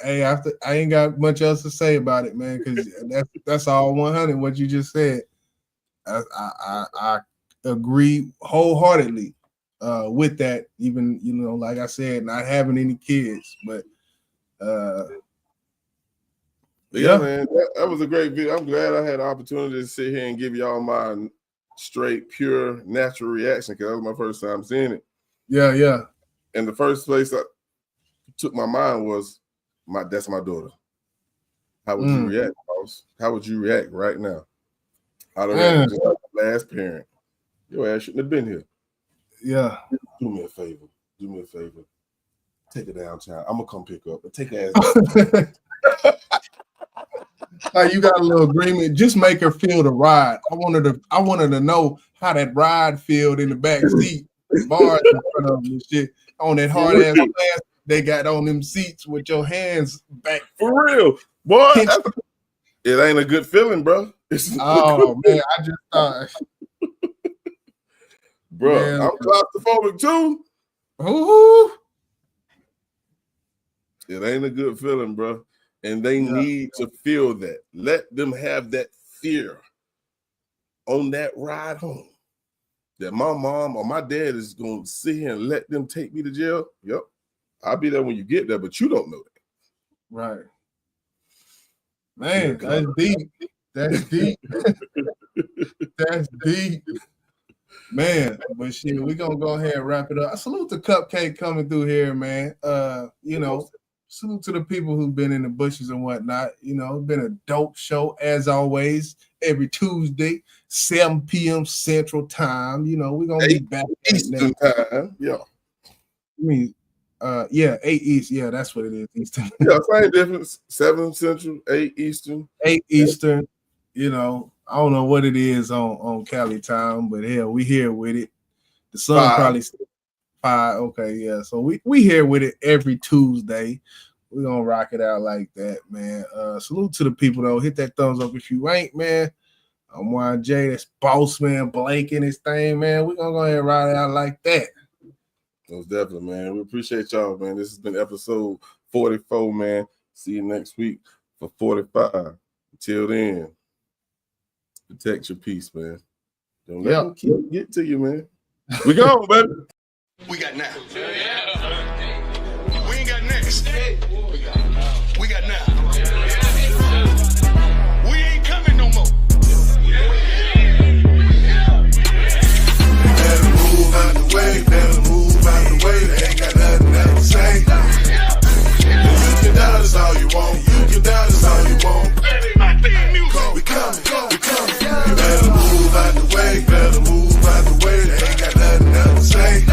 ain't got much else to say about it, man, because that's all 100. What you just said, I agree wholeheartedly with that. Even like I said, not having any kids, but yeah, man, that was a great video. I'm glad I had the opportunity to sit here and give y'all my straight, pure, natural reaction because that was my first time seeing it. Yeah. And the first place I took my mind was that's my daughter. How would you react, boss? How would you react right now? I'd have reacted just like the last parent. Your ass shouldn't have been here. Yeah. Do me a favor. Take her downtown. I'm gonna come pick her up, but take her ass. Like you got a little agreement. Just make her feel the ride. I wanted to know how that ride felt in the back seat. Bars in front of them and shit on that hard ass glass they got on them seats with your hands back. For real, boy. It ain't a good feeling, bro. Oh man, I just thought, bro, man, I'm claustrophobic too. Ooh. It ain't a good feeling, bro. And they need to feel that. Let them have that fear on that ride home. That my mom or my dad is going to sit here and let them take me to jail. Yep. I'll be there when you get there, but you don't know that. Right. Man, that's deep. That's deep. That's deep. Man, but shit, we're going to go ahead and wrap it up. I salute the Cupcake coming through here, man. Salute to the people who've been in the bushes and whatnot. It's been a dope show as always. Every Tuesday, 7 p.m. Central Time. We're gonna be back Eastern Time. Yeah. 8 East. Yeah, that's what it is. Eastern. Yeah, same difference. 7 Central, 8 Eastern. 8 Eastern. I don't know what it is on Cali time, but hell, we here with it. The sun probably 5. Okay, yeah. So we here with it every Tuesday. We're gonna rock it out like that, man. Salute to the people though. Hit that thumbs up if you ain't, man. I'm YJ, that's Boss Man Blake in his thing, man. We're gonna go ahead and ride it out like that. Most definitely, man. We appreciate y'all, man. This has been episode 44, man. See you next week for 45. Until then, protect your peace, man. Don't let them keep get to you, man. We gone, baby. We got now. We ain't got next. We got now. We ain't coming no more. Better move out the way. Better move out the way. They ain't got nothing else to say. You can doubt us all you want. You can doubt us all you want. We coming. We coming. You better move out the way. Better move out the way. They ain't got nothing else to say.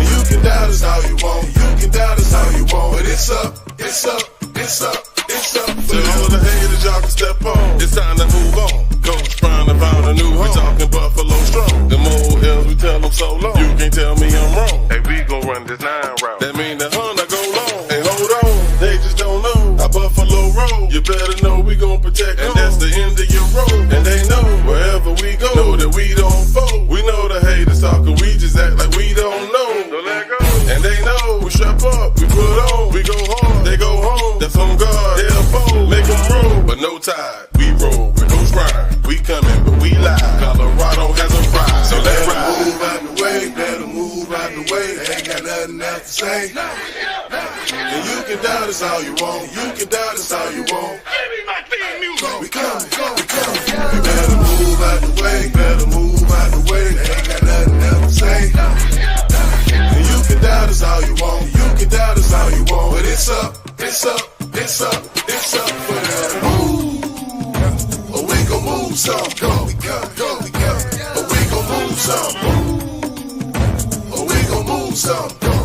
You can doubt us all you want. You can doubt us all you want. But it's up. It's up. It's up. It's up. So all the haters y'all can step on. It's time to move on. Coach trying to find a new home. We talking Buffalo strong. The more hills we tell them so long. You can't tell me I'm wrong. Hey, we gon' run this 9 round. That mean the 100 go long. Hey, hold on. They just don't know how Buffalo roll. You better know we gon' protect them. And that's the end of your road. And they know wherever we go, know that we don't fold. We know the haters talking. We just act like we don't know. Don't let go. And they know we strap up. We put on. We go hard. They go home. That's on guard. They'll fold. Make them roll. But no tide. We roll with no grind. We coming, but we live. Colorado has a ride. So let's ride. Move out the way. Better move out the way. They ain't got nothing else to say. And you can doubt us all you want. You can doubt us all you want. We coming. We coming. You better move out the way. Better move out the way. They ain't got nothing else to say. And you can doubt us all you want. You can doubt us all you want. But it's up. It's up. It's up. It's up for the move. Or we gon' move some. Go. We go. We go. Or we gon' move some. Or we gon' move some. Go.